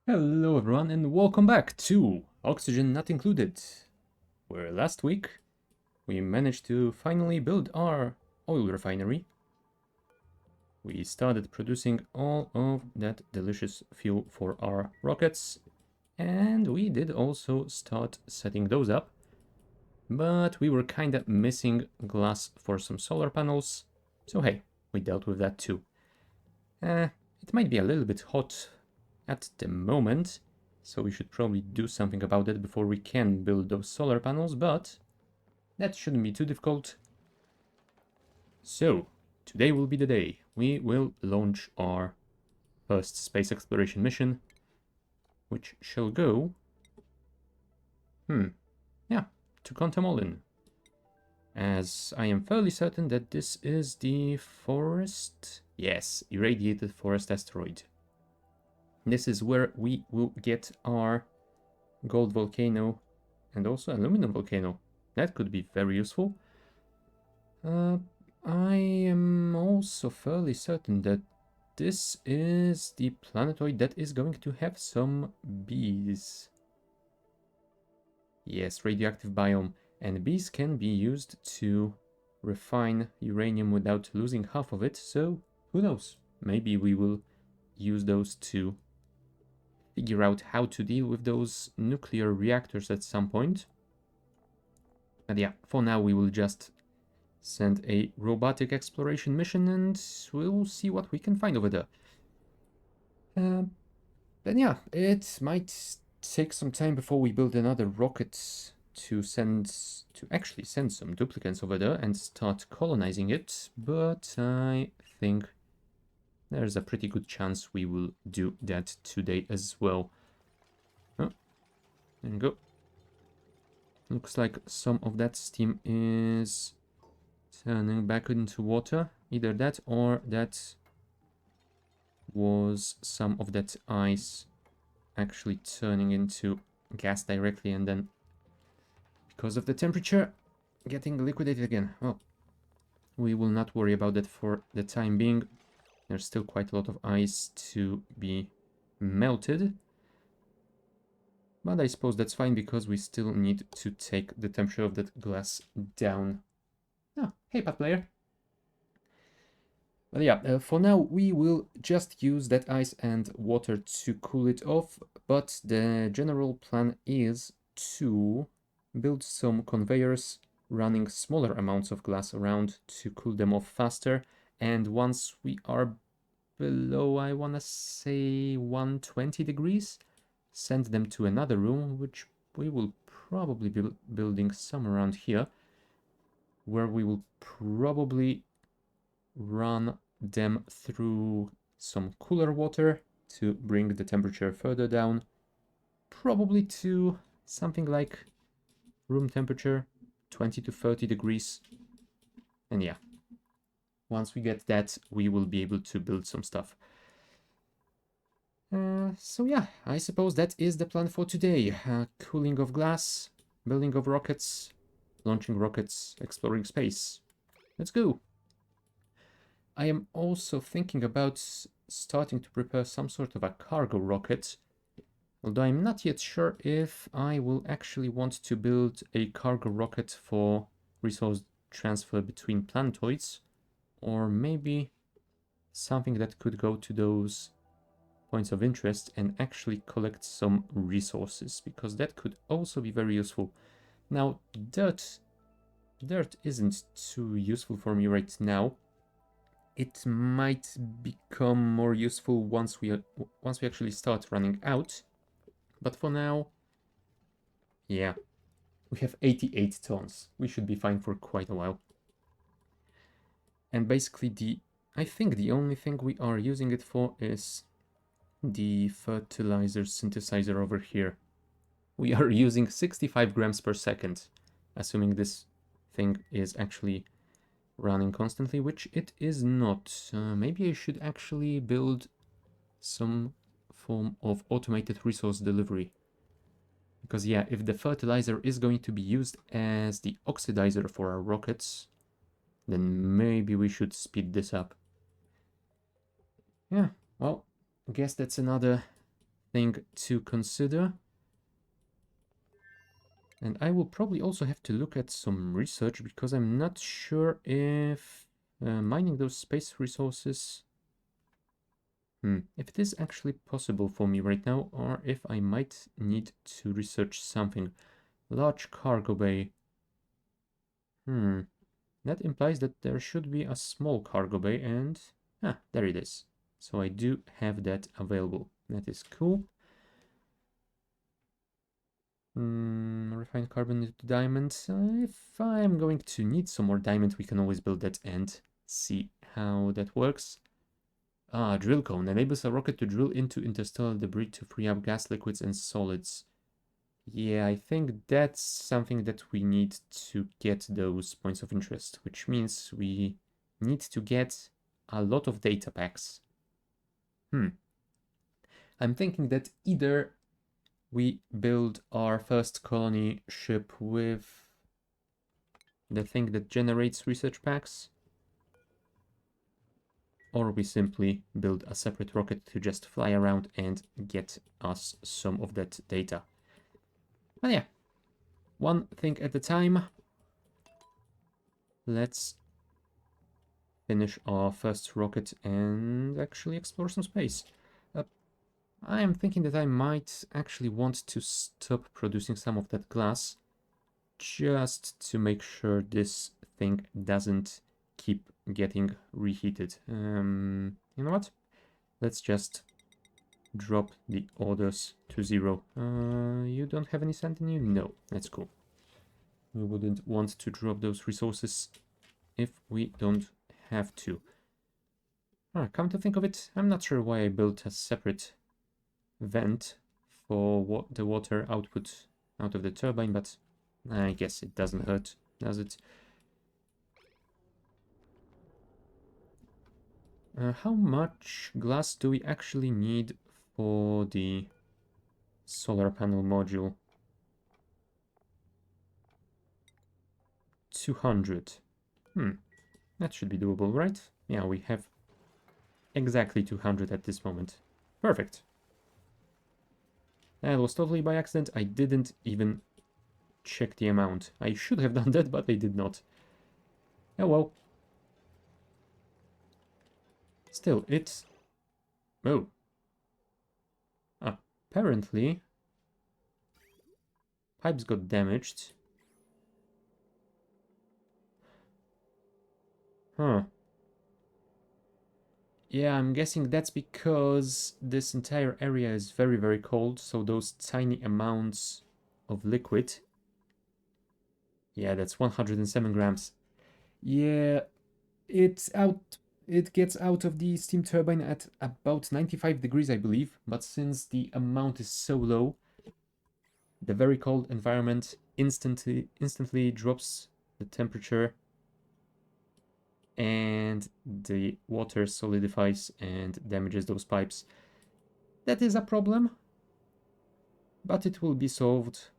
Hello everyone and welcome back to Oxygen Not Included, where last week we managed to finally build our oil refinery. We started producing all of that delicious fuel for our rockets, and we did also start setting those up, but we were kinda missing glass for some solar panels, so hey, we dealt with that too. It might be a little bit hot at the moment, so we should probably do something about it before we can build those solar panels, but that shouldn't be too difficult. So, today will be the day. We will launch our first space exploration mission, which shall go... to Contamolin. As I am fairly certain that this is the forest... Yes, irradiated forest asteroid. This is where we will get our gold volcano and also aluminum volcano. That could be very useful. I am also fairly certain that this is the planetoid that is going to have some bees. Yes, radioactive biome. And bees can be used to refine uranium without losing half of it, so who knows? Maybe we will use those to figure out how to deal with those nuclear reactors at some point. But yeah, for now we will just send a robotic exploration mission and we'll see what we can find over there. Then yeah, it might take some time before we build another rocket to actually send some duplicants over there and start colonizing it, but I think there's a pretty good chance we will do that today as well. Oh, there you go. Looks like some of that steam is turning back into water. Either that or that was some of that ice actually turning into gas directly and then, because of the temperature, getting liquidated again. Well, we will not worry about that for the time being. There's still quite a lot of ice to be melted. But I suppose that's fine because we still need to take the temperature of that glass down. Oh, hey, Pat player. But yeah, for now we will just use that ice and water to cool it off, but the general plan is to build some conveyors running smaller amounts of glass around to cool them off faster, and once we are below, I wanna say 120 degrees, send them to another room, which we will probably be building somewhere around here, where we will probably run them through some cooler water to bring the temperature further down, probably to something like room temperature, 20 to 30 degrees. And yeah, once we get that, we will be able to build some stuff. So yeah, I suppose that is the plan for today. Cooling of glass, building of rockets, launching rockets, exploring space. Let's go! I am also thinking about starting to prepare some sort of a cargo rocket, although I'm not yet sure if I will actually want to build a cargo rocket for resource transfer between planetoids, or maybe something that could go to those points of interest and actually collect some resources, because that could also be very useful. Now, dirt isn't too useful for me right now. It might become more useful once we actually start running out. But for now, yeah, we have 88 tons. We should be fine for quite a while. And basically I think the only thing we are using it for is the fertilizer synthesizer over here. We are using 65 grams per second, assuming this thing is actually running constantly, which it is not. Maybe I should actually build some form of automated resource delivery. Because yeah, if the fertilizer is going to be used as the oxidizer for our rockets, then maybe we should speed this up. Yeah, well, I guess that's another thing to consider. And I will probably also have to look at some research, because I'm not sure if mining those space resources... if it is actually possible for me right now, or if I might need to research something. Large cargo bay. That implies that there should be a small cargo bay, and... ah, there it is. So I do have that available. That is cool. Refined carbon into diamonds. If I'm going to need some more diamond, we can always build that and see how that works. Drill cone enables a rocket to drill into interstellar debris to free up gas, liquids, and solids. Yeah, I think that's something that we need to get those points of interest, which means we need to get a lot of data packs. I'm thinking that either we build our first colony ship with the thing that generates research packs, or we simply build a separate rocket to just fly around and get us some of that data. But yeah, one thing at a time. Let's finish our first rocket and actually explore some space. I am thinking that I might actually want to stop producing some of that glass, just to make sure this thing doesn't keep getting reheated. You know what? Let's just drop the orders to 0. You don't have any sand in you? No, that's cool. We wouldn't want to drop those resources if we don't have to. Come to think of it, I'm not sure why I built a separate vent for the water output out of the turbine, but I guess it doesn't hurt, does it? How much glass do we actually need for the solar panel module? 200. That should be doable, right? Yeah, we have exactly 200 at this moment. Perfect. That was totally by accident. I didn't even check the amount. I should have done that, but I did not. Oh well. Still, it's... oh. Apparently, pipes got damaged. Huh. Yeah, I'm guessing that's because this entire area is very, very cold, so those tiny amounts of liquid... yeah, that's 107 grams. Yeah, it gets out of the steam turbine at about 95 degrees, I believe, but since the amount is so low, the very cold environment instantly drops the temperature, and the water solidifies and damages those pipes. That is a problem, but it will be solved.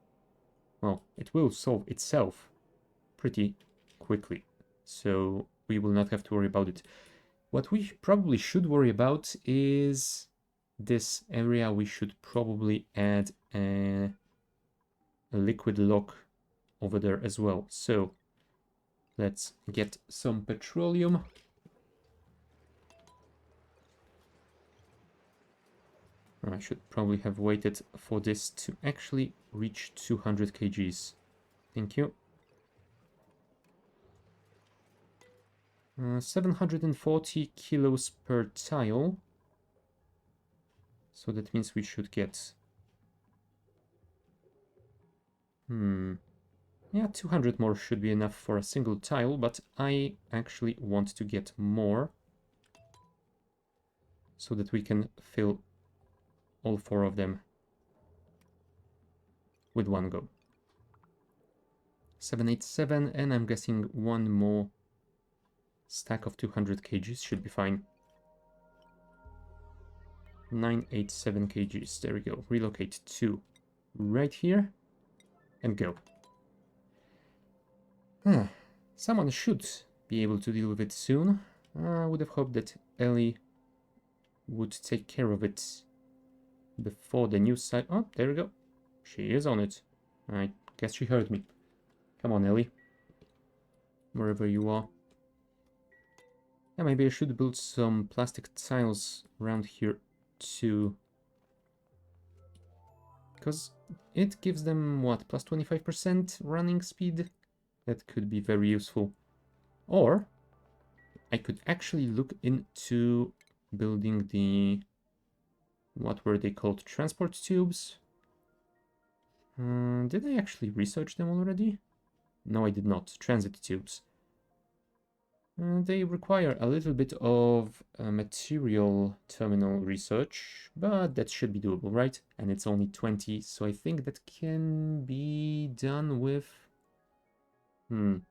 Well, it will solve itself pretty quickly, so we will not have to worry about it. What we probably should worry about is this area. We should probably add a liquid lock over there as well. So let's get some petroleum. I should probably have waited for this to actually reach 200 kgs. Thank you. 740 kilos per tile. So that means we should get... yeah, 200 more should be enough for a single tile, but I actually want to get more, so that we can fill all 4 of them with one go. 787, and I'm guessing one more stack of 200 kgs should be fine. 987 kgs, there we go. Relocate to right here, and go. Someone should be able to deal with it soon. I would have hoped that Ellie would take care of it before the new site. Oh, there we go. She is on it. I guess she heard me. Come on, Ellie. Wherever you are. Yeah, maybe I should build some plastic tiles around here too. Because it gives them, what, plus 25% running speed? That could be very useful. Or I could actually look into building the... what were they called? Transport tubes? Did I actually research them already? No, I did not. Transit tubes. They require a little bit of material terminal research, but that should be doable, right? And it's only 20, so I think that can be done with... I'm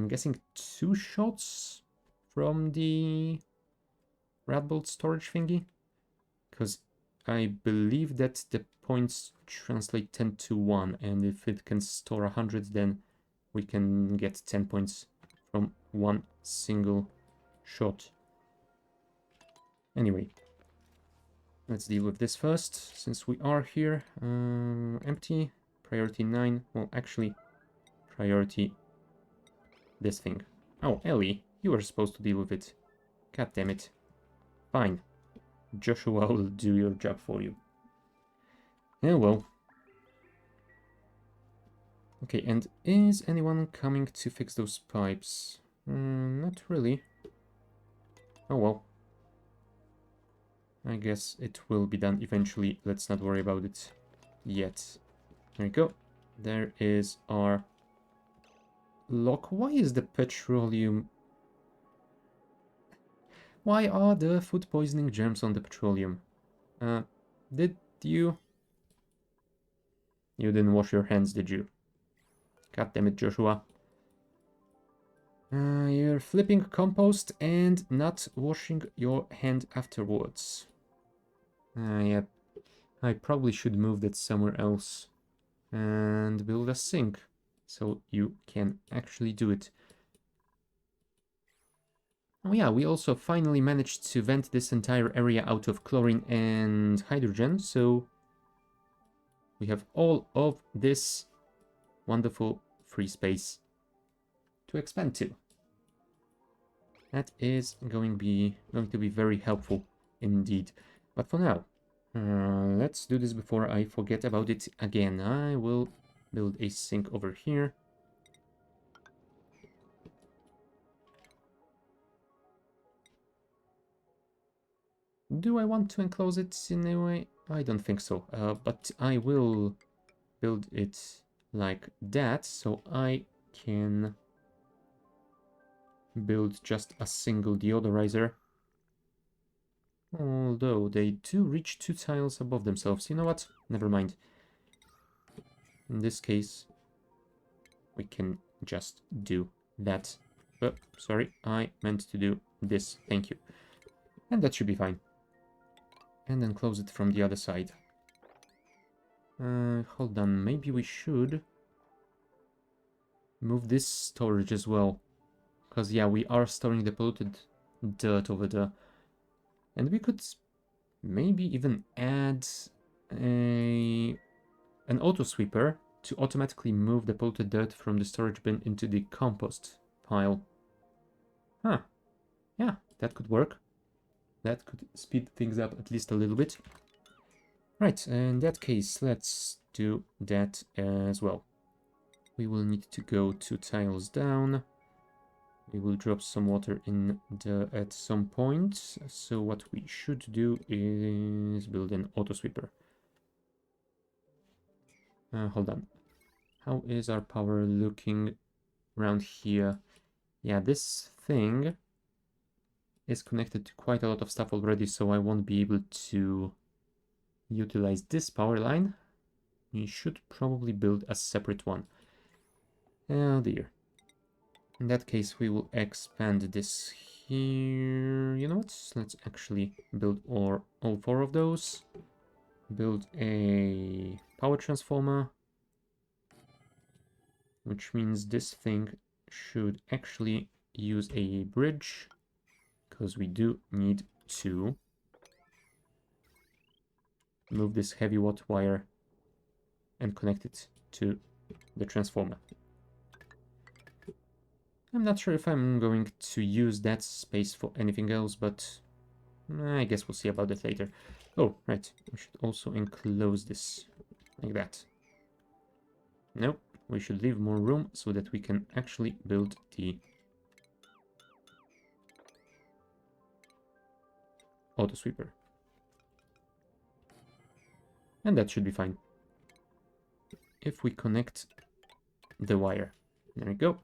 guessing 2 shots from the Radbolt storage thingy? Because I believe that the points translate 10 to 1, and if it can store 100, then we can get 10 points from one single shot. Anyway, let's deal with this first, since we are here. Empty, priority 9. Well, actually, priority this thing. Oh, Ellie, you were supposed to deal with it. God damn it. Fine. Joshua will do your job for you. Yeah, well. Okay, and is anyone coming to fix those pipes? Not really. Oh well. I guess it will be done eventually. Let's not worry about it yet. There we go. There is our lock. Why is the petroleum... Why are the food poisoning germs on the petroleum? Did you... You didn't wash your hands, did you? God damn it, Joshua. You're flipping compost and not washing your hand afterwards. Yeah, I probably should move that somewhere else and build a sink so you can actually do it. Oh yeah, we also finally managed to vent this entire area out of chlorine and hydrogen, so we have all of this wonderful free space to expand to. That is going to be very helpful indeed. But for now, let's do this before I forget about it again. I will build a sink over here. Do I want to enclose it in a way? I don't think so, but I will build it like that, so I can build just a single deodorizer. Although they do reach 2 tiles above themselves. You know what? Never mind. In this case, we can just do that. Oh, sorry, I meant to do this. Thank you. And that should be fine. And then close it from the other side. Hold on, maybe we should move this storage as well. Because, yeah, we are storing the polluted dirt over there. And we could maybe even add an auto sweeper to automatically move the polluted dirt from the storage bin into the compost pile. Huh. Yeah, that could work. That could speed things up at least a little bit. Right, in that case, let's do that as well. We will need to go 2 tiles down. We will drop some water in there at some point. So what we should do is build an auto sweeper. Hold on. How is our power looking around here? Yeah, this thing is connected to quite a lot of stuff already, so I won't be able to utilize this power line. We should probably build a separate one. Oh dear. In that case, we will expand this here. You know what? Let's actually build all 4 of those. Build a power transformer, which means this thing should actually use a bridge, because we do need 2. move this heavy watt wire and connect it to the transformer. I'm not sure if I'm going to use that space for anything else, but I guess we'll see about that later. Oh, right. We should also enclose this like that. Nope. We should leave more room so that we can actually build the auto sweeper. And that should be fine. If we connect the wire. There we go.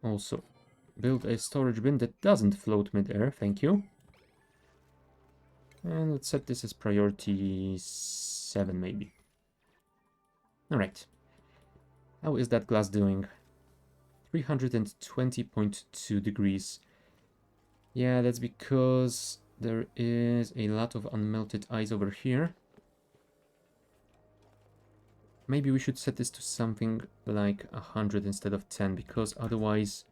Also, build a storage bin that doesn't float mid-air, thank you. And let's set this as priority 7, maybe. Alright. How is that glass doing? 320.2 degrees. Yeah, that's because there is a lot of unmelted ice over here. Maybe we should set this to something like 100 instead of 10, because otherwise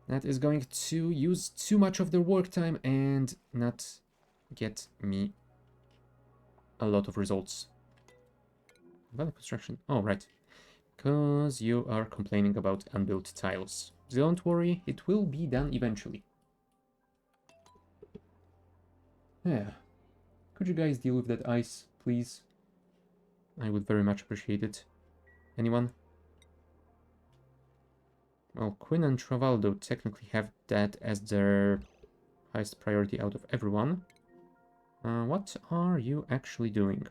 that is going to use too much of their work time and not get me a lot of results. Valid construction. Oh, right. Because you are complaining about unbuilt tiles. Don't worry, it will be done eventually. Yeah. Could you guys deal with that ice, please? I would very much appreciate it. Anyone? Well, Quinn and Travaldo technically have that as their highest priority out of everyone. What are you actually doing?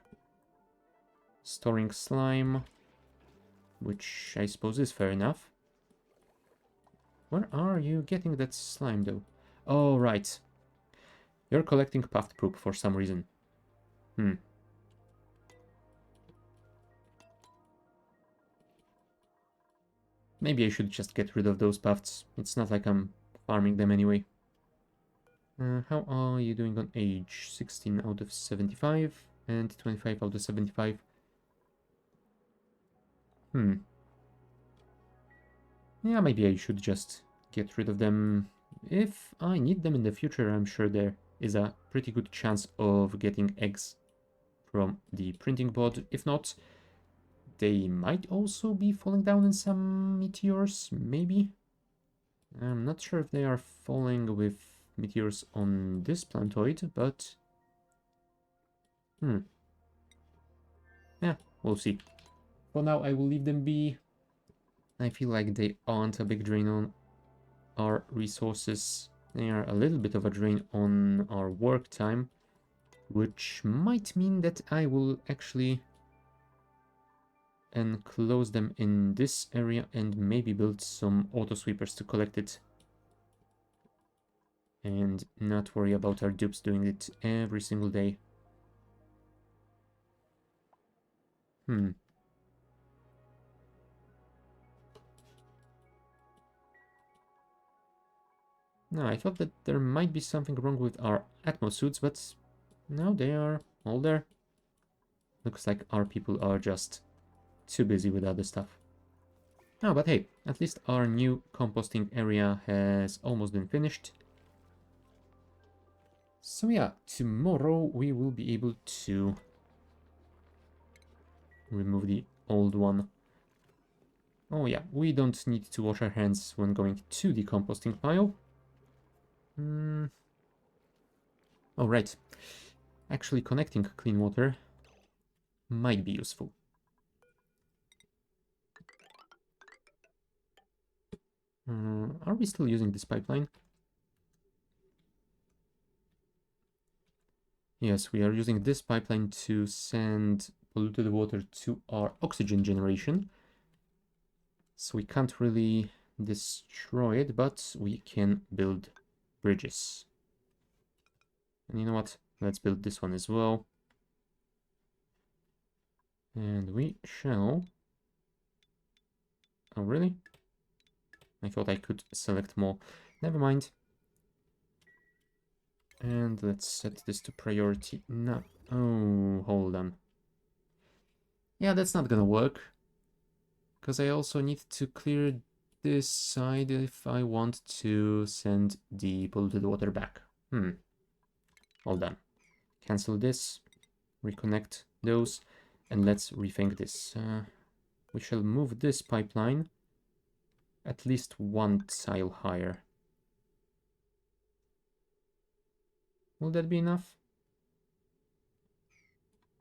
Storing slime, which I suppose is fair enough. Where are you getting that slime, though? Oh, right. You're collecting puffed poop for some reason. Maybe I should just get rid of those puffs. It's not like I'm farming them anyway. How are you doing on age? 16 out of 75 and 25 out of 75. Yeah, maybe I should just get rid of them. If I need them in the future, I'm sure there is a pretty good chance of getting eggs from the printing board. If not, they might also be falling down in some meteors, maybe? I'm not sure if they are falling with meteors on this planetoid, but... Yeah, we'll see. For now, I will leave them be. I feel like they aren't a big drain on our resources. They are a little bit of a drain on our work time, which might mean that I will actually enclose them in this area and maybe build some auto sweepers to collect it. And not worry about our dupes doing it every single day. No, I thought that there might be something wrong with our Atmos suits, but no, they are all there. Looks like our people are just too busy with other stuff. No, but hey, at least our new composting area has almost been finished. So yeah, tomorrow we will be able to remove the old one. Oh yeah, we don't need to wash our hands when going to the composting pile. Oh right, actually connecting clean water might be useful. Are we still using this pipeline? Yes, we are using this pipeline to send polluted water to our oxygen generation. So we can't really destroy it, but we can build bridges. And you know what? Let's build this one as well. And we shall... Oh, really? I thought I could select more. Never mind. And let's set this to priority. No. Oh, hold on. Yeah, that's not gonna work. Because I also need to clear this side if I want to send the polluted water back. All done. Cancel this, reconnect those, and let's rethink this. We shall move this pipeline at least one tile higher. Will that be enough?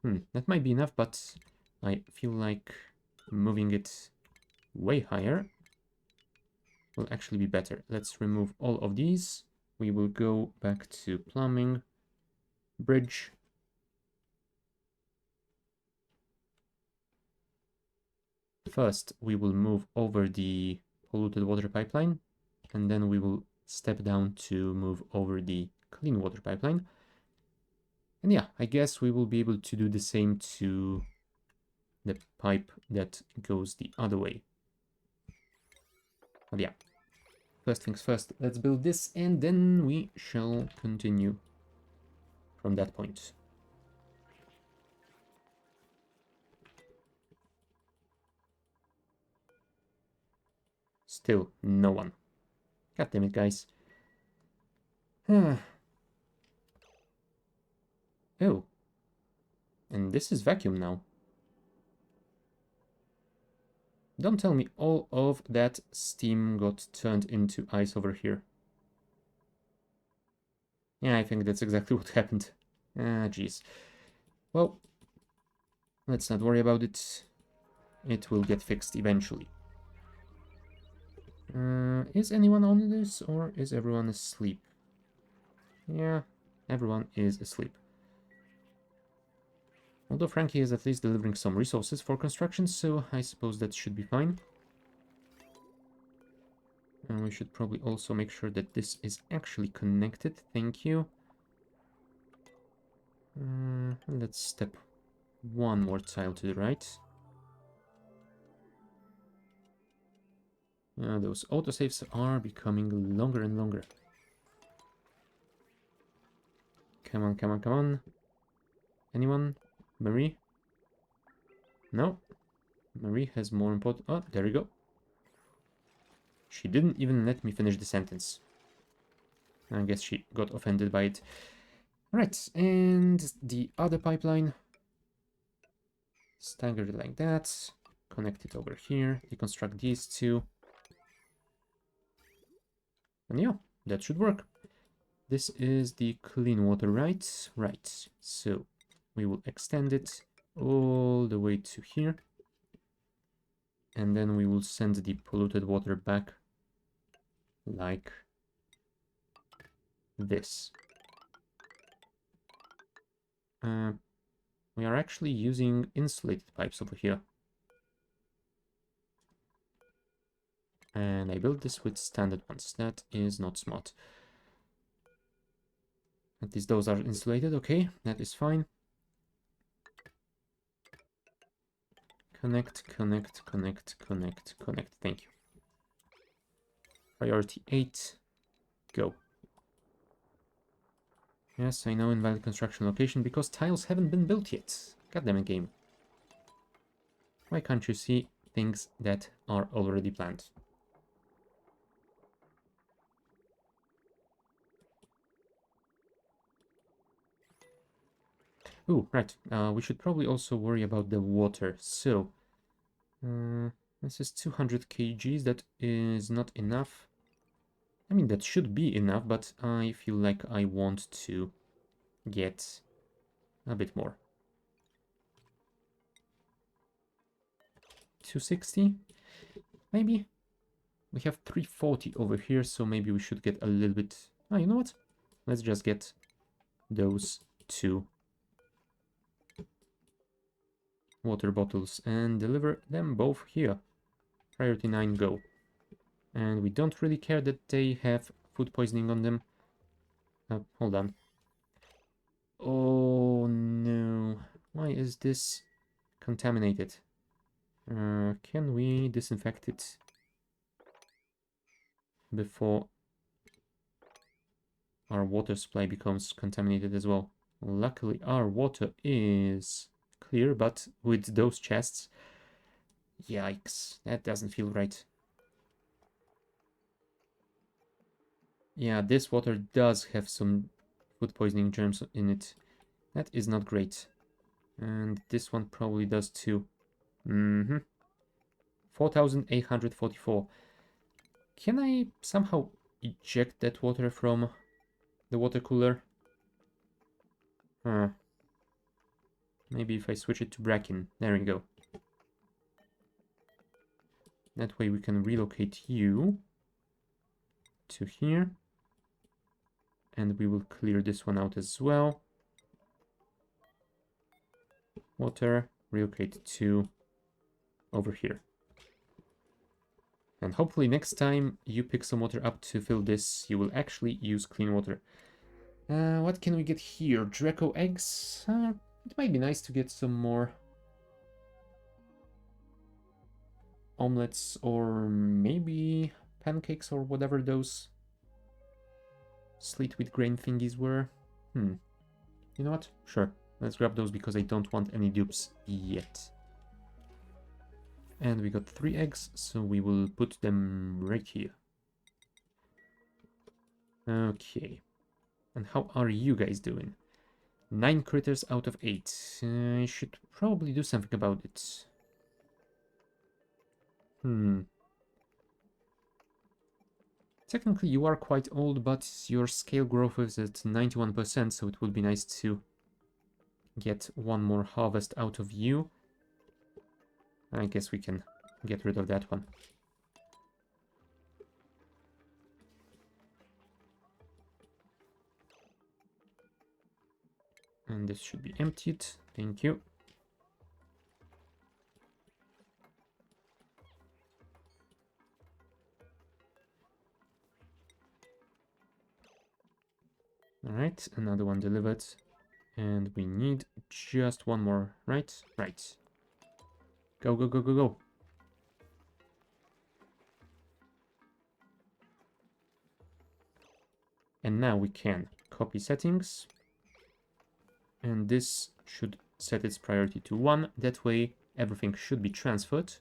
That might be enough, but I feel like moving it way higher will actually be better. Let's remove all of these. We will go back to plumbing, bridge. First, we will move over the polluted water pipeline, and then we will step down to move over the clean water pipeline. And yeah, I guess we will be able to do the same to the pipe that goes the other way. But yeah, first things first, let's build this, and then we shall continue from that point. Still no one. God damn it, guys. Oh. And this is vacuum now. Don't tell me all of that steam got turned into ice over here. Yeah, I think that's exactly what happened. Ah, jeez. Well, let's not worry about it. It will get fixed eventually. Is anyone on this, or is everyone asleep? Yeah, everyone is asleep. Although Frankie is at least delivering some resources for construction, so I suppose that should be fine. And we should probably also make sure that this is actually connected. Thank you. Let's step one more tile to the right. Those autosaves are becoming longer and longer. Come on, come on, come on. Anyone? Marie? No? Marie has more important... Oh, there we go. She didn't even let me finish the sentence. I guess she got offended by it. Right, and the other pipeline. Stagger it like that. Connect it over here. Deconstruct these two. And yeah, that should work. This is the clean water, right? Right. So we will extend it all the way to here. And then we will send the polluted water back like this. We are actually using insulated pipes over here. And I built this with standard ones. That is not smart. At least those are insulated. Okay, that is fine. Connect, connect, connect, connect, connect. Thank you. Priority 8. Go. Yes, I know, invalid construction location because tiles haven't been built yet. God damn it, game. Why can't you see things that are already planned? Ooh, right. We should probably also worry about the water. So, this is 200 kgs. That is not enough. I mean, that should be enough, but I feel like I want to get a bit more. 260? Maybe? We have 340 over here, so maybe we should get a little bit... Oh, you know what? Let's just get those two water bottles and deliver them both here. Priority 9, go. And we don't really care that they have food poisoning on them. Hold on. Oh no. Why is this contaminated? Can we disinfect it before our water supply becomes contaminated as well? Luckily, our water is clear, but with those chests, yikes, that doesn't feel right. Yeah, this water does have some food poisoning germs in it. That is not great. And this one probably does too. 4,844. Can I somehow eject that water from the water cooler? Maybe if I switch it to Bracken. There we go. That way we can relocate you to here. And we will clear this one out as well. Water, relocate to over here. And hopefully next time you pick some water up to fill this, you will actually use clean water. What can we get here? Draco eggs? It might be nice to get some more omelets or maybe pancakes or whatever those sleet with grain thingies were. You know what? Sure. Let's grab those because I don't want any dupes yet. And we got 3 eggs, so we will put them right here. Okay. And how are you guys doing? 9 critters out of 8. I should probably do something about it. Technically you are quite old, but your scale growth is at 91%, so it would be nice to get one more harvest out of you. I guess we can get rid of that one. And this should be emptied. Thank you. Alright, another one delivered. And we need just one more, right? Right. Go, go, go, go, go. And now we can copy settings. And this should set its priority to 1. That way everything should be transferred.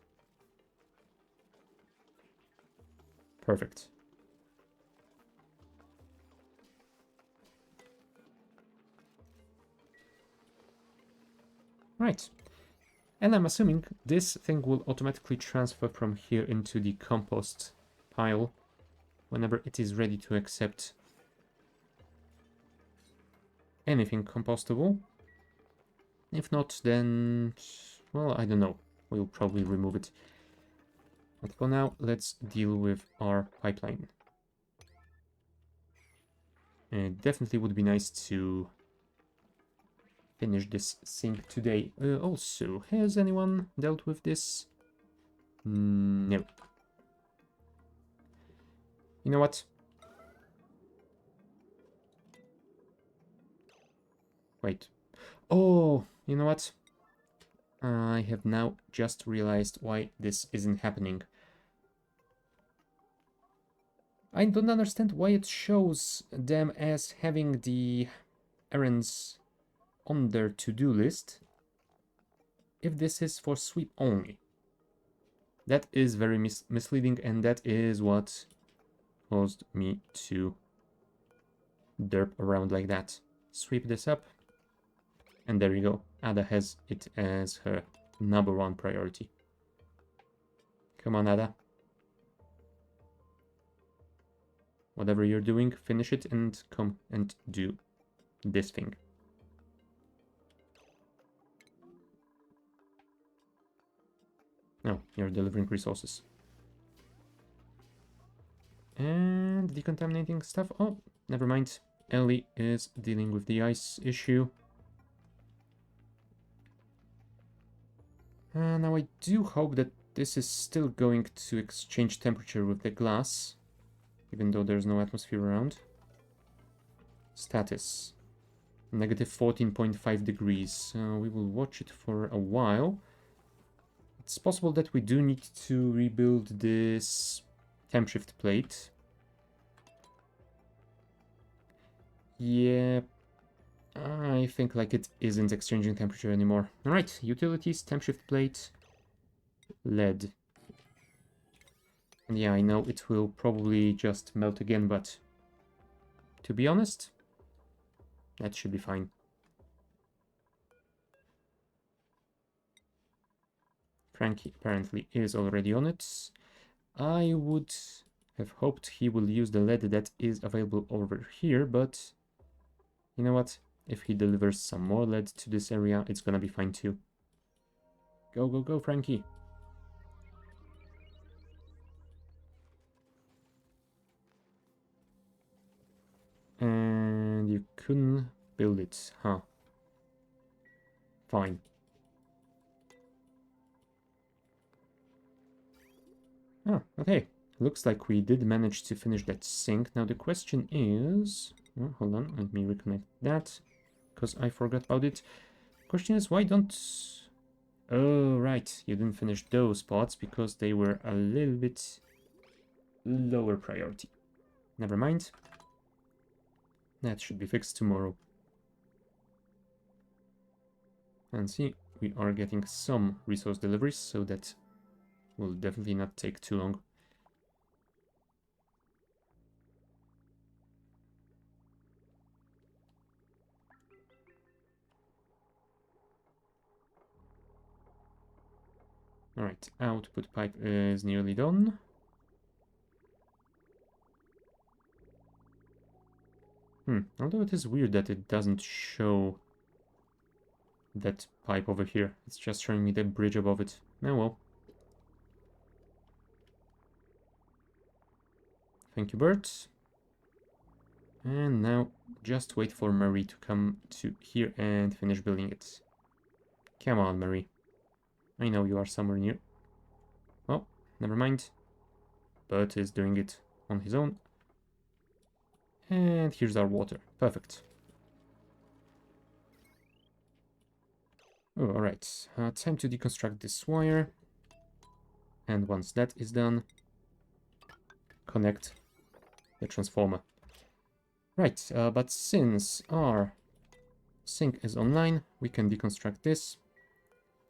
Perfect. Right. And I'm assuming this thing will automatically transfer from here into the compost pile whenever it is ready to accept anything compostable. If not, then, well, I don't know. We'll probably remove it. But for now, let's deal with our pipeline. It definitely would be nice to finish this sink today. Also, has anyone dealt with this? No. You know what? Wait. Oh, you know what? I have now just realized why this isn't happening. I don't understand why it shows them as having the errands on their to-do list if this is for sweep only. That is very misleading, and that is what caused me to derp around like that. Sweep this up, and there you go. Ada has it as her #1 priority. Come on, Ada. Whatever you're doing, finish it and come and do this thing. No, you're delivering resources. And decontaminating stuff. Oh, never mind. Ellie is dealing with the ice issue. Now I do hope that this is still going to exchange temperature with the glass, even though there's no atmosphere around. Status. Negative 14.5 degrees. We will watch it for a while. It's possible that we do need to rebuild this temp shift plate. Yeah, I think like it isn't exchanging temperature anymore. Alright, utilities, temp shift plate, lead. And yeah, I know it will probably just melt again, but to be honest, that should be fine. Frankie apparently is already on it. I would have hoped he will use the lead that is available over here, but you know what? If he delivers some more lead to this area, it's gonna be fine too. Go, go, go, Frankie. And you couldn't build it, huh? Fine. Ah, okay. Looks like we did manage to finish that sink. Now the question is... Oh, hold on, let me reconnect that, because I forgot about it. Question is, why don't... Oh, right, you didn't finish those spots because they were a little bit lower priority. Never mind. That should be fixed tomorrow. And see, we are getting some resource deliveries, so that will definitely not take too long. Alright, output pipe is nearly done. Although it is weird that it doesn't show that pipe over here. It's just showing me the bridge above it. Oh well. Thank you, Bert. And now just wait for Marie to come to here and finish building it. Come on, Marie. I know you are somewhere near. Oh, never mind. Bert is doing it on his own. And here's our water. Perfect. Oh, alright. Time to deconstruct this wire. And once that is done, connect the transformer. Right, but since our sink is online, we can deconstruct this.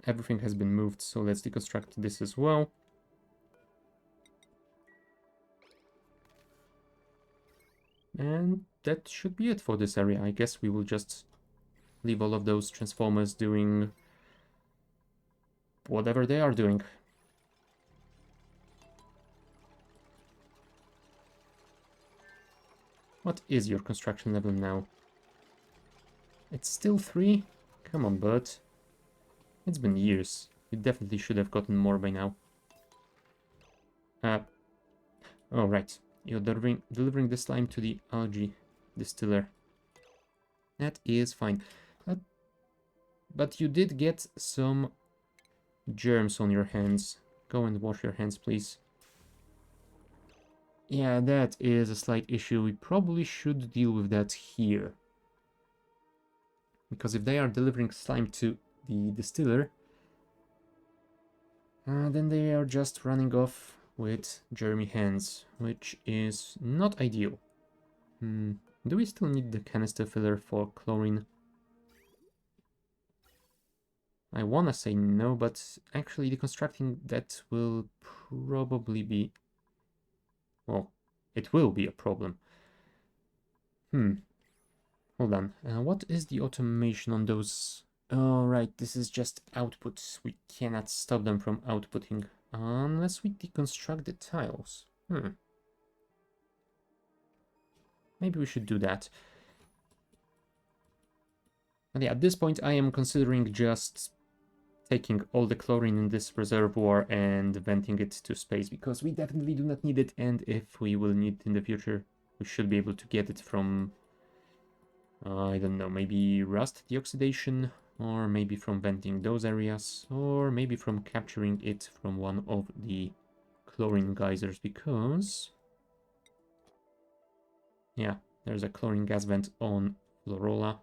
Everything has been moved, so let's deconstruct this as well. And that should be it for this area. I guess we will just leave all of those transformers doing whatever they are doing. What is your construction level now? It's still 3? Come on, bud. It's been years. You definitely should have gotten more by now. Oh, right. You're delivering the slime to the algae distiller. That is fine. But you did get some germs on your hands. Go and wash your hands, please. Yeah, that is a slight issue. We probably should deal with that here. Because if they are delivering slime to the distiller, then they are just running off with germy hands, which is not ideal. Do we still need the canister filler for chlorine? I wanna say no, but actually deconstructing that will probably be... Well, it will be a problem. Hold on. What is the automation on those? Oh, right, this is just outputs. We cannot stop them from outputting unless we deconstruct the tiles. Maybe we should do that. But yeah, at this point I am considering just taking all the chlorine in this reservoir and venting it to space, because we definitely do not need it, and if we will need it in the future, we should be able to get it from, I don't know, maybe rust deoxidation, or maybe from venting those areas, or maybe from capturing it from one of the chlorine geysers, because... yeah, there's a chlorine gas vent on Florola.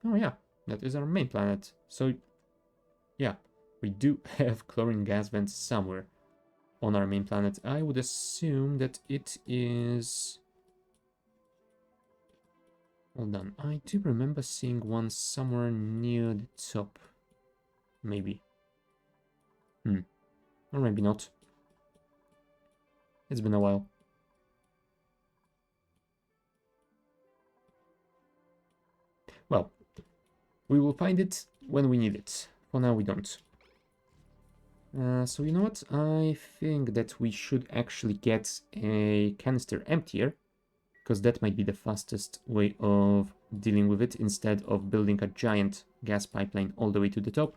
Oh yeah, that is our main planet. So yeah, we do have chlorine gas vents somewhere on our main planet. I would assume that it is... Hold on, I do remember seeing one somewhere near the top. Maybe. Or maybe not. It's been a while. Well, we will find it when we need it. For now, we don't. So you know what? I think that we should actually get a canister emptier, because that might be the fastest way of dealing with it instead of building a giant gas pipeline all the way to the top.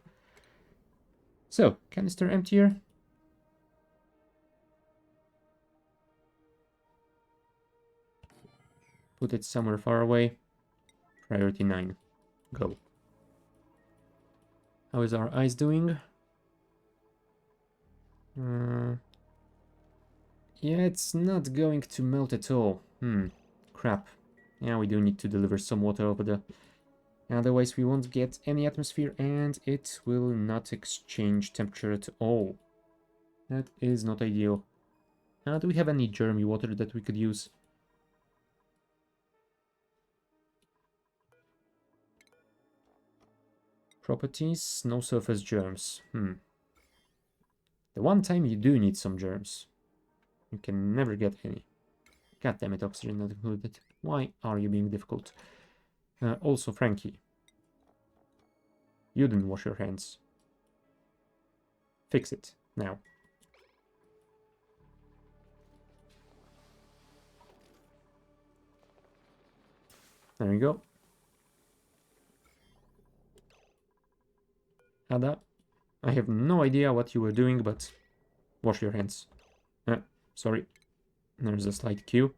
So, canister emptier. Put it somewhere far away. Priority 9. Go. How is our ice doing? Yeah, it's not going to melt at all. Crap. Yeah, we do need to deliver some water over there. Otherwise, we won't get any atmosphere and it will not exchange temperature at all. That is not ideal. Do we have any germy water that we could use? Properties, no surface germs. The one time you do need some germs. You can never get any. God damn it, oxygen not included. Why are you being difficult? Also, Frankie. You didn't wash your hands. Fix it, now. There you go. Ada, I have no idea what you were doing, but wash your hands. Sorry. There's a slight cue.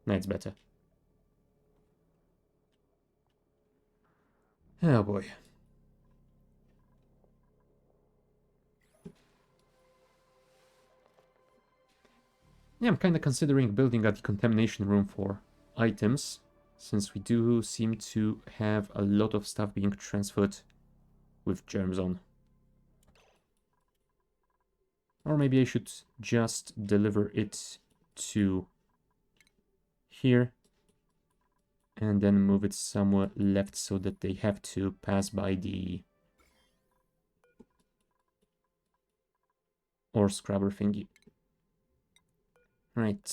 That's better. Oh boy. Yeah, I'm kind of considering building a decontamination room for items, since we do seem to have a lot of stuff being transferred with germs on. Or maybe I should just deliver it to here and then move it somewhere left so that they have to pass by the ore scrubber thingy. Right,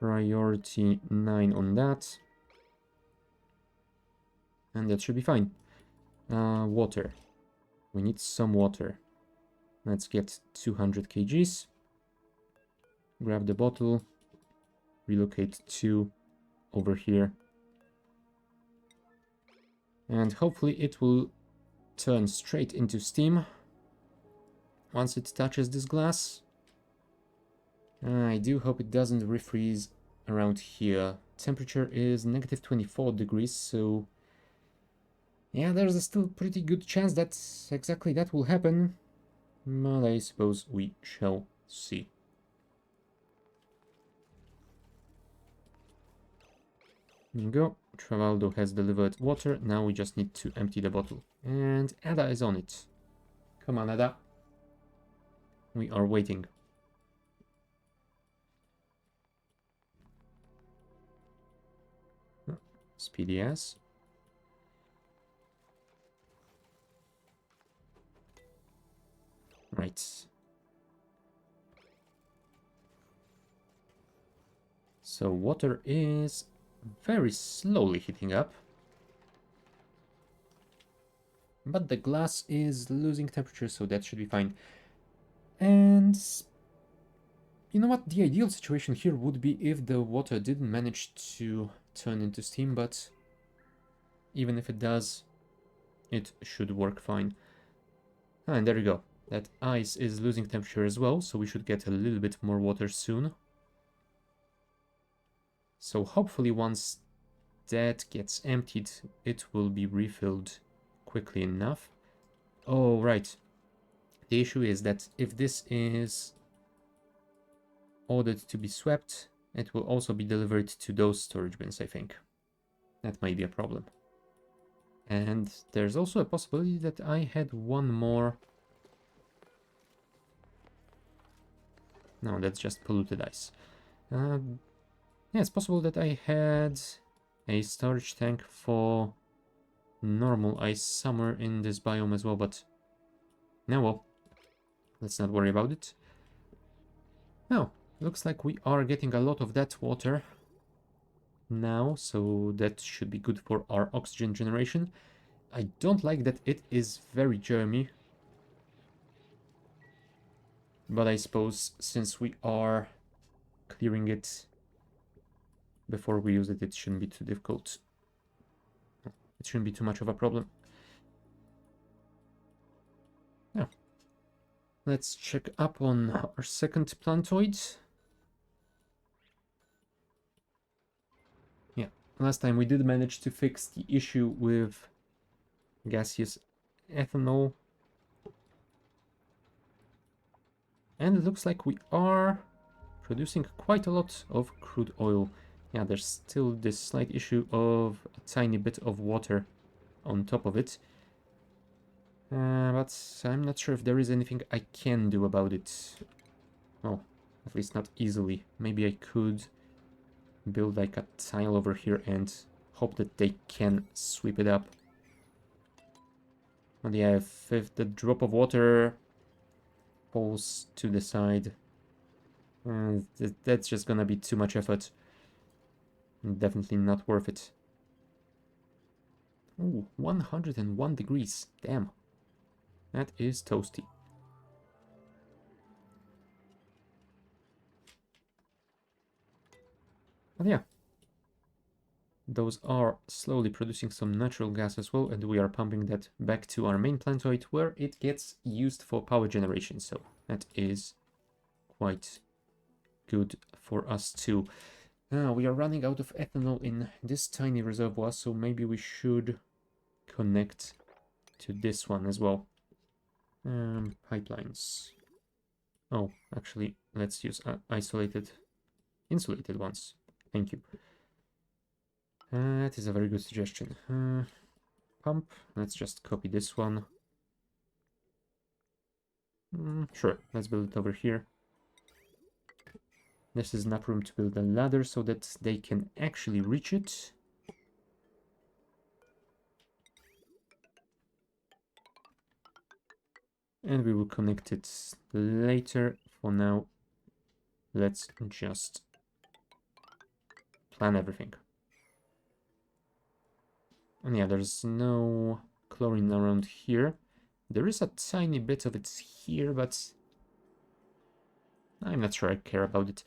priority 9 on that. And that should be fine. Water. We need some water. Let's get 200 kgs. Grab the bottle. Relocate 2 over here. And hopefully it will turn straight into steam once it touches this glass. I do hope it doesn't refreeze around here. Temperature is negative 24 degrees, so yeah, there's a still pretty good chance that exactly that will happen. But I suppose we shall see. There you go. Travaldo has delivered water. Now we just need to empty the bottle. And Ada is on it. Come on, Ada. We are waiting. Speedy ass. Right. So water is very slowly heating up. But the glass is losing temperature, so that should be fine. And you know what? The ideal situation here would be if the water didn't manage to turn into steam, but even if it does, it should work fine. And there you go. That ice is losing temperature as well, so we should get a little bit more water soon. So hopefully once that gets emptied, it will be refilled quickly enough. Oh, right. The issue is that if this is ordered to be swept, it will also be delivered to those storage bins, I think. That might be a problem. And there's also a possibility that I had one more. No, that's just polluted ice. Yeah, it's possible that I had a storage tank for normal ice somewhere in this biome as well, but now, well, let's not worry about it. Now, looks like we are getting a lot of that water. now, so that should be good for our oxygen generation. I don't like that it is very germy, but I suppose since we are clearing it before we use it, it shouldn't be too difficult. It shouldn't be too much of a problem. Now, let's check up on our second planetoid. Yeah, last time we did manage to fix the issue with gaseous ethanol. And it looks like we are producing quite a lot of crude oil. Yeah, there's still this slight issue of a tiny bit of water on top of it. But I'm not sure if there is anything I can do about it. Well, at least not easily. Maybe I could build like a tile over here and hope that they can sweep it up. But yeah, if the drop of water falls to the side, that's just gonna be too much effort. Definitely not worth it. Ooh, 101 degrees. Damn. That is toasty. But yeah. Those are slowly producing some natural gas as well, and we are pumping that back to our main planetoid where it gets used for power generation. So that is quite good for us too. Now we are running out of ethanol in this tiny reservoir, so maybe we should connect to this one as well. Pipelines. Oh, actually, let's use insulated ones. Thank you. That is a very good suggestion. Pump. Let's just copy this one. Sure, let's build it over here. This is enough room to build a ladder so that they can actually reach it. And we will connect it later. For now, let's just plan everything. And yeah, there's no chlorine around here. There is a tiny bit of it here, but I'm not sure I care about it.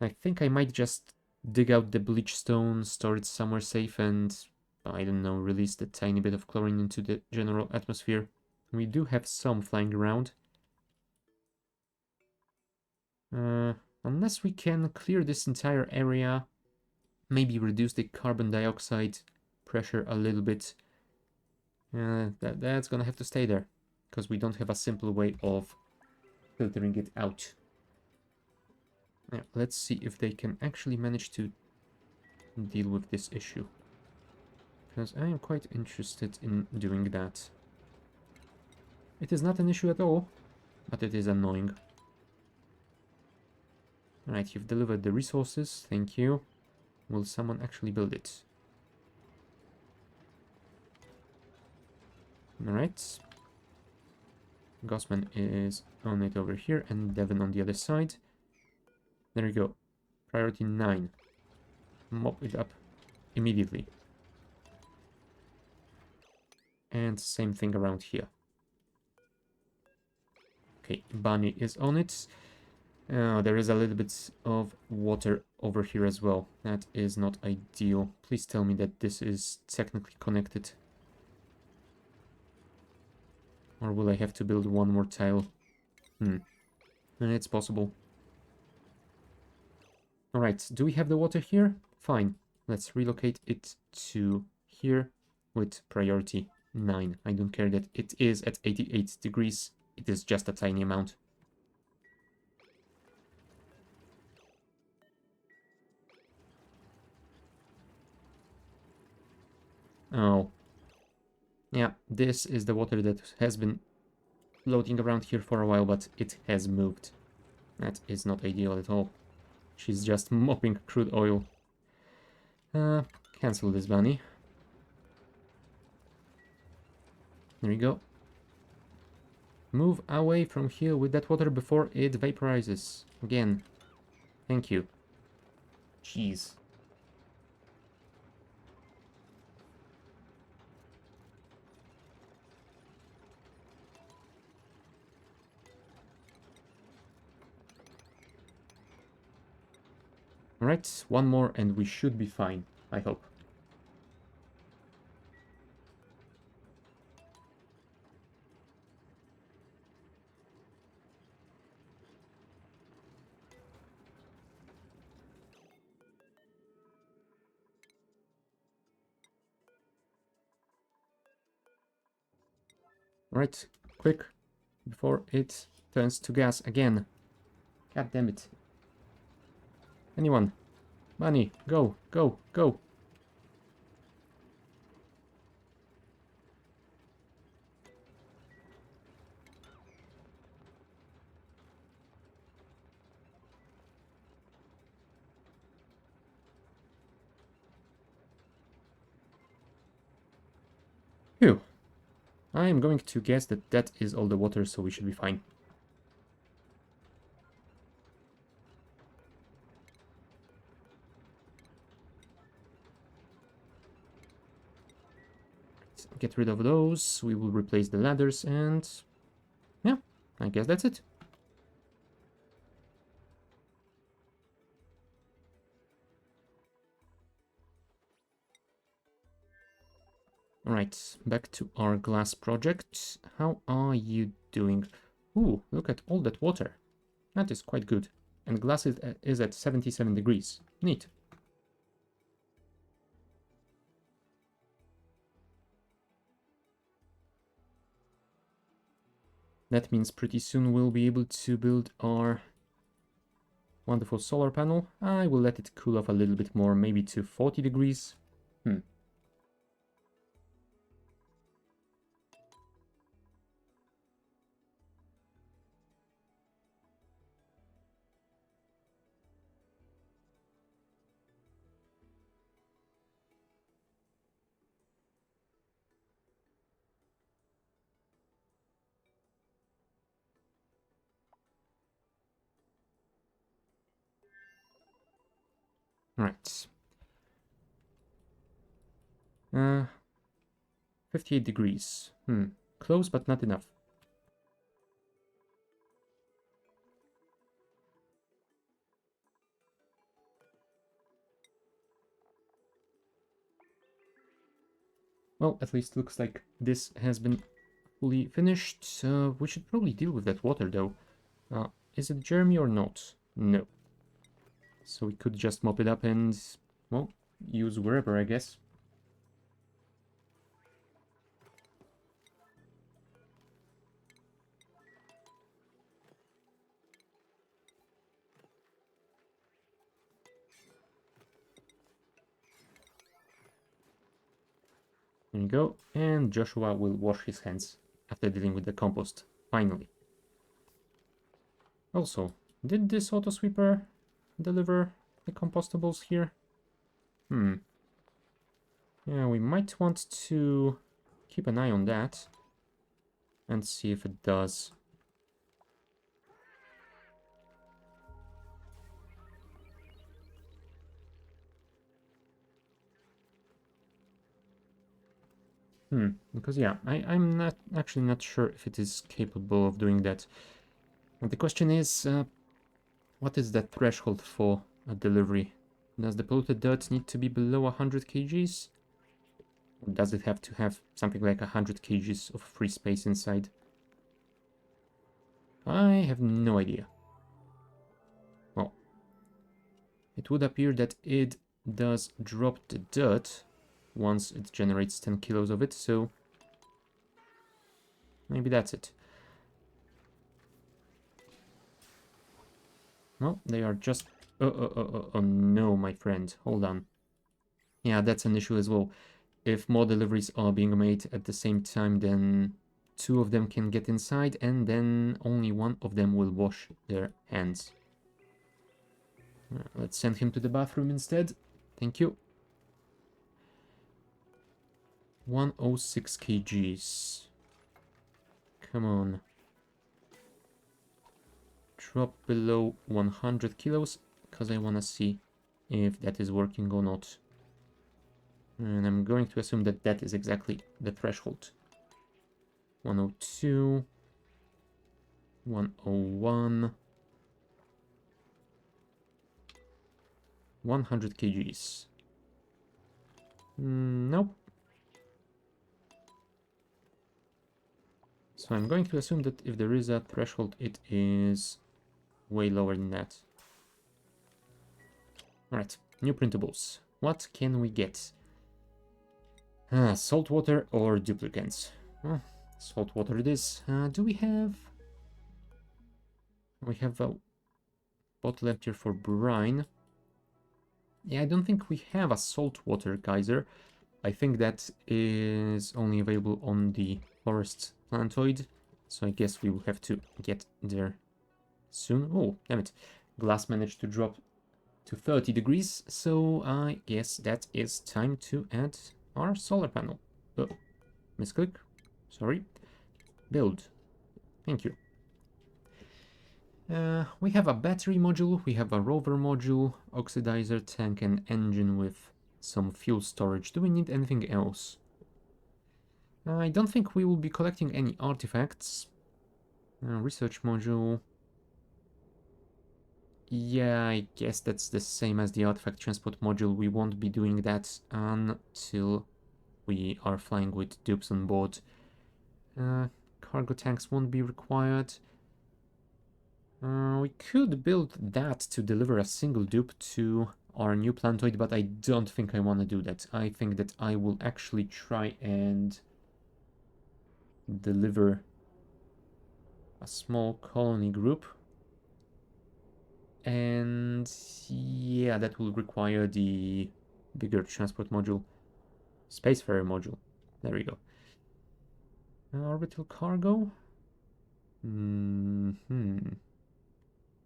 I think I might just dig out the bleach stone, store it somewhere safe, and, I don't know, release the tiny bit of chlorine into the general atmosphere. We do have some flying around. Unless we can clear this entire area, maybe reduce the carbon dioxide pressure a little bit. That's gonna have to stay there, because we don't have a simple way of filtering it out. Now, let's see if they can actually manage to deal with this issue, because I am quite interested in doing that. It is not an issue at all, but it is annoying. Alright, you've delivered the resources, thank you. Will someone actually build it? Alright. Gossman is on it over here, and Devon on the other side. There you go. Priority 9. Mop it up immediately. And same thing around here. Okay, Bunny is on it. There is a little bit of water over here as well. That is not ideal. Please tell me that this is technically connected. Or will I have to build one more tile? It's possible. Alright, do we have the water here? Fine. Let's relocate it to here with priority 9. I don't care that it is at 88 degrees. It is just a tiny amount. Oh. Yeah, this is the water that has been floating around here for a while, but it has moved. That is not ideal at all. She's just mopping crude oil. Cancel this, Bunny. There you go. Move away from here with that water before it vaporizes. Again. Thank you. Jeez. Alright, one more and we should be fine, I hope. Alright, quick, before it turns to gas again. God damn it. Anyone? Money, go, go, go. Phew. I am going to guess that that is all the water, so we should be fine. Let's get rid of those. We will replace the ladders and... yeah, I guess that's it. Alright, back to our glass project. How are you doing? Ooh, look at all that water. That is quite good. And glass is at 77 degrees. Neat. That means pretty soon we'll be able to build our wonderful solar panel. I will let it cool off a little bit more, maybe to 40 degrees. Right. 58 degrees. Close, but not enough. Well, at least looks like this has been fully finished. We should probably deal with that water, though. Is it germy or not? No. So we could just mop it up and, well, use wherever, I guess. There you go. And Joshua will wash his hands after dealing with the compost, finally. Also, did this auto sweeper deliver the compostables here? Yeah, we might want to keep an eye on that and see if it does. Because yeah, I'm not actually not sure if it is capable of doing that. And the question is, what is the threshold for a delivery? Does the polluted dirt need to be below 100 kgs? Or does it have to have something like 100 kgs of free space inside? I have no idea. Well, it would appear that it does drop the dirt once it generates 10 kilos of it, so maybe that's it. Well, they are just... oh no, my friend, hold on. Yeah, that's an issue as well. If more deliveries are being made at the same time, then 2 of them can get inside, and then only 1 of them will wash their hands. Let's send him to the bathroom instead. Thank you. 106 kgs. Come on. Drop below 100 kilos, because I want to see if that is working or not. And I'm going to assume that that is exactly the threshold. 102. 101. 100 kgs. Nope. So I'm going to assume that if there is a threshold, it is way lower than that. Alright, new printables. What can we get? Saltwater or duplicants? Saltwater it is. Do we have... We have a bottle emptier for brine. Yeah, I don't think we have a saltwater geyser. I think that is only available on the forest planetoid. So I guess we will have to get there soon. Oh, damn it. Glass managed to drop to 30 degrees. So I guess that is time to add our solar panel. Oh, misclick. Sorry. Build. Thank you. We have a battery module, we have a rover module, oxidizer tank and engine with some fuel storage. Do we need anything else? I don't think we will be collecting any artifacts. Research module. Yeah, I guess that's the same as the artifact transport module. We won't be doing that until we are flying with dupes on board. Cargo tanks won't be required. We could build that to deliver a single dupe to our new planetoid, but I don't think I want to do that. I think that I will actually try and deliver a small colony group. And yeah, that will require the bigger transport module. Spacefarer module. There we go. Orbital cargo.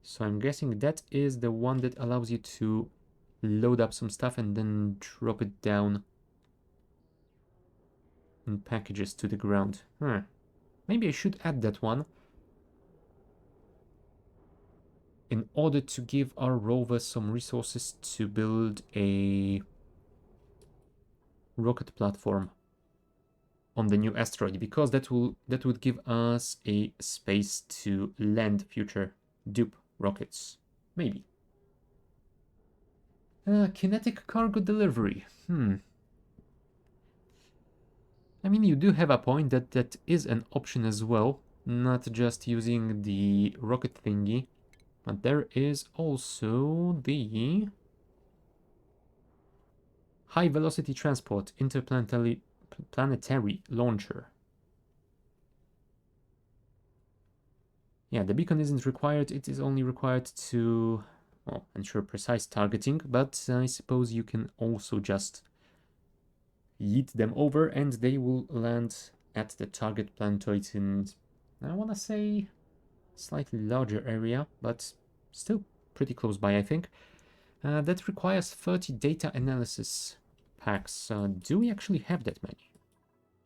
So I'm guessing that is the one that allows you to load up some stuff and then drop it down in packages to the ground. Maybe I should add that one in order to give our rover some resources to build a rocket platform on the new asteroid, because that would give us a space to land future dupe rockets. Maybe. Kinetic cargo delivery. I mean, you do have a point that that is an option as well, not just using the rocket thingy, but there is also the high velocity transport interplanetary launcher. Yeah, the beacon isn't required, it is only required to, well, ensure precise targeting, but I suppose you can also just yeet them over and they will land at the target planetoid in, I want to say, slightly larger area, but still pretty close by, I think. That requires 30 data analysis packs. Do we actually have that many?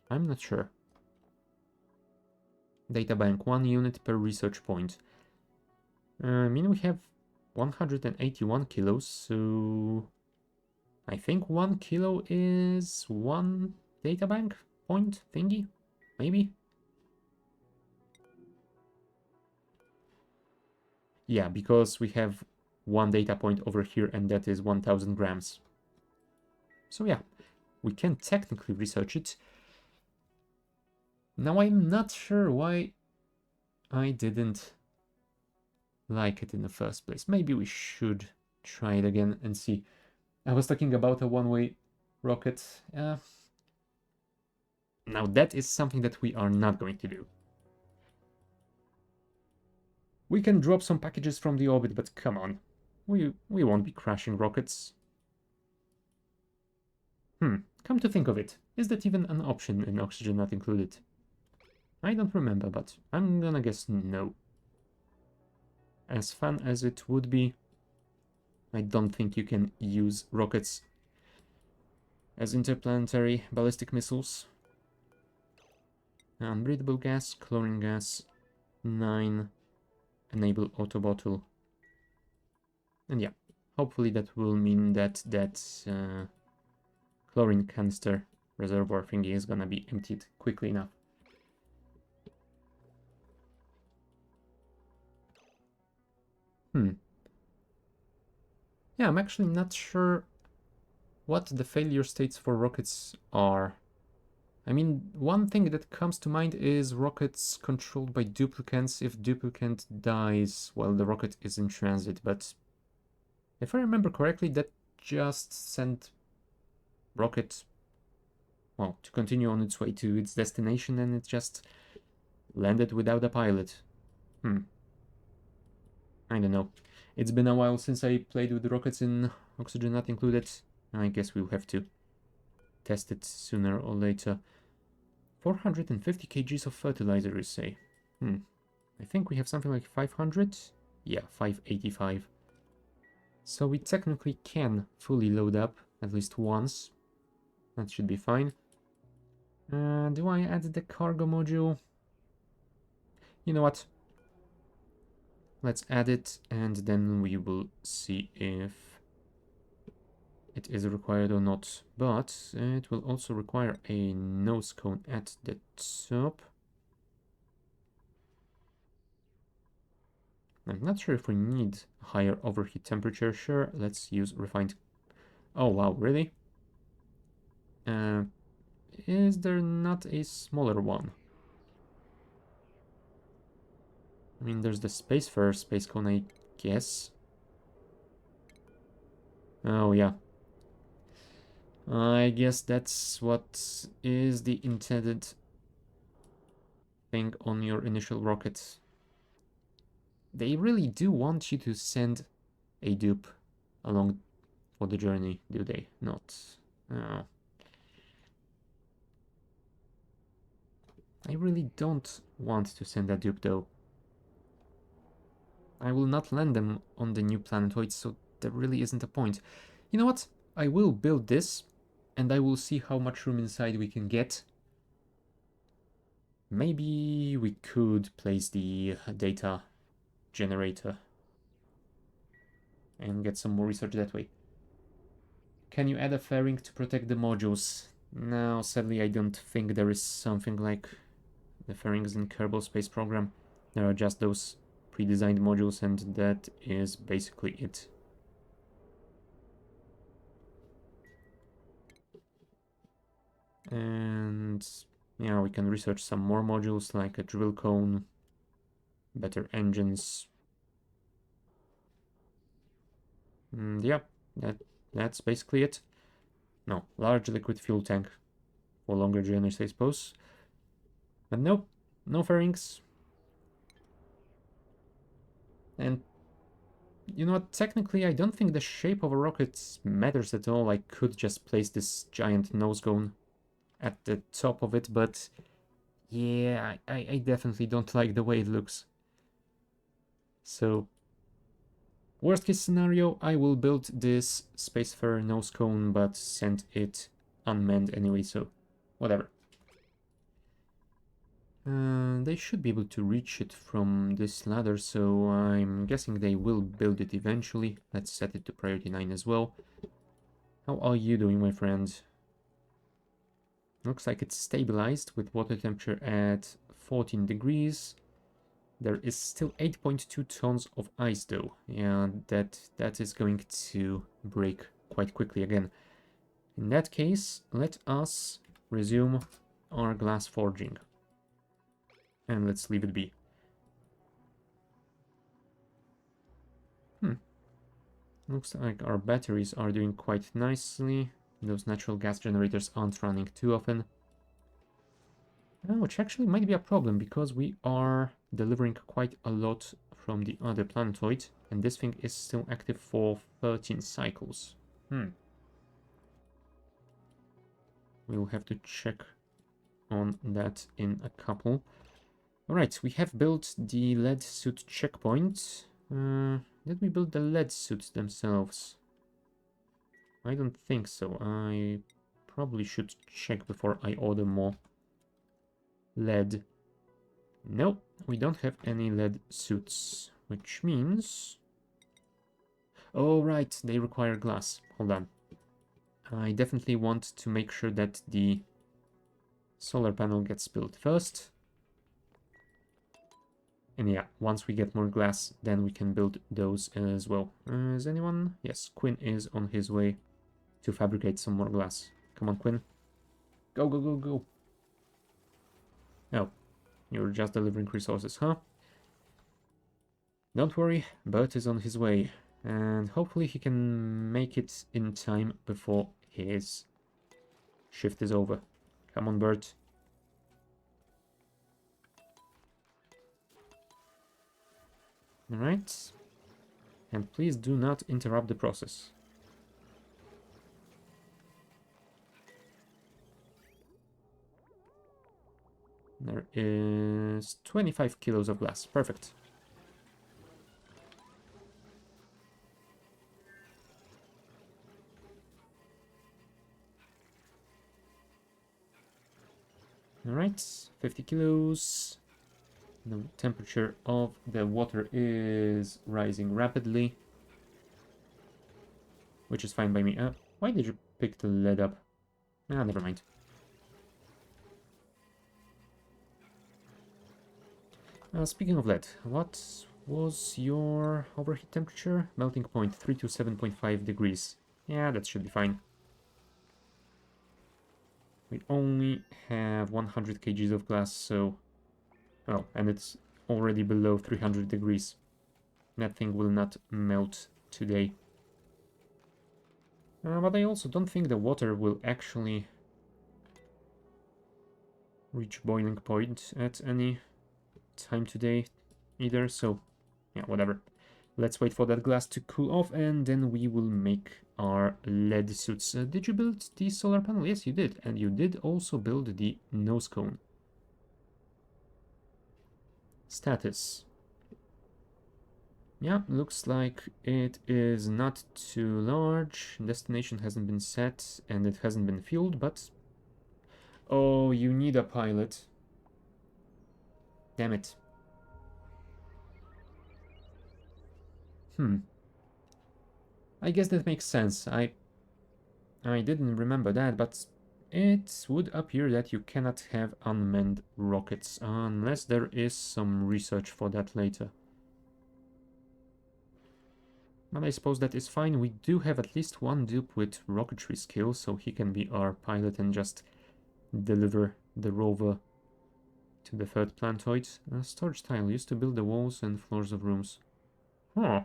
I'm not sure. Data bank, 1 unit per research point. I mean, we have 181 kilos, so I think 1 kilo is 1 data bank point thingy, maybe? Yeah, because we have 1 data point over here and that is 1000 grams. So yeah, we can technically research it. Now I'm not sure why I didn't like it in the first place. Maybe we should try it again and see. I was talking about a one-way rocket. Now that is something that we are not going to do. We can drop some packages from the orbit, but come on. We won't be crashing rockets. Come to think of it, is that even an option in oxygen not included? I don't remember, but I'm gonna guess no. As fun as it would be, I don't think you can use rockets as interplanetary ballistic missiles. Unbreathable gas, chlorine gas, 9, enable auto bottle. And yeah, hopefully that will mean that chlorine canister reservoir thingy is gonna be emptied quickly enough. Yeah, I'm actually not sure what the failure states for rockets are. I mean, one thing that comes to mind is rockets controlled by duplicants. If duplicant dies while the rocket is in transit, but if I remember correctly, that just sent rocket, well, to continue on its way to its destination, and it just landed without a pilot. I don't know. It's been a while since I played with rockets in Oxygen Not Included. I guess we'll have to test it sooner or later. 450 kgs of fertilizer, you say? I think we have something like 500? Yeah, 585. So we technically can fully load up at least once. That should be fine. Do I add the cargo module? You know what? Let's add it and then we will see if it is required or not. But it will also require a nose cone at the top. I'm not sure if we need higher overheat temperature. Sure, let's use refined. Oh wow, really? Is there not a smaller one? I mean, there's the Spacefarer space cone, I guess. Oh yeah. I guess that's what is the intended thing on your initial rocket. They really do want you to send a dupe along for the journey, do they? Not. Oh. I really don't want to send a dupe though. I will not land them on the new planetoid, so there really isn't a point. You know what? I will build this, and I will see how much room inside we can get. Maybe we could place the data generator and get some more research that way. Can you add a fairing to protect the modules? No, sadly I don't think there is something like the fairings in Kerbal Space Program. There are just those pre-designed modules and that is basically it. And yeah, we can research some more modules like a drill cone, better engines. And yeah, that's basically it. No, large liquid fuel tank for longer journeys, I suppose. But nope, no fairings. And you know what, technically I don't think the shape of a rocket matters at all. I could just place this giant nose cone at the top of it, but yeah, I definitely don't like the way it looks. So, worst case scenario, I will build this Spacefarer nose cone, but send it unmanned anyway, so whatever. They should be able to reach it from this ladder, so I'm guessing they will build it eventually. Let's set it to priority 9 as well. How are you doing, my friend? Looks like it's stabilized with water temperature at 14 degrees. There is still 8.2 tons of ice though. Yeah, that is going to break quite quickly again. In that case, let us resume our glass forging. And let's leave it be. Looks like our batteries are doing quite nicely. Those natural gas generators aren't running too often. Which actually might be a problem because we are delivering quite a lot from the other planetoid, and this thing is still active for 13 cycles. We'll have to check on that in a couple. Alright, we have built the lead suit checkpoint. Did we build the lead suits themselves? I don't think so. I probably should check before I order more lead. Nope, we don't have any lead suits, which means... Oh, right, they require glass. Hold on. I definitely want to make sure that the solar panel gets built first. And yeah, once we get more glass, then we can build those as well. Is anyone? Yes, Quinn is on his way to fabricate some more glass. Come on, Quinn. Go, go, go, go. Oh, you're just delivering resources, huh? Don't worry, Bert is on his way. And hopefully he can make it in time before his shift is over. Come on, Bert. Alright. And please do not interrupt the process. There is 25 kilos of glass. Perfect. Alright, 50 kilos. The temperature of the water is rising rapidly, which is fine by me. Why did you pick the lead up? Ah, never mind. Speaking of lead, what was your overheat temperature? Melting point 3 to 7.5 degrees. Yeah, that should be fine. We only have 100 kgs of glass, so... Oh, and it's already below 300 degrees. That thing will not melt today. But I also don't think the water will actually reach boiling point at any time today either, so yeah, whatever. Let's wait for that glass to cool off and then we will make our lead suits. Did you build the solar panel? Yes, you did. And you did also build the nose cone. Status. Yeah, looks like it is not too large. Destination hasn't been set and it hasn't been fueled, but... Oh, you need a pilot. Damn it. I guess that makes sense. I didn't remember that, but it would appear that you cannot have unmanned rockets unless there is some research for that later. But I suppose that is fine. We do have at least one dupe with rocketry skill, so he can be our pilot and just deliver the rover to the third planetoid. Storage tile used to build the walls and floors of rooms. Huh.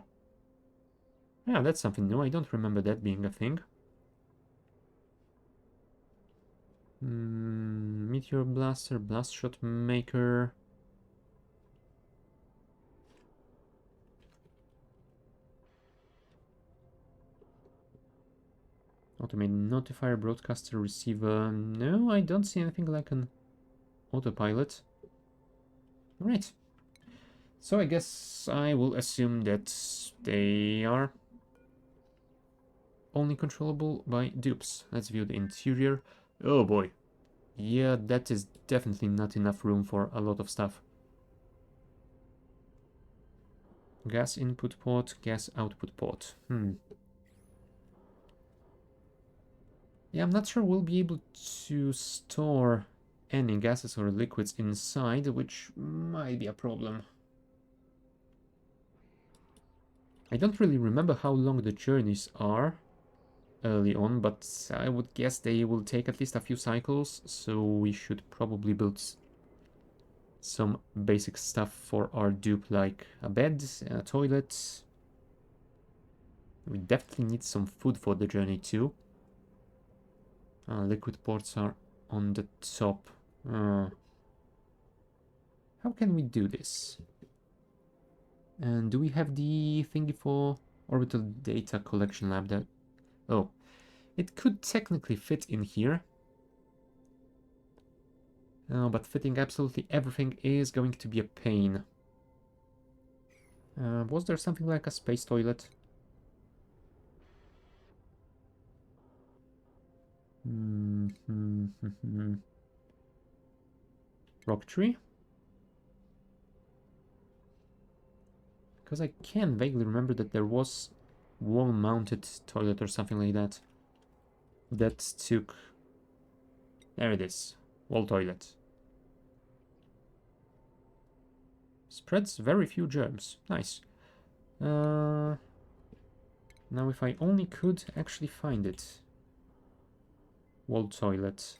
Yeah, that's something new. I don't remember that being a thing. Meteor blaster, blast shot maker. Automated notifier, broadcaster, receiver. No, I don't see anything like an autopilot. Right. So I guess I will assume that they are only controllable by dupes. Let's view the interior. Oh boy. Yeah, that is definitely not enough room for a lot of stuff. Gas input port, gas output port. Yeah, I'm not sure we'll be able to store any gases or liquids inside, which might be a problem. I don't really remember how long the journeys are early on, but I would guess they will take at least a few cycles, so we should probably build some basic stuff for our dupe, like a bed, a toilet. We definitely need some food for the journey too. Liquid ports are on the top. How can we do this? And do we have the thingy for orbital data collection lab? That oh, it could technically fit in here. But fitting absolutely everything is going to be a pain. Was there something like a space toilet? Rocketry? Because I can vaguely remember that there was wall-mounted toilet or something like that. That took... There it is. Wall toilet. Spreads very few germs. Nice. Now if I only could actually find it. Wall toilet.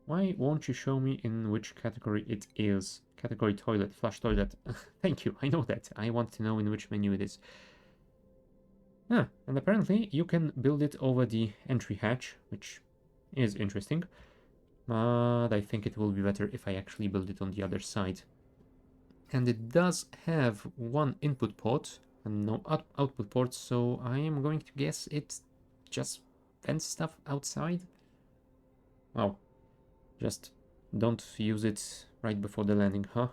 Why won't you show me in which category it is? Category toilet, flush toilet. Thank you, I know that. I want to know in which menu it is. Ah, and apparently you can build it over the entry hatch, which is interesting. But I think it will be better if I actually build it on the other side. And it does have one input port and no output port, so I am going to guess it just vents stuff outside. Wow. Just don't use it right before the landing, huh?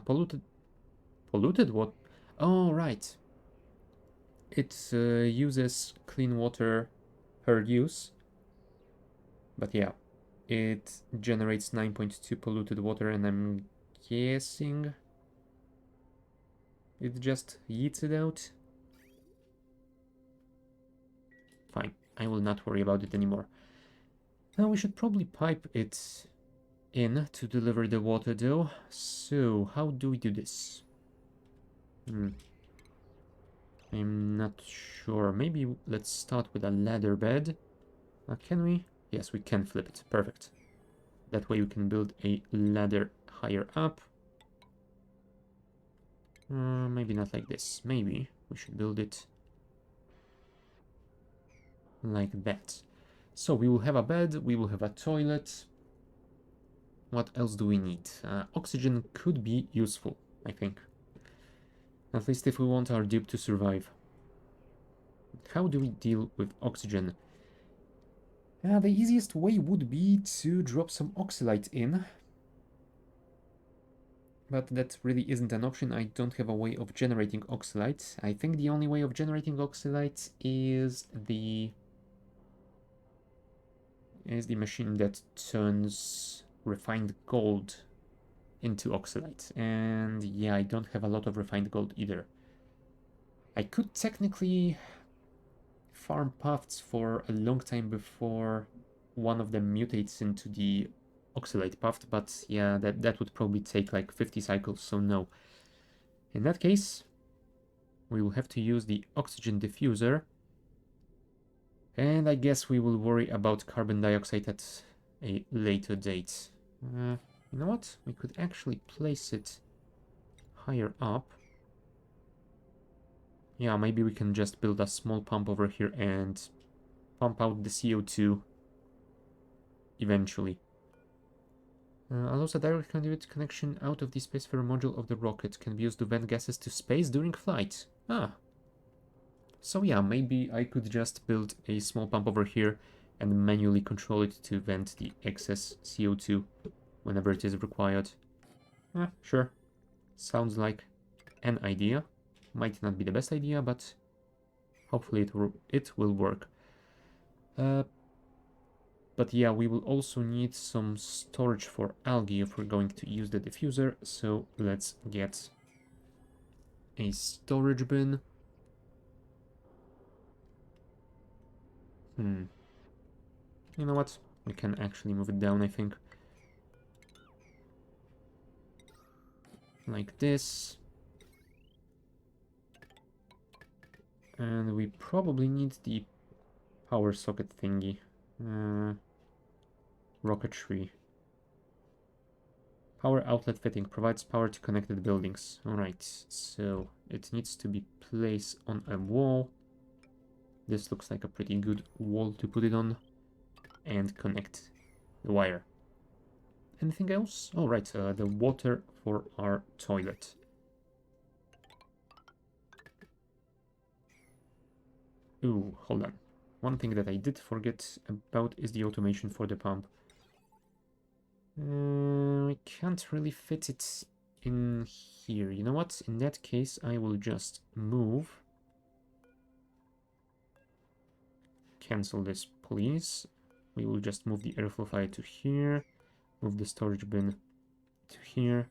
Polluted... Polluted what? Oh, right. It uses clean water per use. But yeah, it generates 9.2 polluted water, and I'm guessing it just yeets it out. Fine, I will not worry about it anymore. Now we should probably pipe it in to deliver the water though. So, how do we do this? I'm not sure. Maybe let's start with a ladder bed. Can we? Yes, we can flip it. Perfect. That way we can build a ladder higher up. Maybe not like this. Maybe we should build it like that. So we will have a bed, we will have a toilet. What else do we need? Oxygen could be useful, I think. At least if we want our dupe to survive. How do we deal with oxygen? The easiest way would be to drop some oxalite in. But that really isn't an option. I don't have a way of generating oxalite. I think the only way of generating oxalite is the machine that turns refined gold into oxalite. And yeah, I don't have a lot of refined gold either. I could technically farm paths for a long time before one of them mutates into the oxalate path, but yeah, that would probably take like 50 cycles, so no. In that case, we will have to use the oxygen diffuser, and I guess we will worry about carbon dioxide at a later date. You know what? We could actually place it higher up. Yeah, maybe we can just build a small pump over here and pump out the CO2 eventually. Allows a direct conduit connection out of the spacefarer module of the rocket. Can be used to vent gases to space during flight. Ah. So yeah, maybe I could just build a small pump over here and manually control it to vent the excess CO2 whenever it is required. Sure. Sounds like an idea. Might not be the best idea, but hopefully it will work. But yeah, we will also need some storage for algae if we're going to use the diffuser, so let's get a storage bin. You know what? We can actually move it down, I think. Like this. And we probably need the power socket thingy. Rocketry. Power outlet fitting provides power to connected buildings. Alright, so it needs to be placed on a wall. This looks like a pretty good wall to put it on. And connect the wire. Anything else? Oh, right, the water for our toilet. Ooh, hold on. One thing that I did forget about is the automation for the pump. I can't really fit it in here. You know what? In that case, I will just move. Cancel this, please. We will just move the airflow file to here. Move the storage bin to here.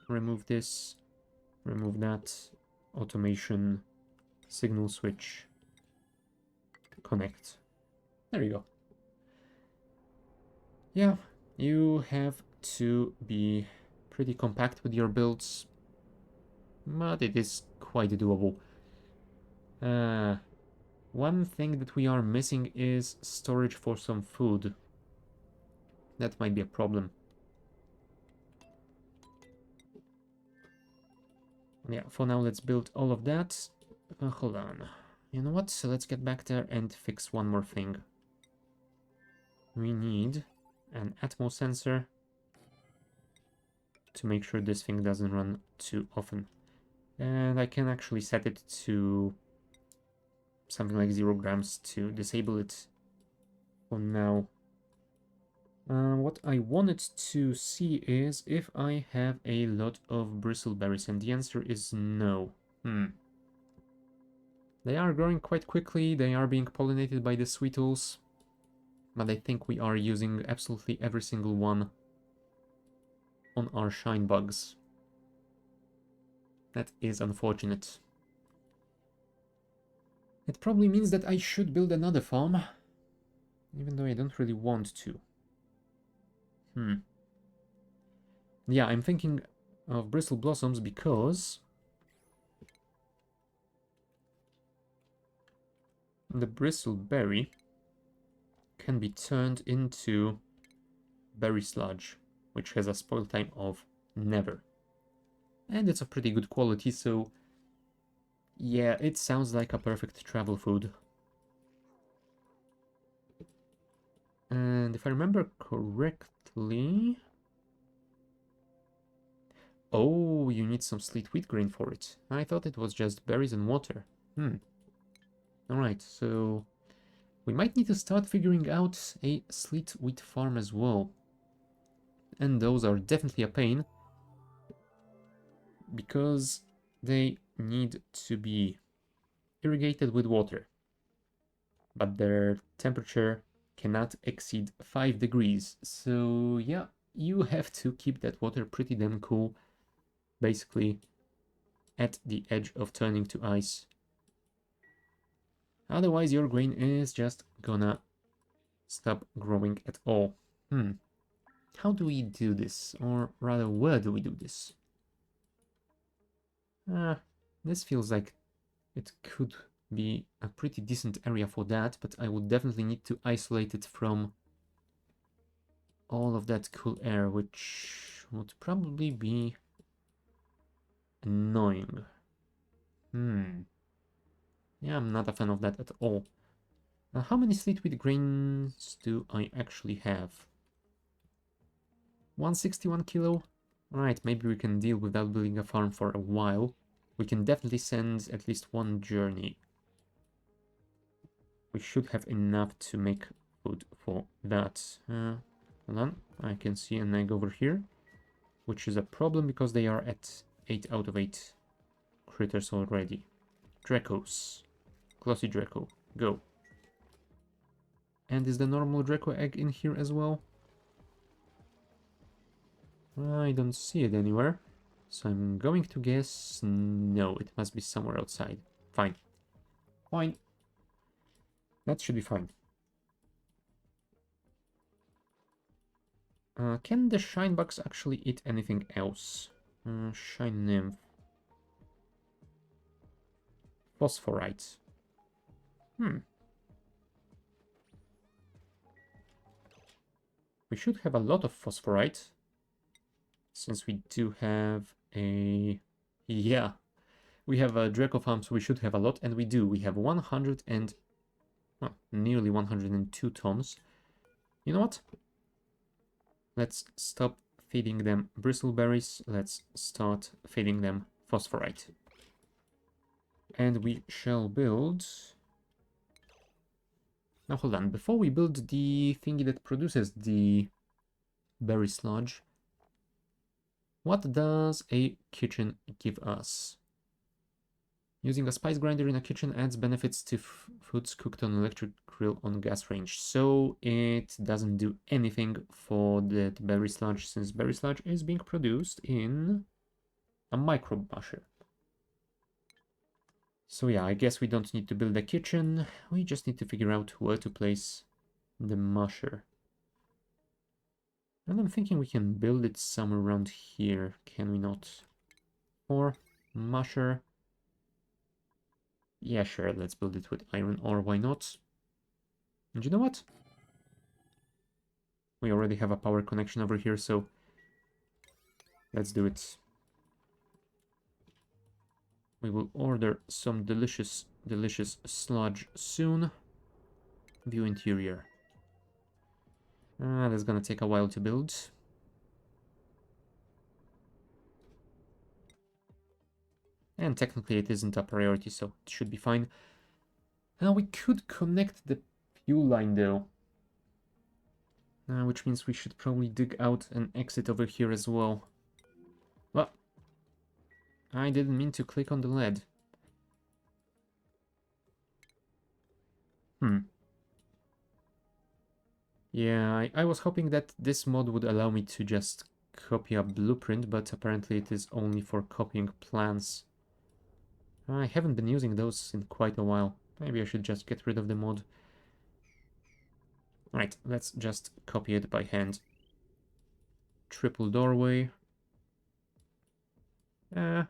Remove this. Remove that. Automation. Signal switch. Connect. There you go. Yeah, you have to be pretty compact with your builds, but it is quite doable. One thing that we are missing is storage for some food. That might be a problem. Yeah, for now let's build all of that. Hold on. You know what? So let's get back there and fix one more thing. We need an Atmo sensor to make sure this thing doesn't run too often. And I can actually set it to something like 0 grams to disable it for now. What I wanted to see is if I have a lot of bristleberries, and the answer is no. They are growing quite quickly, they are being pollinated by the sweetles, but I think we are using absolutely every single one on our shine bugs. That is unfortunate. It probably means that I should build another farm, even though I don't really want to. Yeah, I'm thinking of bristle blossoms because the bristleberry can be turned into berry sludge, which has a spoil time of never. And it's of pretty good quality, so yeah, it sounds like a perfect travel food. And if I remember correctly... Oh, you need some sleet wheat grain for it. I thought it was just berries and water. Alright, so we might need to start figuring out a sleet wheat farm as well. And those are definitely a pain, because they need to be irrigated with water. But their temperature cannot exceed 5 degrees. So yeah, you have to keep that water pretty damn cool, basically at the edge of turning to ice. Otherwise your grain is just gonna stop growing at all. How do we do this? Or rather, where do we do this? This feels like it could be a pretty decent area for that, but I would definitely need to isolate it from all of that cool air, which would probably be annoying. Yeah, I'm not a fan of that at all. How many sleet wheat grains do I actually have? 161 kilo? Alright, maybe we can deal without building a farm for a while. We can definitely send at least one journey. We should have enough to make food for that. Hold on, I can see an egg over here, which is a problem because they are at 8 out of 8 critters already. Dracos. Glossy Draco, go. And is the normal Draco egg in here as well? I don't see it anywhere, so I'm going to guess no, it must be somewhere outside. Fine. Fine. That should be fine. Can the shine bugs actually eat anything else? Shine nymph. Phosphorite. We should have a lot of phosphorite, since we do have a... Yeah, we have a Draco farm, so we should have a lot, and we do. We have 100 and... well, nearly 102 tons. You know what? Let's stop feeding them bristleberries. Let's start feeding them phosphorite. And we shall build... Now hold on, before we build the thingy that produces the berry sludge, what does a kitchen give us? Using a spice grinder in a kitchen adds benefits to foods cooked on electric grill on gas range. So it doesn't do anything for the berry sludge, since berry sludge is being produced in a micro musher. So yeah, I guess we don't need to build a kitchen. We just need to figure out where to place the musher. And I'm thinking we can build it somewhere around here, can we not? Or musher. Yeah, sure, let's build it with iron ore, why not? And you know what? We already have a power connection over here, so let's do it. We will order some delicious, delicious sludge soon. View interior. That's gonna take a while to build. And technically it isn't a priority, so it should be fine. Now we could connect the fuel line though. Which means we should probably dig out an exit over here as well. Well, I didn't mean to click on the lead. Yeah, I was hoping that this mod would allow me to just copy a blueprint, but apparently it is only for copying plans. I haven't been using those in quite a while. Maybe I should just get rid of the mod. Right, let's just copy it by hand. Triple doorway. Yeah,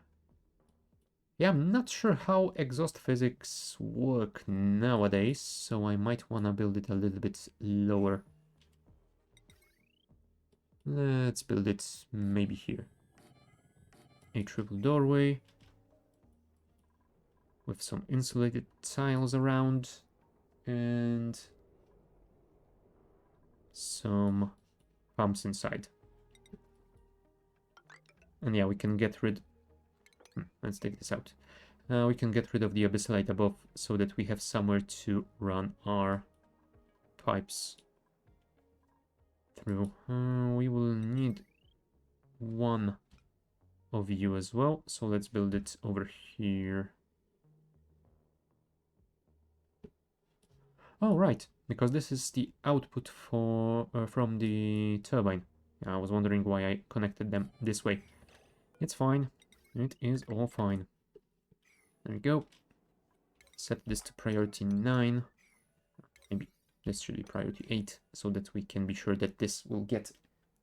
I'm not sure how exhaust physics work nowadays, so I might want to build it a little bit lower. Let's build it maybe here. A triple doorway with some insulated tiles around and some pumps inside. And yeah, we can get rid... let's take this out. We can get rid of the abyssalite above so that we have somewhere to run our pipes through. We will need one of you as well, so let's build it over here. Oh, right, because this is the output for from the turbine. I was wondering why I connected them this way. It's fine. It is all fine. There we go. Set this to priority 9. Maybe this should be priority 8, so that we can be sure that this will get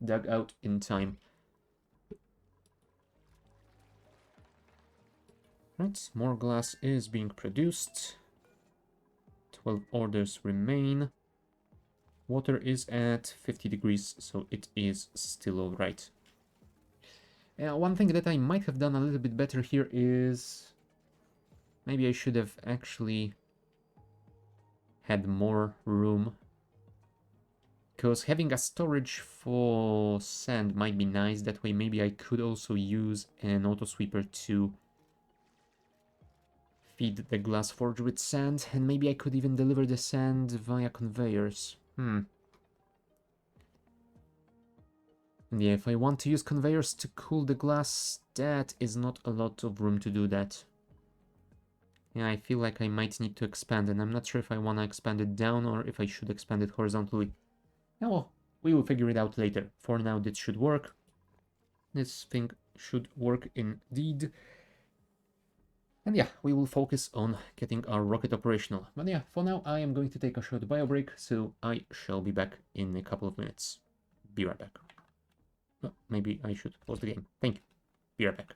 dug out in time. Right, more glass is being produced. 12 orders remain. Water is at 50 degrees, so it is still alright. One thing that I might have done a little bit better here is... maybe I should have actually had more room. Because having a storage for sand might be nice. That way maybe I could also use an auto sweeper to feed the glass forge with sand. And maybe I could even deliver the sand via conveyors. And yeah, if I want to use conveyors to cool the glass, that is not a lot of room to do that. Yeah, I feel like I might need to expand, and I'm not sure if I want to expand it down or if I should expand it horizontally. Yeah, well, we will figure it out later. For now, this should work. This thing should work indeed. And yeah, we will focus on getting our rocket operational. But yeah, for now, I am going to take a short bio break, so I shall be back in a couple of minutes. Be right back. Well, maybe I should pause the game. Thank you. Be right back.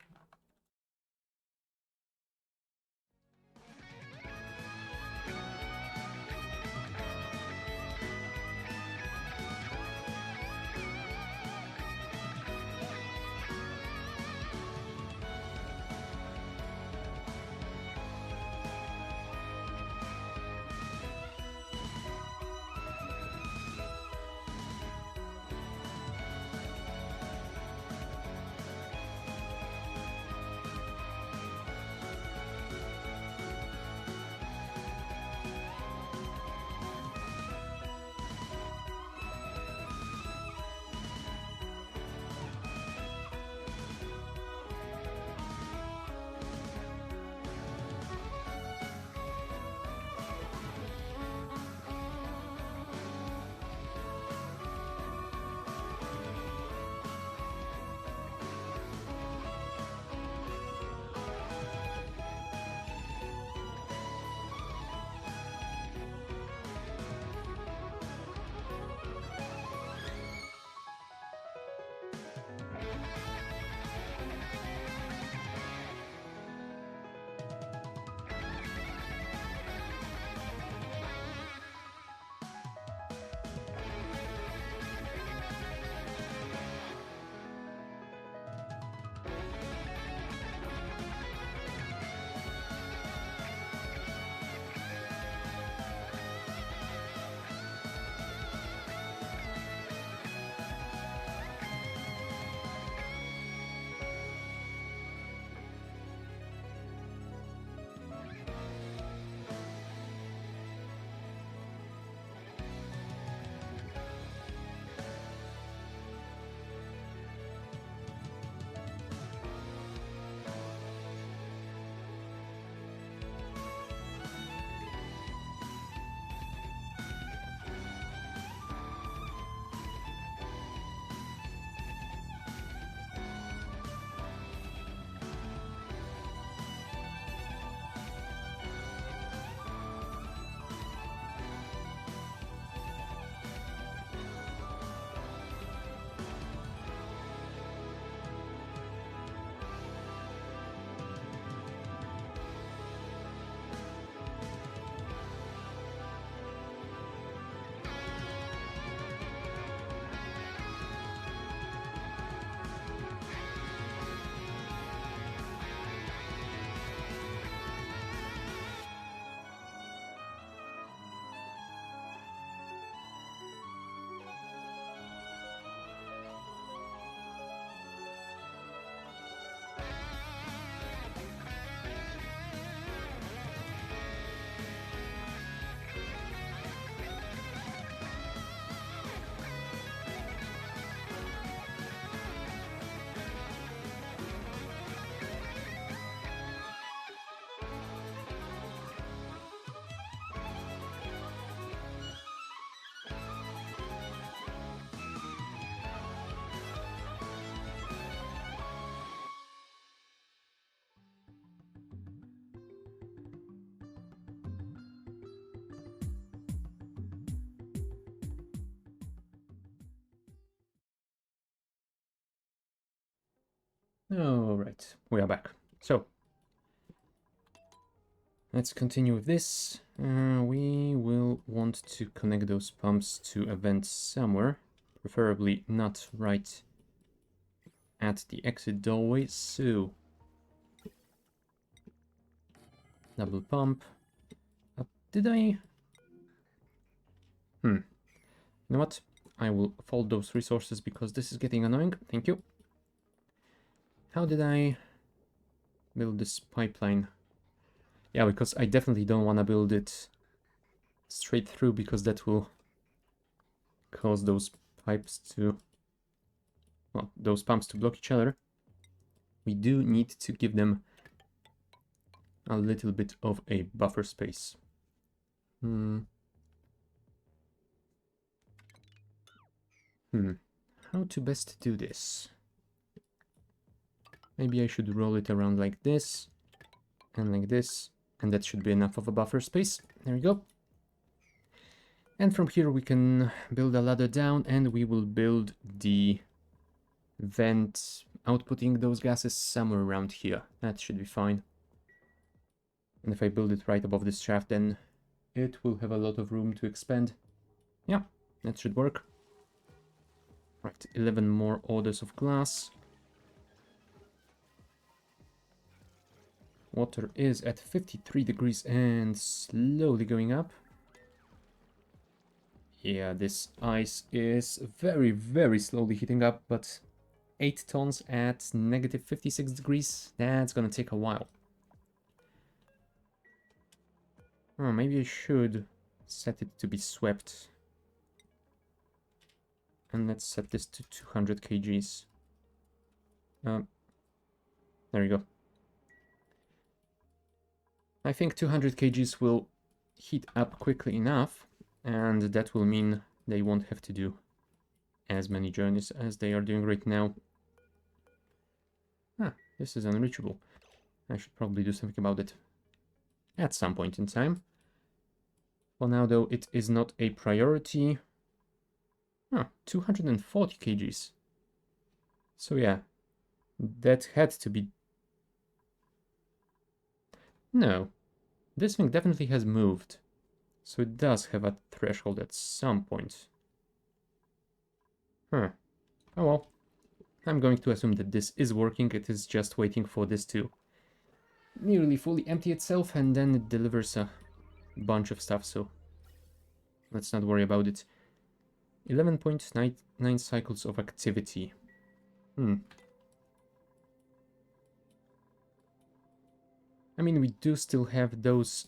Alright, we are back. So, let's continue with this. We will want to connect those pumps to a vent somewhere, preferably not right at the exit doorway. So, double pump. Did I? You know what? I will fold those resources because this is getting annoying. Thank you. How did I build this pipeline? Yeah, because I definitely don't want to build it straight through because that will cause those pipes to, well, those pumps to block each other. We do need to give them a little bit of a buffer space. How to best do this? Maybe I should roll it around like this, and that should be enough of a buffer space. There we go. And from here we can build a ladder down, and we will build the vent outputting those gases somewhere around here. That should be fine. And if I build it right above this shaft, then it will have a lot of room to expand. Yeah, that should work. Right, 11 more orders of glass. Water is at 53 degrees and slowly going up. Yeah, this ice is very, very slowly heating up, but 8 tons at negative 56 degrees, that's gonna take a while. Oh, maybe I should set it to be swept. And let's set this to 200 kgs. There we go. I think 200 kgs will heat up quickly enough, and that will mean they won't have to do as many journeys as they are doing right now. Ah, this is unreachable. I should probably do something about it at some point in time. For now, though, it is not a priority. 240 kgs. So yeah, that had to be... No, this thing definitely has moved. So it does have a threshold at some point. Oh well. I'm going to assume that this is working. It is just waiting for this to nearly fully empty itself, and then it delivers a bunch of stuff, so let's not worry about it. 11.99 cycles of activity. I mean, we do still have those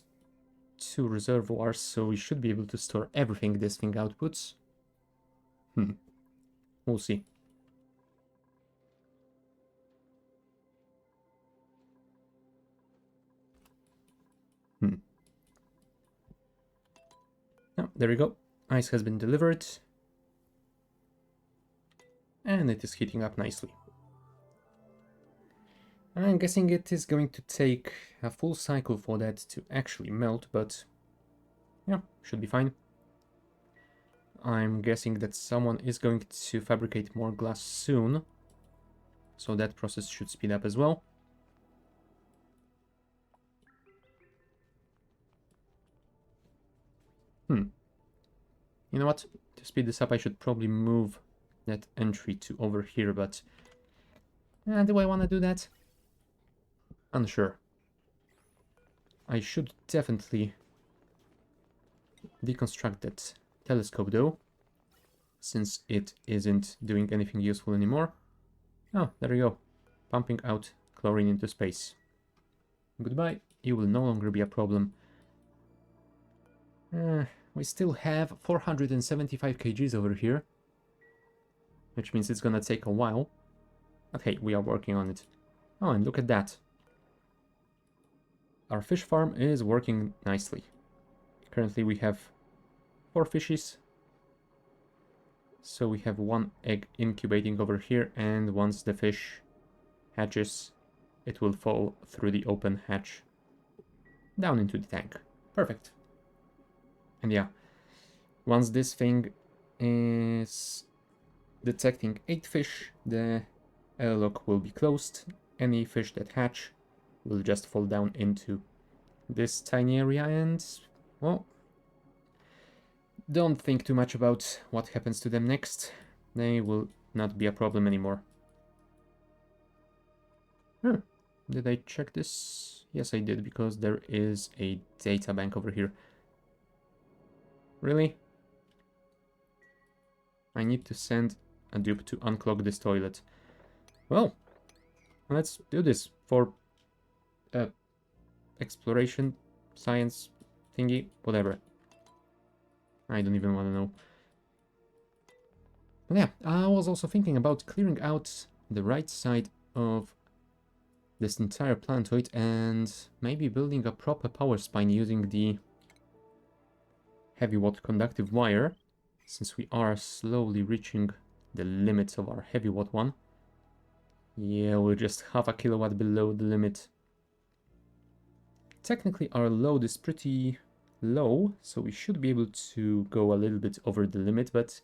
2 reservoirs, so we should be able to store everything this thing outputs. We'll see. Oh, there we go. Ice has been delivered. And it is heating up nicely. I'm guessing it is going to take a full cycle for that to actually melt, but yeah, should be fine. I'm guessing that someone is going to fabricate more glass soon, so that process should speed up as well. You know what? To speed this up, I should probably move that entry to over here, but do I want to do that? Unsure. I should definitely deconstruct that telescope though, since it isn't doing anything useful anymore. Oh, there we go. Pumping out chlorine into space. Goodbye. You will no longer be a problem. We still have 475 kgs over here, which means it's gonna take a while. But hey, we are working on it. Oh, and look at that. Our fish farm is working nicely. Currently we have 4 fishes. So we have 1 egg incubating over here, and once the fish hatches, it will fall through the open hatch down into the tank. Perfect. And yeah, once this thing is detecting 8 fish, the airlock will be closed. Any fish that hatch will just fall down into this tiny area and, well, don't think too much about what happens to them next. They will not be a problem anymore. Did I check this? Yes, I did, because there is a data bank over here. Really? I need to send a dupe to unclog this toilet. Well, let's do this for exploration, science, thingy, whatever. I don't even want to know. But yeah, I was also thinking about clearing out the right side of this entire planetoid and maybe building a proper power spine using the heavy watt conductive wire, since we are slowly reaching the limits of our heavy watt one. Yeah, we're just half a kilowatt below the limit. Technically our load is pretty low, so we should be able to go a little bit over the limit, but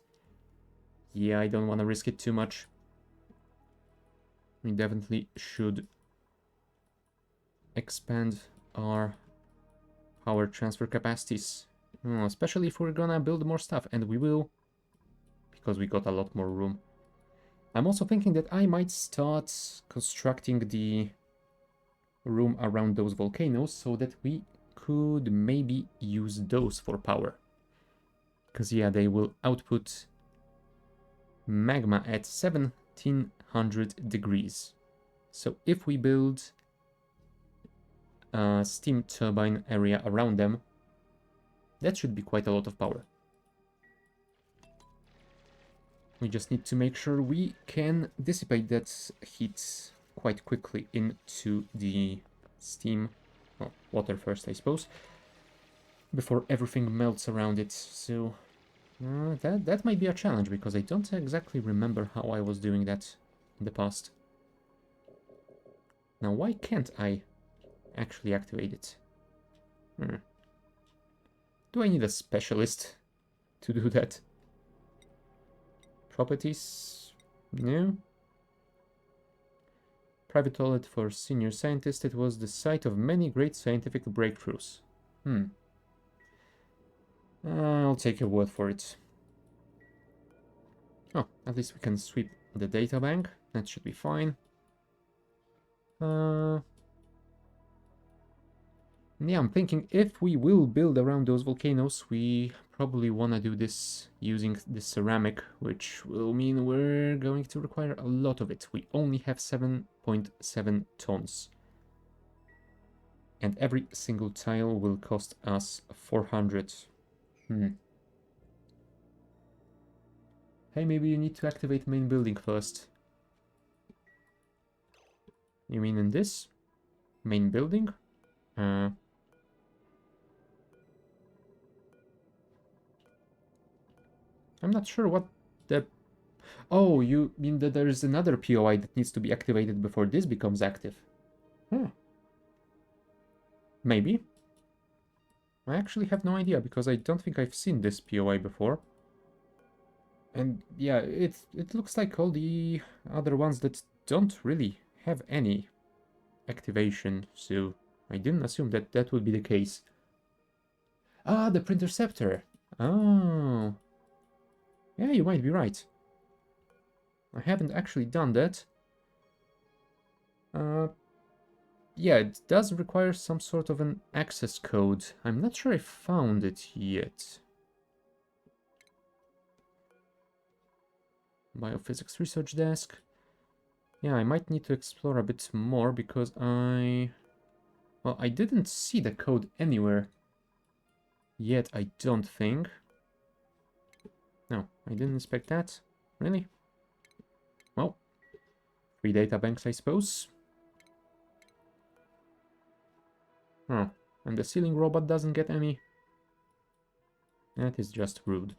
yeah, I don't want to risk it too much. We definitely should expand our power transfer capacities, especially if we're gonna build more stuff, and we will, because we got a lot more room. I'm also thinking that I might start constructing the room around those volcanoes so that we could maybe use those for power. Because yeah, they will output magma at 1700 degrees. So if we build a steam turbine area around them, that should be quite a lot of power. We just need to make sure we can dissipate that heat quite quickly into the steam, well, water first I suppose, before everything melts around it. So that might be a challenge, because I don't exactly remember how I was doing that in the past. Now why can't I actually activate it? Do I need a specialist to do that? Properties? No. Private toilet for senior scientist. It was the site of many great scientific breakthroughs. I'll take your word for it. Oh, at least we can sweep the data bank. That should be fine. Yeah, I'm thinking if we will build around those volcanoes, we probably want to do this using the ceramic, which will mean we're going to require a lot of it. We only have 7.7 tons. And every single tile will cost us 400. Hey, maybe you need to activate main building first. You mean in this? Main building? I'm not sure what the... Oh, you mean that there is another POI that needs to be activated before this becomes active? Maybe. I actually have no idea, because I don't think I've seen this POI before. And yeah, it looks like all the other ones that don't really have any activation, so I didn't assume that that would be the case. Ah, the Printerceptor. Oh. Yeah, you might be right. I haven't actually done that. Yeah, it does require some sort of an access code. I'm not sure I found it yet. Biophysics Research Desk. Yeah, I might need to explore a bit more, because well, I didn't see the code anywhere yet, I don't think. No, I didn't inspect that. Really? Well, 3 data banks, I suppose. Oh, and the ceiling robot doesn't get any? That is just rude.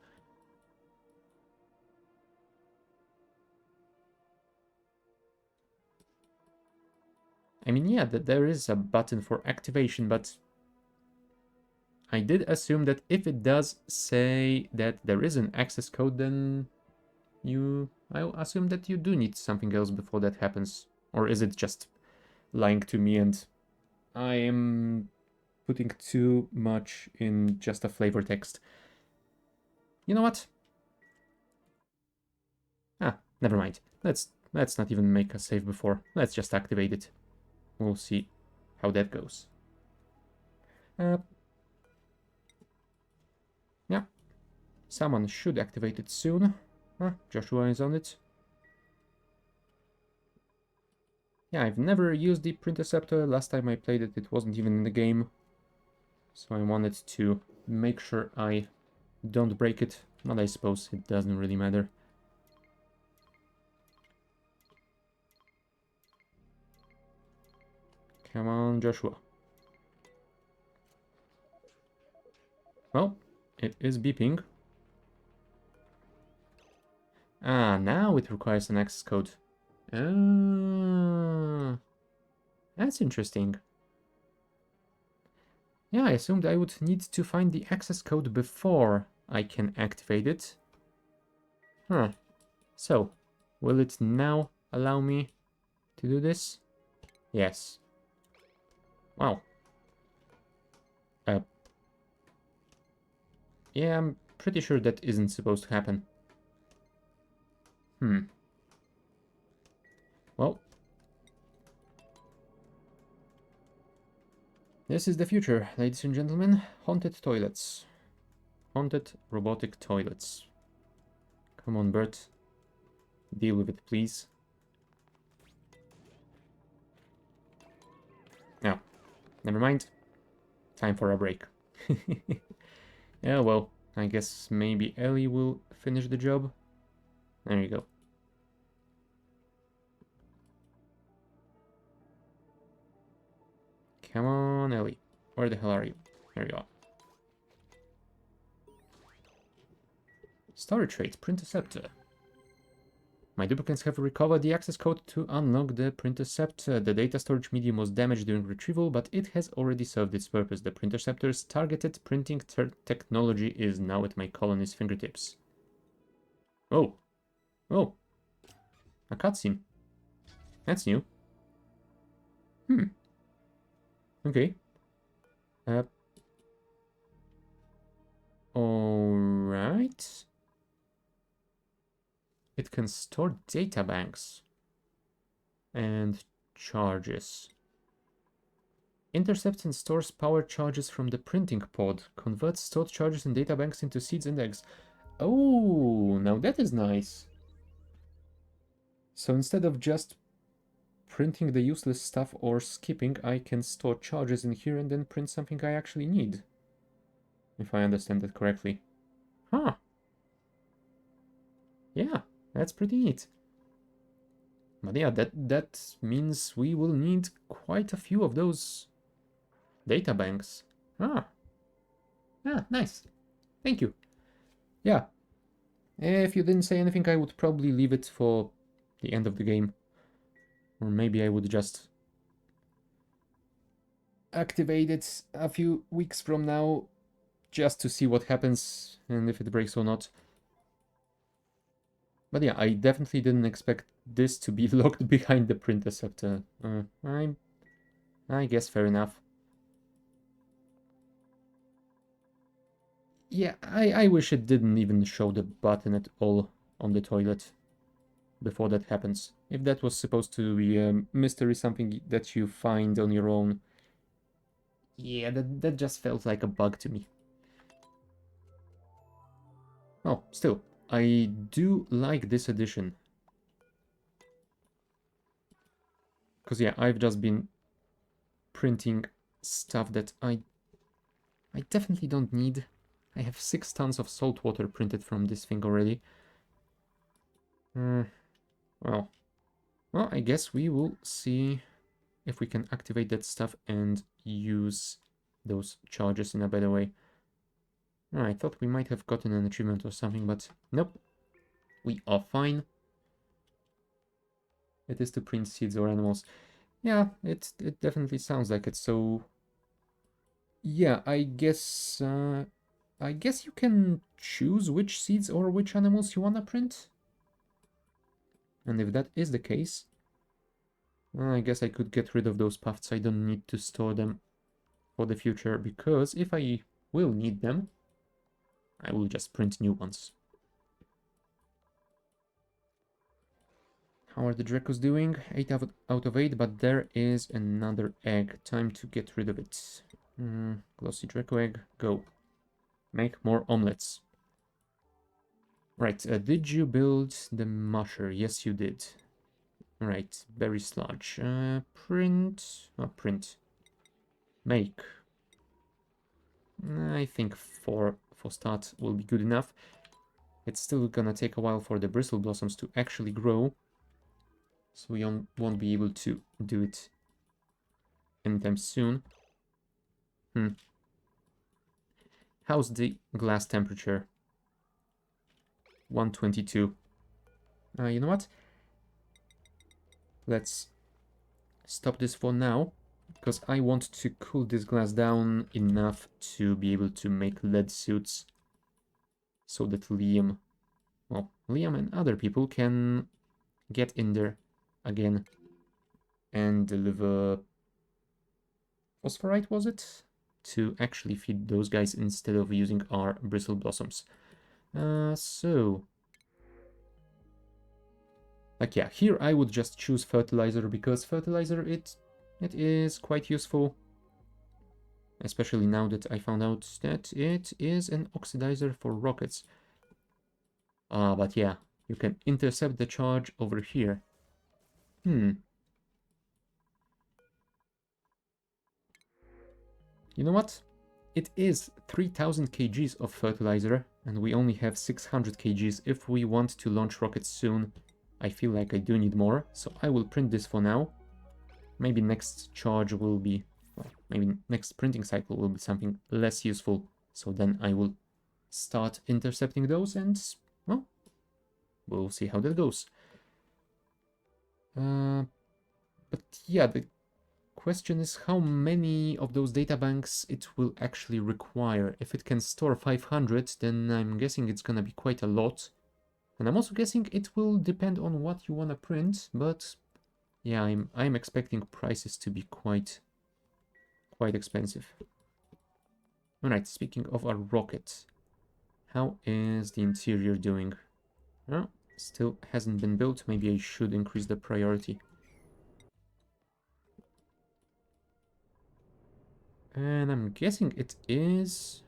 I mean, yeah, there is a button for activation, but I did assume that if it does say that there is an access code, then I assume that you do need something else before that happens. Or is it just lying to me and I am putting too much in just a flavor text? You know what? Ah, never mind. Let's not even make a save before. Let's just activate it. We'll see how that goes. Uh, yeah, someone should activate it soon. Joshua is on it. Yeah, I've never used the Printerceptor. Last time I played it, it wasn't even in the game. So I wanted to make sure I don't break it. But I suppose it doesn't really matter. Come on, Joshua. Well, it is beeping. Ah, now it requires an access code. Ah, that's interesting. Yeah, I assumed I would need to find the access code before I can activate it. Huh. So, will it now allow me to do this? Yes. Wow. Uh, yeah, I'm pretty sure that isn't supposed to happen. Well, this is the future, ladies and gentlemen. Haunted toilets. Haunted robotic toilets. Come on, Bert. Deal with it, please. Now, never mind. Time for a break. Yeah, well, I guess maybe Ellie will finish the job. There you go. Come on, Ellie. Where the hell are you? There you are. Storage rate, Printerceptor. My duplicants have recovered the access code to unlock the Printerceptor. The data storage medium was damaged during retrieval, but it has already served its purpose. The Printerceptor's targeted printing technology is now at my colony's fingertips. Oh. Oh. A cutscene. That's new. Okay. Alright. It can store data banks. And charges. Intercepts and stores power charges from the printing pod. Converts stored charges in data banks into seeds and eggs. Oh, now that is nice. So instead of just printing the useless stuff or skipping, I can store charges in here and then print something I actually need. If I understand that correctly. Huh. Yeah, that's pretty neat. But yeah, that means we will need quite a few of those data banks. Ah. Ah, nice. Thank you. Yeah. If you didn't say anything, I would probably leave it for the end of the game. Or maybe I would just activate it a few weeks from now just to see what happens and if it breaks or not. But yeah, I definitely didn't expect this to be locked behind the Printerceptor. I guess fair enough. Yeah, I wish it didn't even show the button at all on the toilet before that happens. If that was supposed to be a mystery, something that you find on your own, yeah, that just felt like a bug to me. Oh, still, I do like this edition. Because yeah, I've just been printing stuff that I definitely don't need. I have 6 tons of salt water printed from this thing already. Well, I guess we will see if we can activate that stuff and use those charges in a better way. I thought we might have gotten an achievement or something, but nope. We are fine. It is to print seeds or animals. Yeah, it definitely sounds like it, so... Yeah, I guess you can choose which seeds or which animals you wanna print. And if that is the case, well, I guess I could get rid of those paths. I don't need to store them for the future, because if I will need them, I will just print new ones. How are the Dracos doing? 8 out of 8, but there is another egg. Time to get rid of it. Glossy Draco egg, go. Make more omelets. Right, did you build the musher? Yes, you did. Right, berry sludge. Print. Oh, print. Make. I think for start will be good enough. It's still gonna take a while for the bristle blossoms to actually grow, so we won't be able to do it anytime soon. How's the glass temperature? 122. You know what? Let's stop this for now, because I want to cool this glass down enough to be able to make lead suits, so that Liam and other people can get in there again and deliver phosphorite, was it? To actually feed those guys instead of using our bristle blossoms. Like, yeah, here I would just choose fertilizer, because fertilizer, it is quite useful. Especially now that I found out that it is an oxidizer for rockets. But yeah, you can intercept the charge over here. You know what? It is 3000 kgs of fertilizer, and we only have 600 kgs. If we want to launch rockets soon, I feel like I do need more, so I will print this for now. Maybe next charge will be, well, maybe next printing cycle will be something less useful, so then I will start intercepting those, and, well, we'll see how that goes. But yeah, the question is how many of those databanks it will actually require. If it can store 500, then I'm guessing it's gonna be quite a lot. And I'm also guessing it will depend on what you want to print, but yeah, I'm expecting prices to be quite expensive. Alright, speaking of our rocket, how is the interior doing? Oh, still hasn't been built. Maybe I should increase the priority. And I'm guessing it is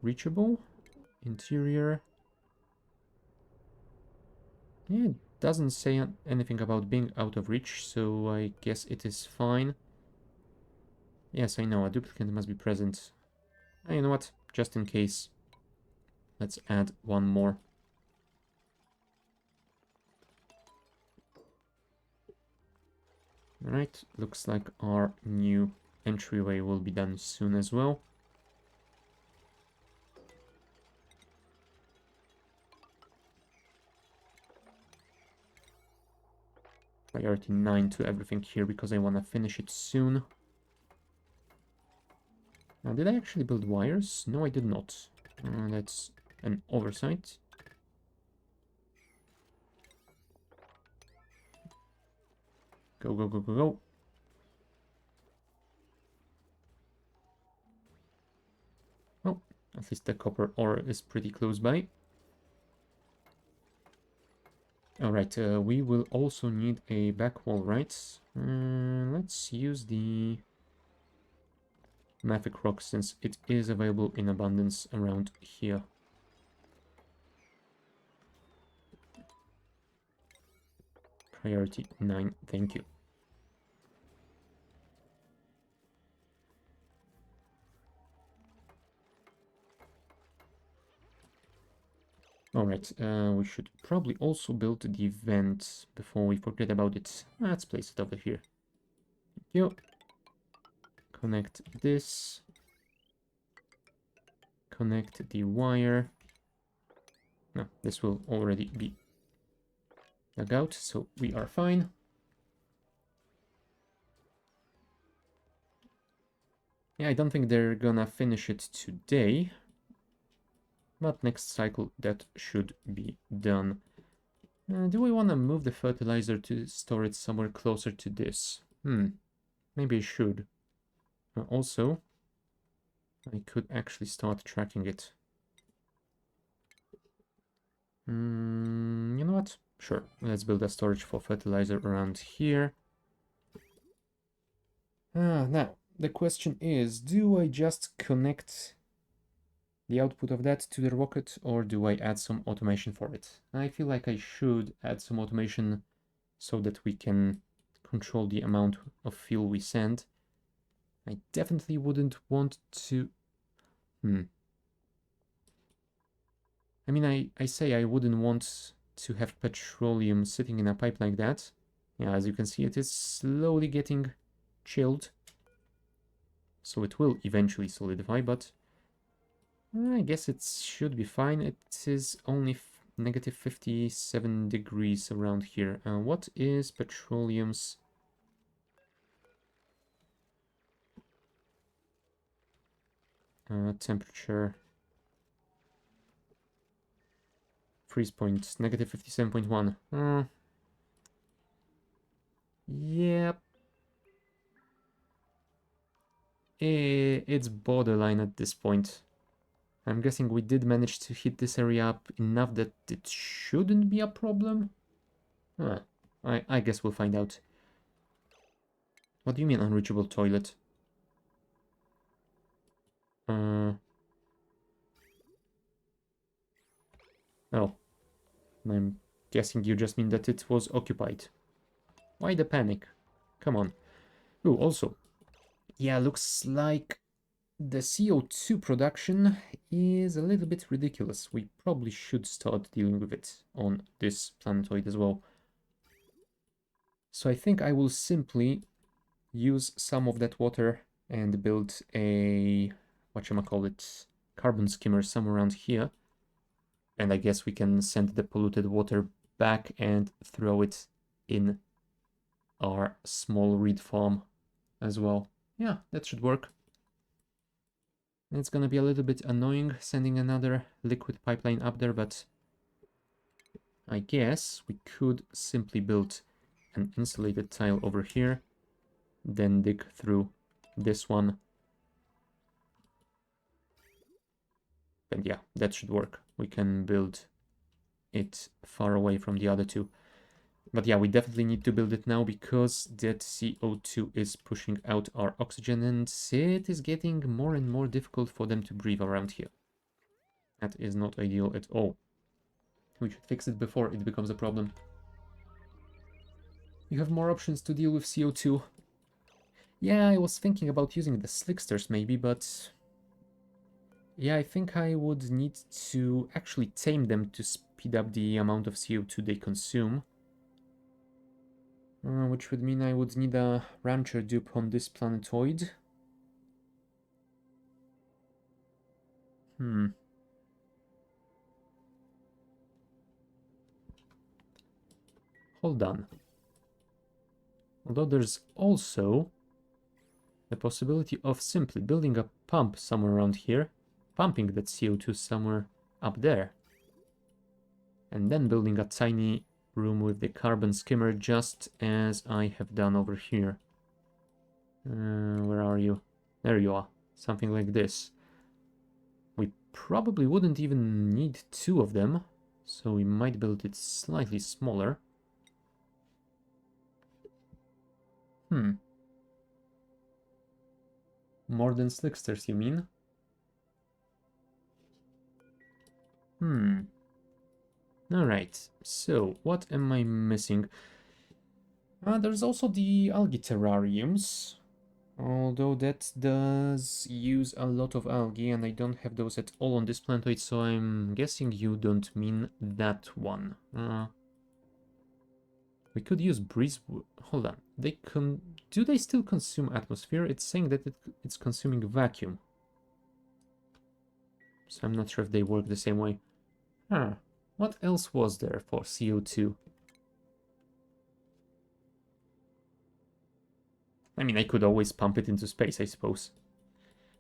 reachable. Interior. Yeah, it doesn't say anything about being out of reach, so I guess it is fine. Yes, I know, a duplicant must be present. You know what? Just in case, let's add one more. Alright, looks like our new entryway will be done soon as well. Priority 9 to everything here because I want to finish it soon. Now, did I actually build wires? No, I did not. That's an oversight. Go, go, go, go, go. Oh, at least the copper ore is pretty close by. Alright, we will also need a back wall, right? Let's use the mafic rock since it is available in abundance around here. Priority 9, thank you. Alright, we should probably also build the vent before we forget about it. Let's place it over here. Thank you. Connect this. Connect the wire. No, this will already be dug out, so we are fine. Yeah, I don't think they're gonna finish it today. but next cycle that should be done. Do we want to move the fertilizer to store it somewhere closer to this? Maybe I should. Also, I could actually start tracking it. You know what? Sure, let's build a storage for fertilizer around here. Now, the question is, do I just connect the output of that to the rocket, or do I add some automation for it? I feel like I should add some automation so that we can control the amount of fuel we send. I definitely wouldn't want to... I mean, I say I wouldn't want to have petroleum sitting in a pipe like that. Yeah, as you can see, it is slowly getting chilled. So it will eventually solidify, but I guess it should be fine. It is only negative 57 degrees around here. What is petroleum's temperature? Freeze point, negative 57.1. Yep. It's borderline at this point. I'm guessing we did manage to heat this area up enough that it shouldn't be a problem. I guess we'll find out. What do you mean unreachable toilet? Oh. I'm guessing you just mean that it was occupied. Why the panic? Come on. Oh, also. Yeah, looks like the CO2 production is a little bit ridiculous. We probably should start dealing with it on this planetoid as well. So I think I will simply use some of that water and build a, whatchamacallit, carbon skimmer somewhere around here. And I guess we can send the polluted water back and throw it in our small reed farm as well. Yeah, that should work. It's gonna be a little bit annoying sending another liquid pipeline up there, but I guess we could simply build an insulated tile over here, then dig through this one. And yeah, that should work. We can build it far away from the other two. But yeah, we definitely need to build it now because that CO2 is pushing out our oxygen and it is getting more and more difficult for them to breathe around here. That is not ideal at all. We should fix it before it becomes a problem. You have more options to deal with CO2. Yeah, I was thinking about using the slicksters maybe, but... yeah, I think I would need to actually tame them to speed up the amount of CO2 they consume. Which would mean I would need a rancher dupe on this planetoid. Hold on. Although there's also the possibility of simply building a pump somewhere around here, pumping that CO2 somewhere up there, and then building a tiny room with the carbon skimmer just as I have done over here. Where are you? There you are. Something like this. We probably wouldn't even need two of them, so we might build it slightly smaller. More than slicksters, you mean? Alright, so what am I missing? There's also the algae terrariums. Although that does use a lot of algae and I don't have those at all on this planetoid, so I'm guessing you don't mean that one. We could use breeze... hold on. Do they still consume atmosphere? It's saying that it's consuming vacuum. So I'm not sure if they work the same way. What else was there for CO2? I mean, I could always pump it into space, I suppose.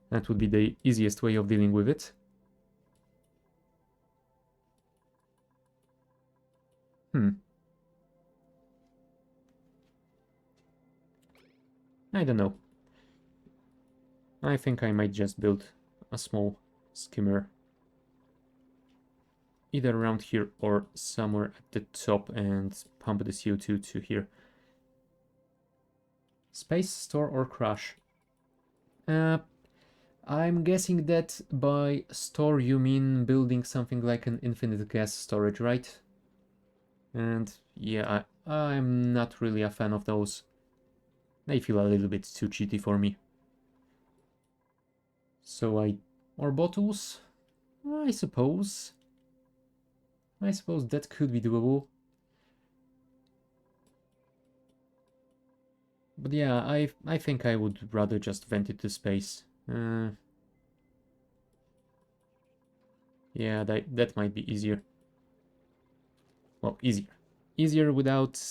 That would be the easiest way of dealing with it. I don't know. I think I might just build a small skimmer either around here or somewhere at the top and pump the CO2 to here. Space, store, or crash? I'm guessing that by store you mean building something like an infinite gas storage, right? And yeah, I'm not really a fan of those. They feel a little bit too cheaty for me. So or bottles? I suppose. I suppose that could be doable. But yeah, I think I would rather just vent it to space. Yeah, that might be easier. Well, easier. Easier without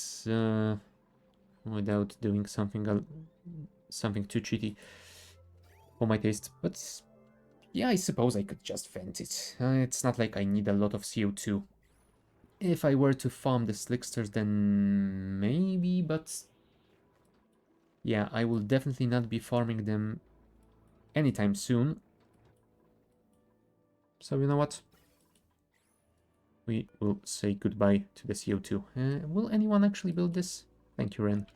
without doing something too cheaty for my taste. But yeah, I suppose I could just vent it. It's not like I need a lot of CO2. If I were to farm the slicksters, then maybe, but yeah, I will definitely not be farming them anytime soon. So you know what? We will say goodbye to the CO2. Will anyone actually build this? Thank you, Ren.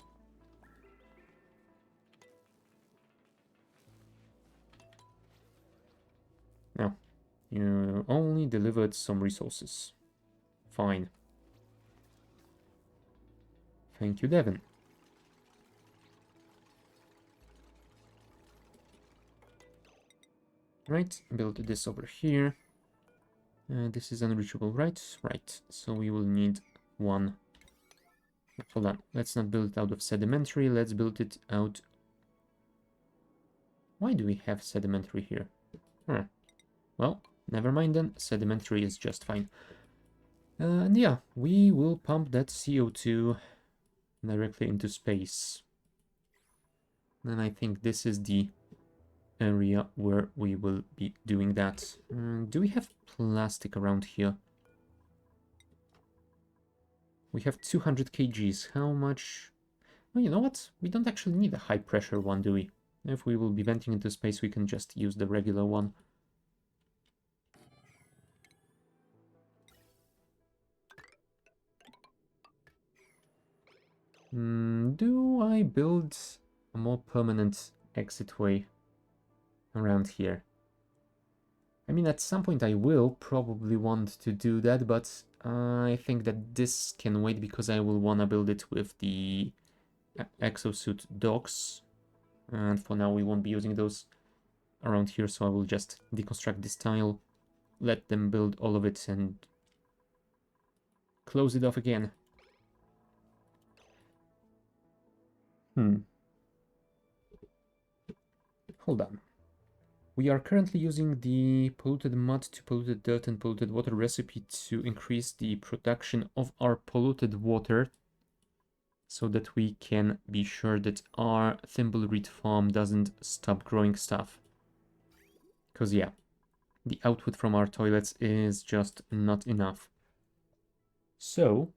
No, you only delivered some resources. Fine. Thank you, Devin. Right, build this over here. This is unreachable, right? Right, so we will need one. Hold on, let's not build it out of sedimentary, let's build it out... Why do we have sedimentary here? Huh. Well, never mind then, sedimentary is just fine. And yeah, we will pump that CO2 directly into space. And I think this is the area where we will be doing that. Do we have plastic around here? We have 200 kgs. How much? Well, you know what? We don't actually need a high pressure one, do we? If we will be venting into space, we can just use the regular one. Do I build a more permanent exit way around here? I mean, at some point I will probably want to do that, but I think that this can wait because I will want to build it with the exosuit docks. And for now we won't be using those around here, so I will just deconstruct this tile, let them build all of it, and close it off again. Hold on. We are currently using the polluted mud to polluted dirt and polluted water recipe to increase the production of our polluted water so that we can be sure that our thimbleweed farm doesn't stop growing stuff. Because yeah, the output from our toilets is just not enough. So,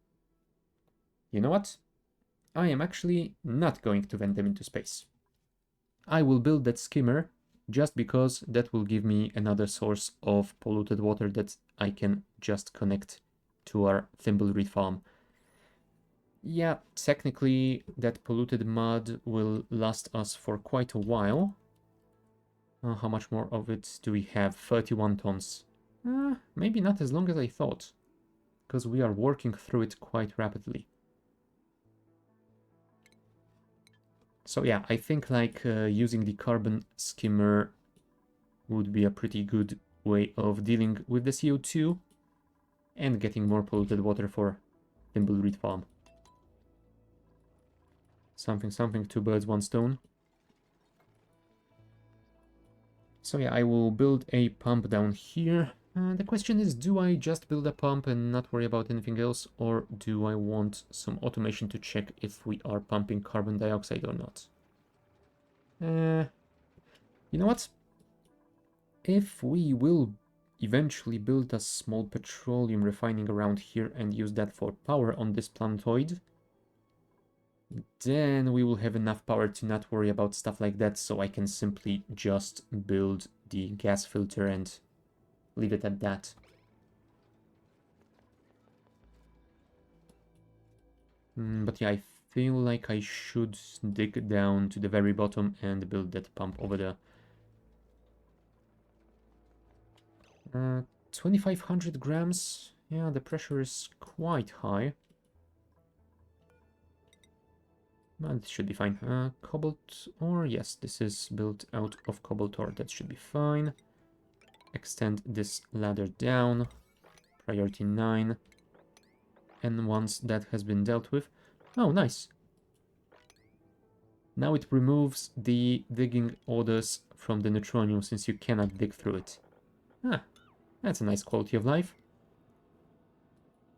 you know what? I am actually not going to vent them into space. I will build that skimmer just because that will give me another source of polluted water that I can just connect to our thimbleweed farm. Yeah, technically that polluted mud will last us for quite a while. How much more of it do we have? 31 tons. Maybe not as long as I thought, because we are working through it quite rapidly. So yeah, I think like using the carbon skimmer would be a pretty good way of dealing with the CO2 and getting more polluted water for thimbleweed farm. Something, two birds, one stone. So yeah, I will build a pump down here. The question is, do I just build a pump and not worry about anything else, or do I want some automation to check if we are pumping carbon dioxide or not? You know what? If we will eventually build a small petroleum refining around here and use that for power on this planetoid, then we will have enough power to not worry about stuff like that, so I can simply just build the gas filter and leave it at that. But yeah, I feel like I should dig down to the very bottom and build that pump over there. 2500 grams. Yeah, the pressure is quite high. That should be fine. Cobalt ore, yes, this is built out of cobalt ore. That should be fine. Extend this ladder down. Priority 9. And once that has been dealt with... Oh, nice. Now it removes the digging orders from the neutronium since you cannot dig through it. Ah, that's a nice quality of life.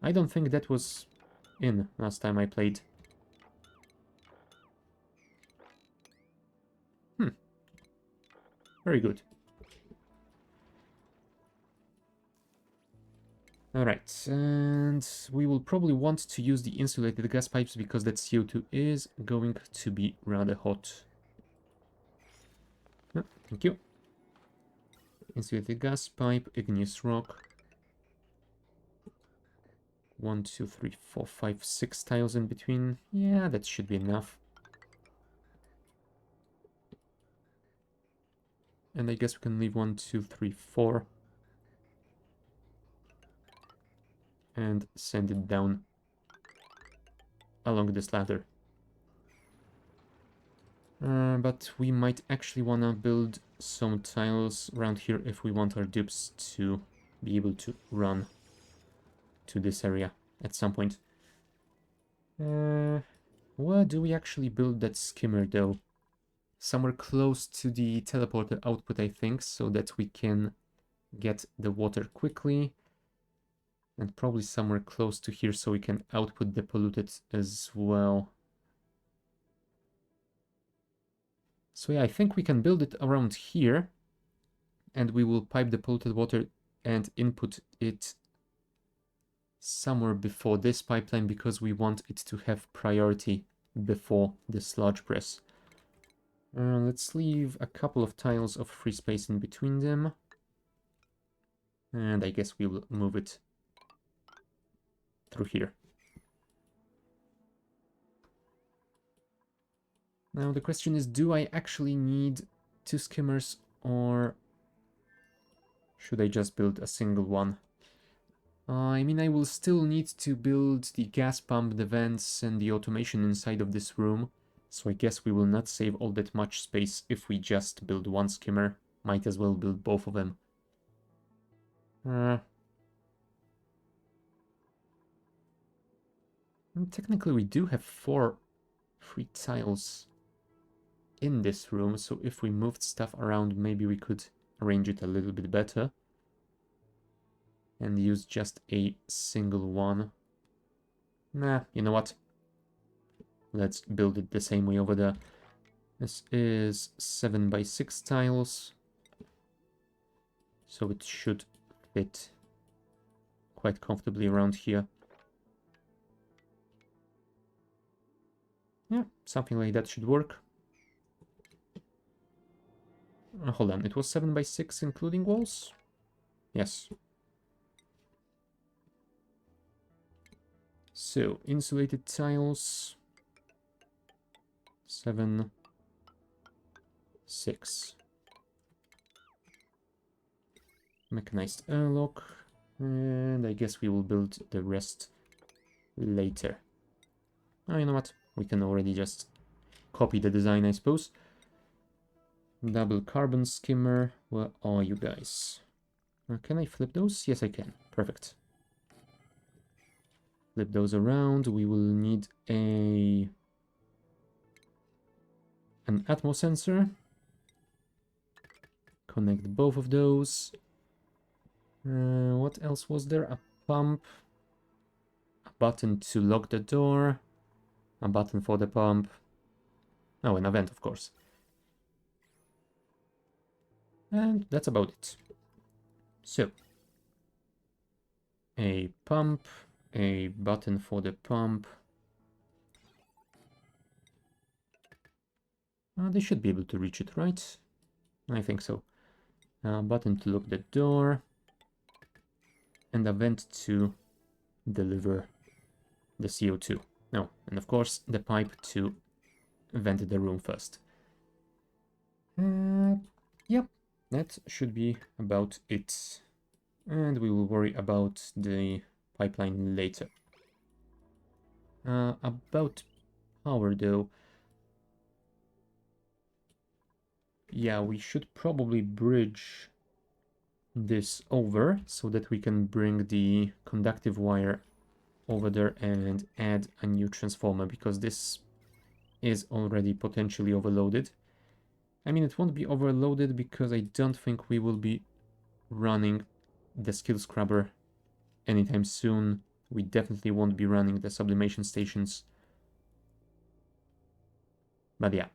I don't think that was in last time I played. Very good. Alright, and we will probably want to use the insulated gas pipes because that CO2 is going to be rather hot. Thank you. Insulated gas pipe, igneous rock. 1, 2, 3, 4, 5, 6 tiles in between. Yeah, that should be enough. And I guess we can leave 1, 2, 3, 4. And send it down along this ladder. But we might actually want to build some tiles around here if we want our dupes to be able to run to this area at some point. Where do we actually build that skimmer though? Somewhere close to the teleporter output, I think, so that we can get the water quickly. And probably somewhere close to here so we can output the polluted as well. So yeah, I think we can build it around here. And we will pipe the polluted water and input it somewhere before this pipeline because we want it to have priority before the sludge press. Let's leave a couple of tiles of free space in between them. And I guess we will move it through here. Now the question is, do I actually need 2 skimmers or should I just build a single one? I mean, I will still need to build the gas pump, the vents, and the automation inside of this room. So I guess we will not save all that much space if we just build 1 skimmer. Might as well build both of them. Technically, we do have 4 free tiles in this room, so if we moved stuff around, maybe we could arrange it a little bit better. And use just a single one. Nah, you know what? Let's build it the same way over there. This is 7 by 6 tiles. So it should fit quite comfortably around here. Yeah, something like that should work. Hold on, it was 7 by 6 including walls? Yes. So, insulated tiles. 7, 6. Mechanized airlock. And I guess we will build the rest later. Oh, you know what? We can already just copy the design, I suppose. Double carbon skimmer. Where are you guys? Can I flip those? Yes, I can. Perfect. Flip those around. We will need an atmo sensor. Connect both of those. What else was there? A pump. A button to lock the door. A button for the pump. Oh, an event, of course. And that's about it. So, a pump, a button for the pump, They should be able to reach it, right? I think so. Button to lock the door. And a vent to deliver the CO2. No, and of course the pipe to vent the room first. Yep, that should be about it. And we will worry about the pipeline later. About power though. Yeah, we should probably bridge this over so that we can bring the conductive wire over there and add a new transformer, because this is already potentially overloaded. I mean, it won't be overloaded because I don't think we will be running the skill scrubber anytime soon. We definitely won't be running the sublimation stations. But yeah,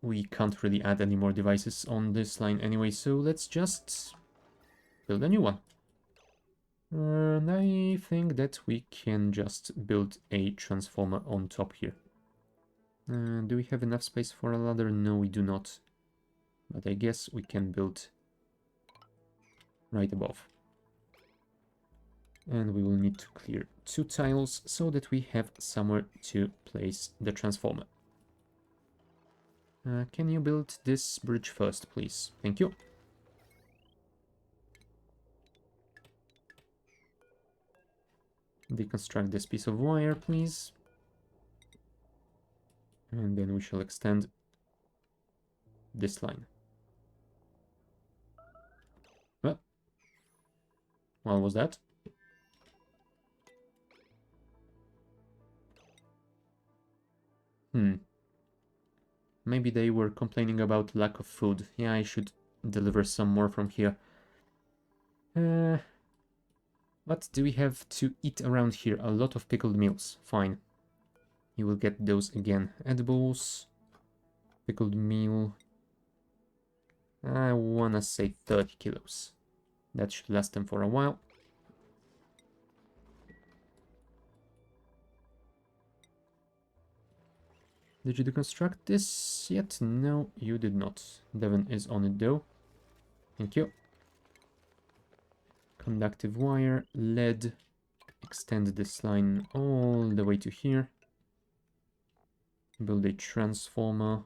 we can't really add any more devices on this line anyway, so let's just build a new one. And I think that we can just build a transformer on top here. Do we have enough space for a ladder? No, we do not. But I guess we can build right above. And we will need to clear 2 tiles so that we have somewhere to place the transformer. Can you build this bridge first, please? Thank you. Deconstruct this piece of wire, please. And then we shall extend this line. Well, what was that? Maybe they were complaining about lack of food. Yeah, I should deliver some more from here. What do we have to eat around here? A lot of pickled meals. Fine. You will get those again. Edibles. Pickled meal. I wanna say 30 kilos. That should last them for a while. Did you deconstruct this yet? No, you did not. Devon is on it though. Thank you. Conductive wire, lead. Extend this line all the way to here. Build a transformer.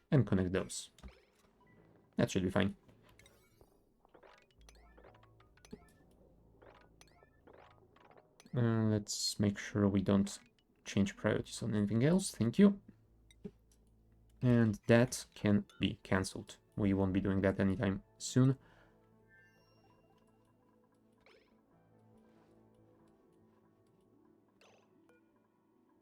And connect those. That should be fine. Let's make sure we don't change priorities on anything else. Thank you. And that can be cancelled. We won't be doing that anytime soon.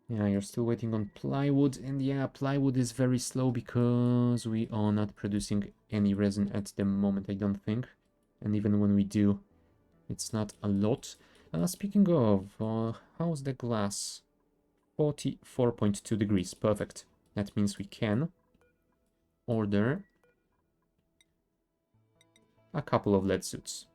Yeah, you're still waiting on plywood, and yeah, plywood is very slow because we are not producing any resin at the moment, I don't think. And even when we do, it's not a lot. Speaking of, how's the glass? 44.2 degrees, perfect. That means we can order a couple of lead suits.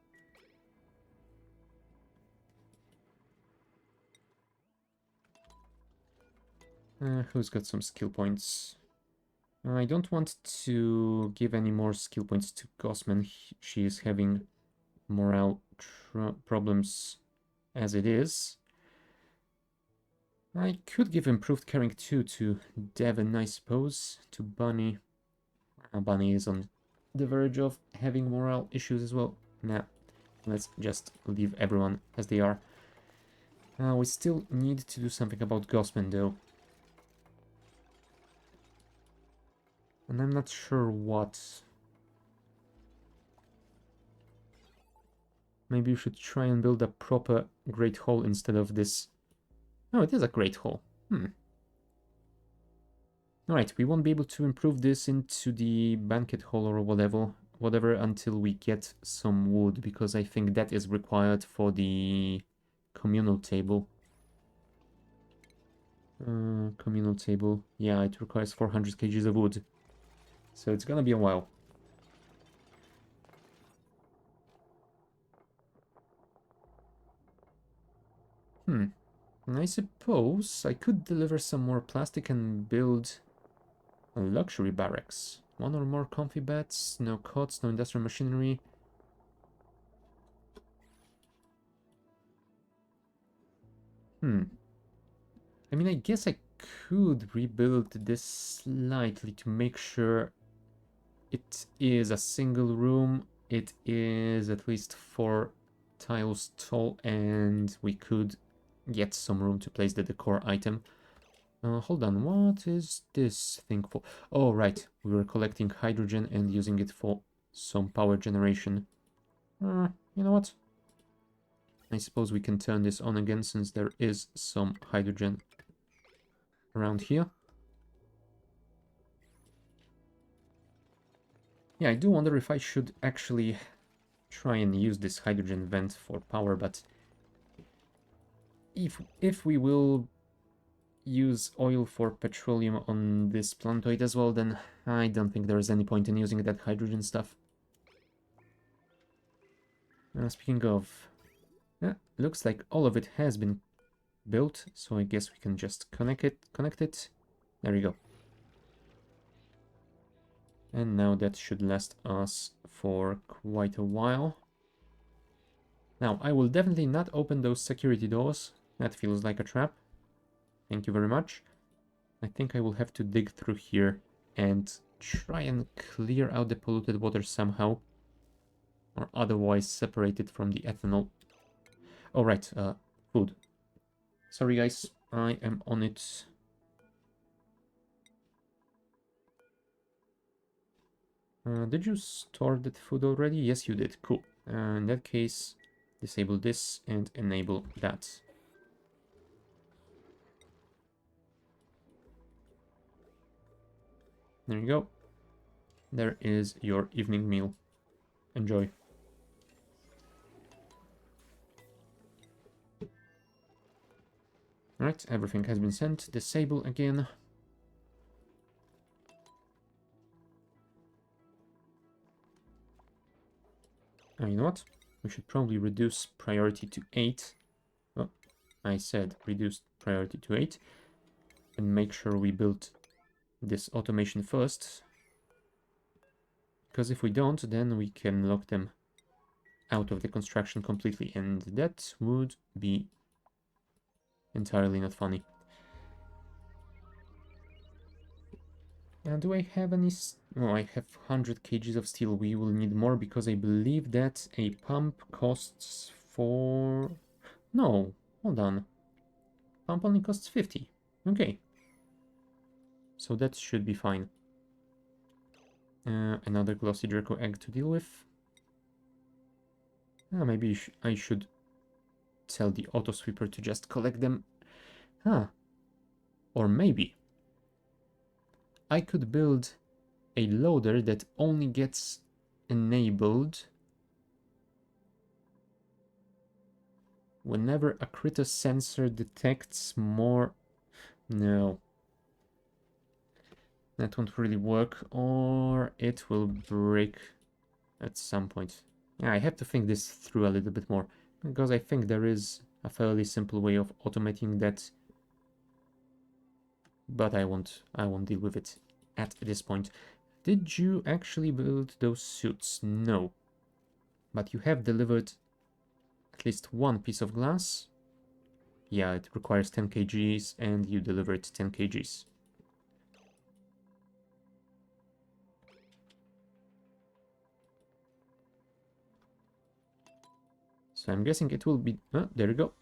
Who's got some skill points? I don't want to give any more skill points to Gosman. She is having morale problems as it is. I could give improved carrying 2 to Devon, I suppose. To Bunny. Bunny is on the verge of having morale issues as well. Nah, let's just leave everyone as they are. We still need to do something about Gosman though. And I'm not sure what. Maybe you should try and build a proper great hall instead of this. Oh, it is a great hall. Alright, we won't be able to improve this into the banquet hall or whatever until we get some wood, because I think that is required for the communal table. Communal table. Yeah, it requires 400 kgs of wood. So it's gonna be a while. I suppose I could deliver some more plastic and build a luxury barracks. One or more comfy beds, no cots, no industrial machinery. I mean, I guess I could rebuild this slightly to make sure it is a single room. It is at least 4 tiles tall, and we could get some room to place the decor item. Hold on, what is this thing for? Oh, right, we were collecting hydrogen and using it for some power generation. You know what? I suppose we can turn this on again since there is some hydrogen around here. Yeah, I do wonder if I should actually try and use this hydrogen vent for power, but if we will use oil for petroleum on this planetoid as well, then I don't think there is any point in using that hydrogen stuff. Speaking of, looks like all of it has been built, so I guess we can just connect it. There we go. And now that should last us for quite a while. Now, I will definitely not open those security doors. That feels like a trap. Thank you very much. I think I will have to dig through here and try and clear out the polluted water somehow. Or otherwise separate it from the ethanol. Oh, right, food. Sorry, guys, I am on it. Did you store that food already? Yes, you did. Cool. In that case, disable this and enable that. There you go. There is your evening meal. Enjoy. Alright, everything has been sent. Disable again. You know what? We should probably reduce priority to 8. Well, I said reduce priority to 8. And make sure we build this automation first. Because if we don't, then we can lock them out of the construction completely. And that would be entirely not funny. Do I have any... Oh, I have 100 kgs of steel. We will need more because I believe that a pump costs for... No, hold on. Pump only costs 50. Okay. So that should be fine. Another glossy Draco egg to deal with. Maybe I should tell the auto sweeper to just collect them. Or maybe I could build a loader that only gets enabled whenever a critter sensor detects more... No. That won't really work, or it will break at some point. Yeah, I have to think this through a little bit more, because I think there is a fairly simple way of automating that, but I won't deal with it at this point. Did you actually build those suits? No. But you have delivered at least one piece of glass. Yeah, it requires 10 kgs, and you delivered 10 kgs. So I'm guessing it will be... there you go.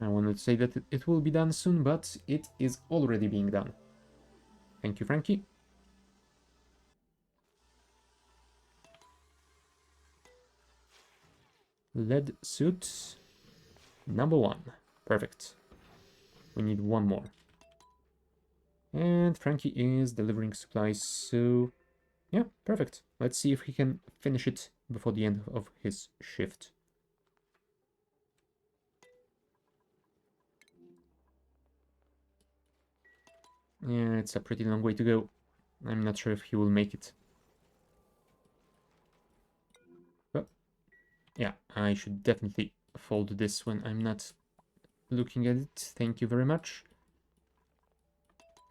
I wanted to say that it will be done soon, but it is already being done. Thank you, Frankie. Lead suit number 1. Perfect. We need one more. And Frankie is delivering supplies, so yeah, perfect. Let's see if he can finish it before the end of his shift. Yeah, it's a pretty long way to go. I'm not sure if he will make it. But yeah, I should definitely fold this when I'm not looking at it. Thank you very much.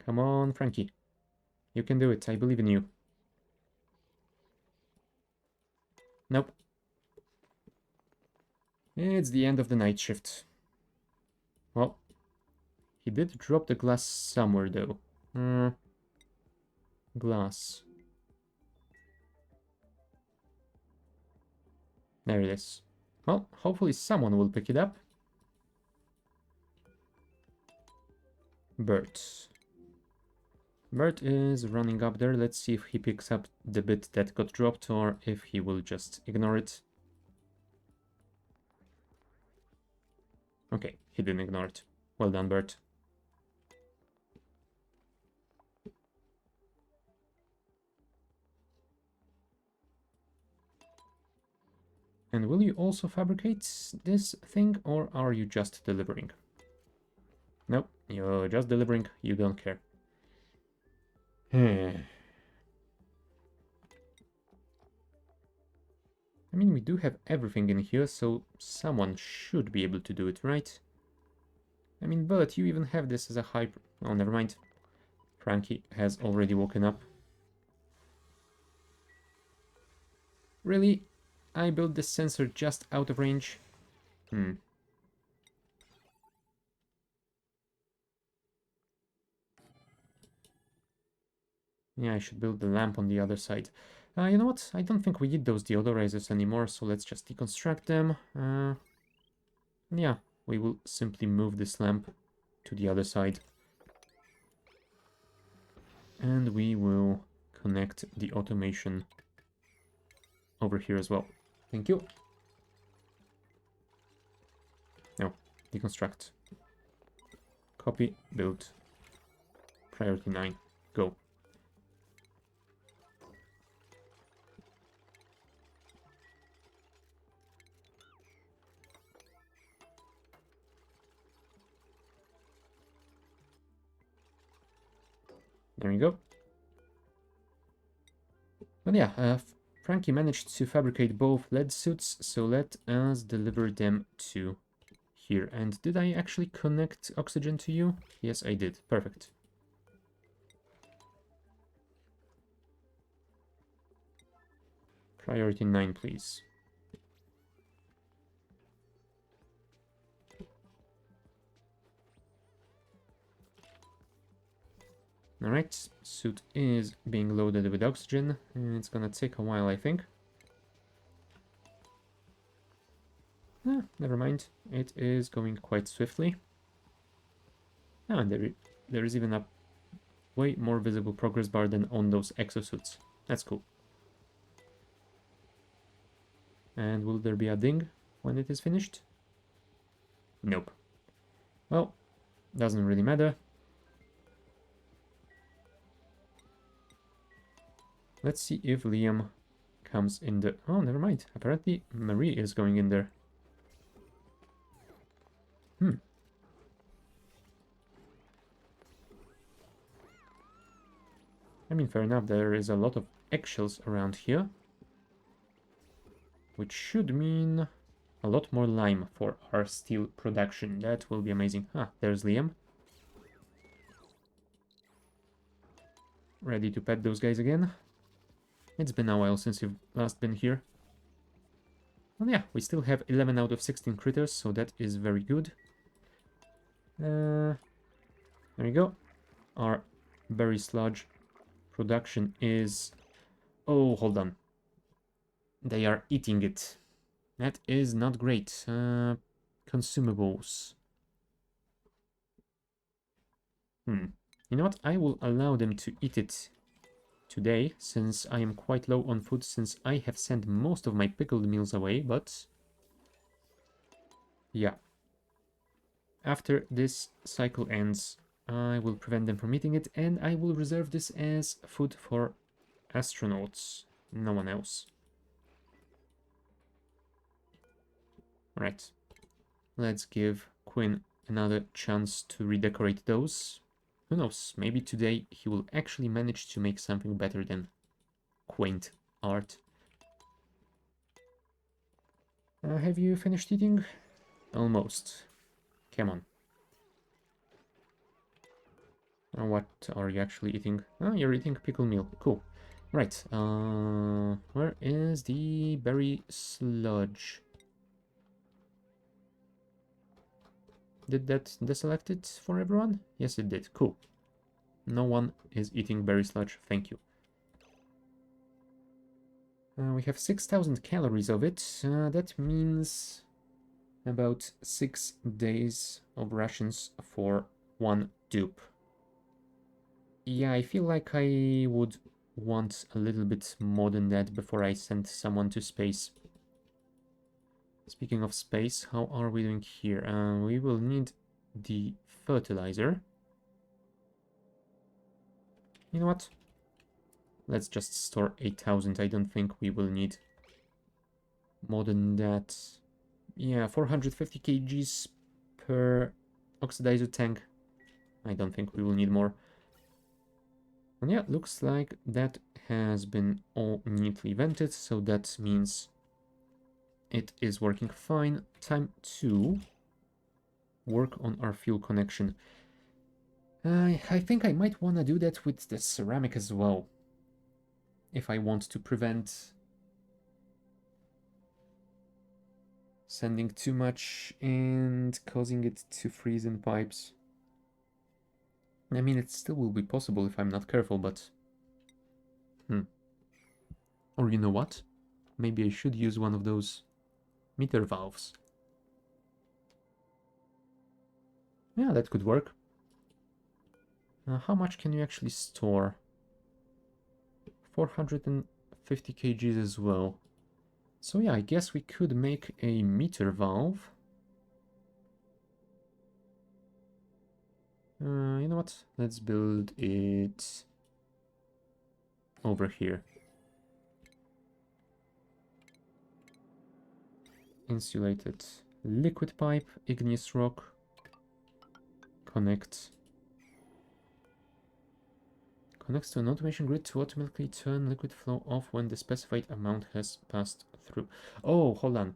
Come on, Frankie. You can do it. I believe in you. Nope. It's the end of the night shift. Well, he did drop the glass somewhere, though. Glass. There it is. Well, hopefully someone will pick it up. Bert. Bert is running up there. Let's see if he picks up the bit that got dropped or if he will just ignore it. Okay, he didn't ignore it. Well done, Bert. And will you also fabricate this thing, or are you just delivering? Nope, you're just delivering, you don't care. I mean, we do have everything in here, so someone should be able to do it, right? I mean, but you even have this as a hyper... Oh, never mind. Frankie has already woken up. Really? I built this sensor just out of range? Yeah, I should build the lamp on the other side. You know what? I don't think we need those deodorizers anymore, so let's just deconstruct them. Yeah, we will simply move this lamp to the other side. And we will connect the automation over here as well. Thank you. Now, deconstruct. Copy, build. Priority 9. Go. There you go. But yeah, Frankie managed to fabricate both lead suits, so let us deliver them to here. And did I actually connect oxygen to you? Yes, I did. Perfect. Priority 9, please. Alright, suit is being loaded with oxygen, and it's gonna take a while, I think. Never mind, it is going quite swiftly. Oh, and there is even a way more visible progress bar than on those exosuits. That's cool. And will there be a ding when it is finished? Nope. Well, doesn't really matter. Let's see if Liam comes in the... Oh, never mind. Apparently Marie is going in there. I mean, fair enough, there is a lot of eggshells around here. Which should mean a lot more lime for our steel production. That will be amazing. Ah, there's Liam. Ready to pet those guys again. It's been a while since you've last been here. Well, yeah, we still have 11 out of 16 critters, so that is very good. There we go. Our berry sludge production is... Oh, hold on. They are eating it. That is not great. Consumables. You know what? I will allow them to eat it today, since I am quite low on food, since I have sent most of my pickled meals away, but... Yeah. After this cycle ends, I will prevent them from eating it, and I will reserve this as food for astronauts. No one else. Right. Let's give Quinn another chance to redecorate those. Who knows, maybe today he will actually manage to make something better than quaint art. Have you finished eating? Almost. Come on. What are you actually eating? Oh, you're eating pickle meal. Cool. Right. Where is the berry sludge? Did that deselect it for everyone? Yes, it did. Cool. No one is eating berry sludge. Thank you. We have 6,000 calories of it. That means about 6 days of rations for one dupe. Yeah, I feel like I would want a little bit more than that before I send someone to space. Speaking of space, how are we doing here? We will need the fertilizer. You know what? Let's just store 8,000. I don't think we will need more than that. Yeah, 450 kgs per oxidizer tank. I don't think we will need more. And yeah, looks like that has been all neatly vented, so that means it is working fine. Time to work on our fuel connection. I think I might want to do that with the ceramic as well, if I want to prevent sending too much and causing it to freeze in pipes. I mean, it still will be possible if I'm not careful, but... Or you know what? Maybe I should use one of those meter valves. Yeah, that could work. How much can you actually store? 450 kgs as well. So yeah, I guess we could make a meter valve. You know what? Let's build it over here. Insulated liquid pipe, igneous rock, connects to an automation grid to automatically turn liquid flow off when the specified amount has passed through. Oh, hold on.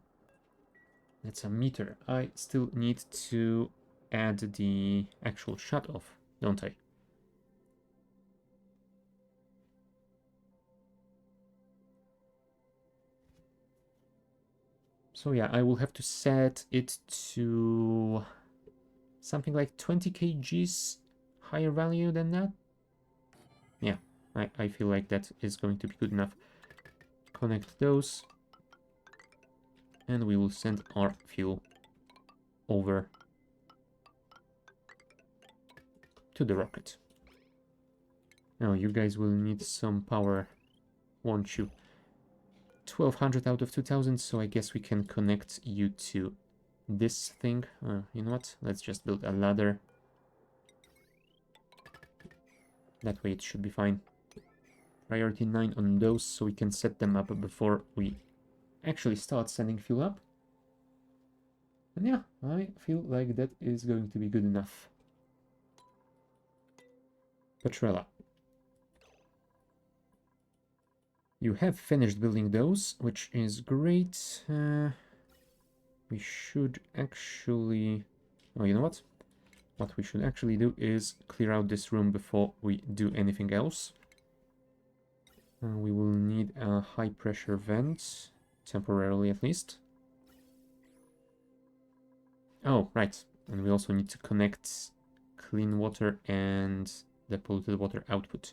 That's a meter. I still need to add the actual shut off, don't I? So yeah, I will have to set it to something like 20 kgs higher value than that. Yeah, I feel like that is going to be good enough. Connect those. And we will send our fuel over to the rocket. Now, you guys will need some power, won't you? 1200 out of 2000, so I guess we can connect you to this thing. You know what? Let's just build a ladder. That way it should be fine. Priority 9 on those, so we can set them up before we actually start sending fuel up. And yeah, I feel like that is going to be good enough. Petrella. You have finished building those, which is great. We should actually... Oh, you know what? What we should actually do is clear out this room before we do anything else. We will need a high pressure vent, temporarily at least. Oh, right. And we also need to connect clean water and the polluted water output.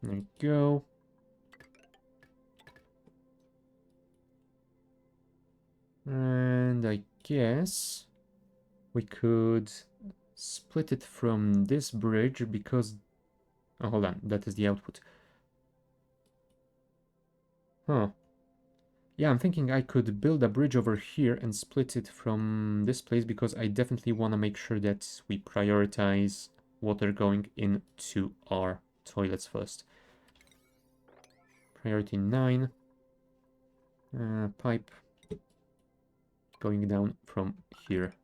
There we go. And I guess we could split it from this bridge because... Oh, hold on. That is the output. Huh. Yeah, I'm thinking I could build a bridge over here and split it from this place because I definitely want to make sure that we prioritize water going into our toilets first. Priority 9. Pipe going down from here.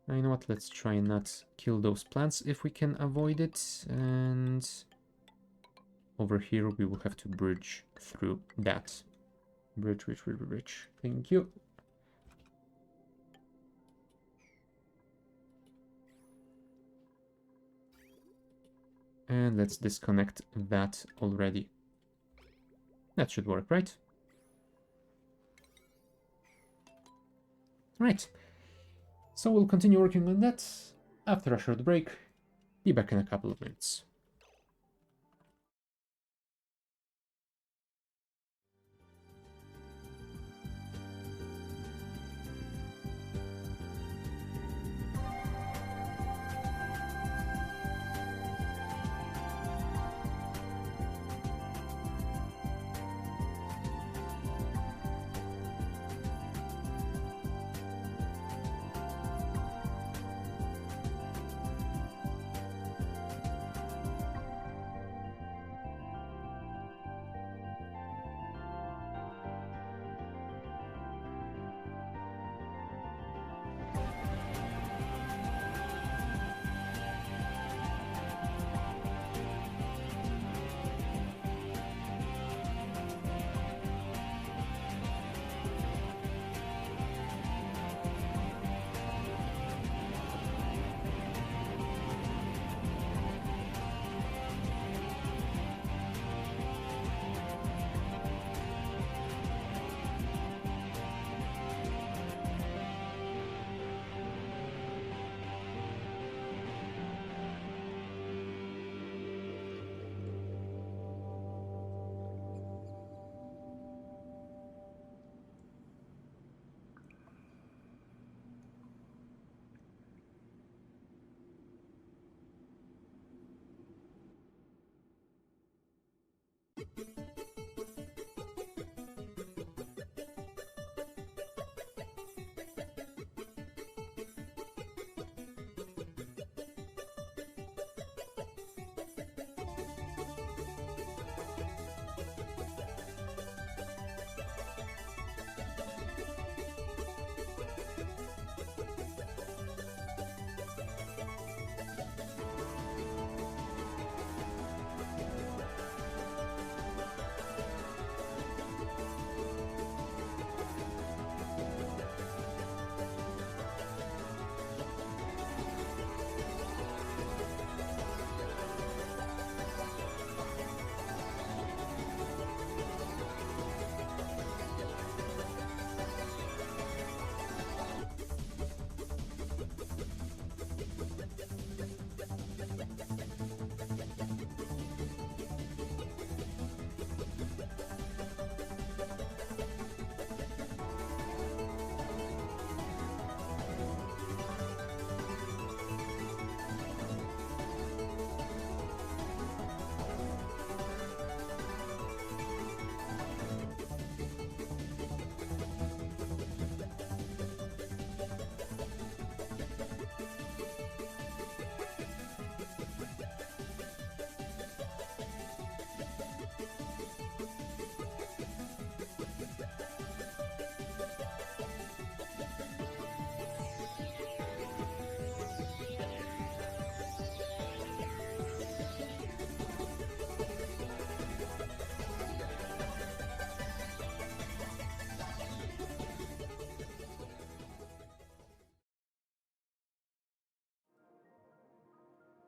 You know what, let's try and not kill those plants if we can avoid it. And over here we will have to bridge through that. Bridge. Thank you. And let's disconnect that already. That should work, right? Right. So we'll continue working on that after a short break. Be back in a couple of minutes.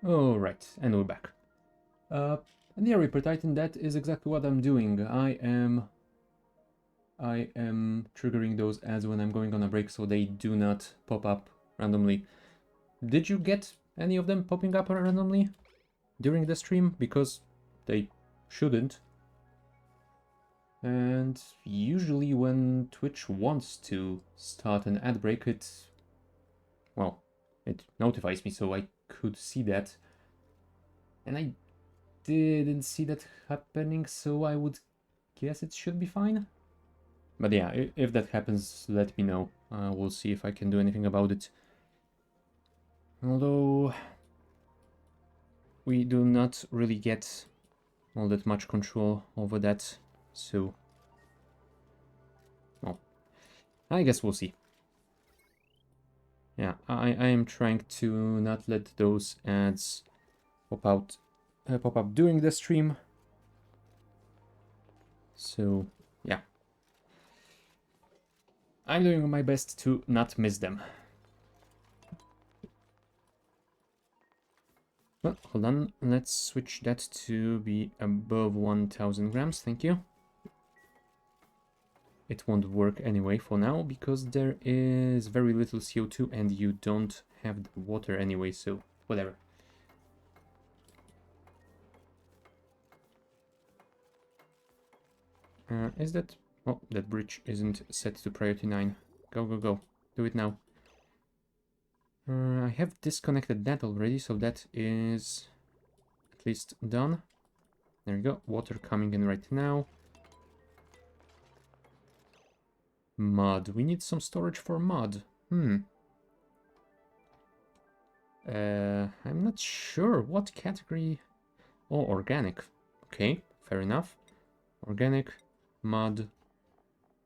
Alright, and we're back. And yeah, Reaper Titan, that is exactly what I'm doing. I am triggering those ads when I'm going on a break so they do not pop up randomly. Did you get any of them popping up randomly during the stream? Because they shouldn't. And usually when Twitch wants to start an ad break, it notifies me so I could see that. And I didn't see that happening, so I would guess it should be fine. But yeah, if that happens, let me know. We'll see if I can do anything about it. Although we do not really get all that much control over that, so well, I guess we'll see. Yeah, I am trying to not let those ads pop up during the stream, So, yeah. I'm doing my best to not miss them. Well, hold on. Let's switch that to be above 1000 grams. Thank you. It won't work anyway for now because there is very little CO2 and you don't have the water anyway, so whatever. Is that... Oh, that bridge isn't set to priority 9. Go, go, go. Do it now. I have disconnected that already, so that is at least done. There we go. Water coming in right now. Mud. We need some storage for mud. I'm not sure what category... Oh, organic. Okay, fair enough. Organic, mud,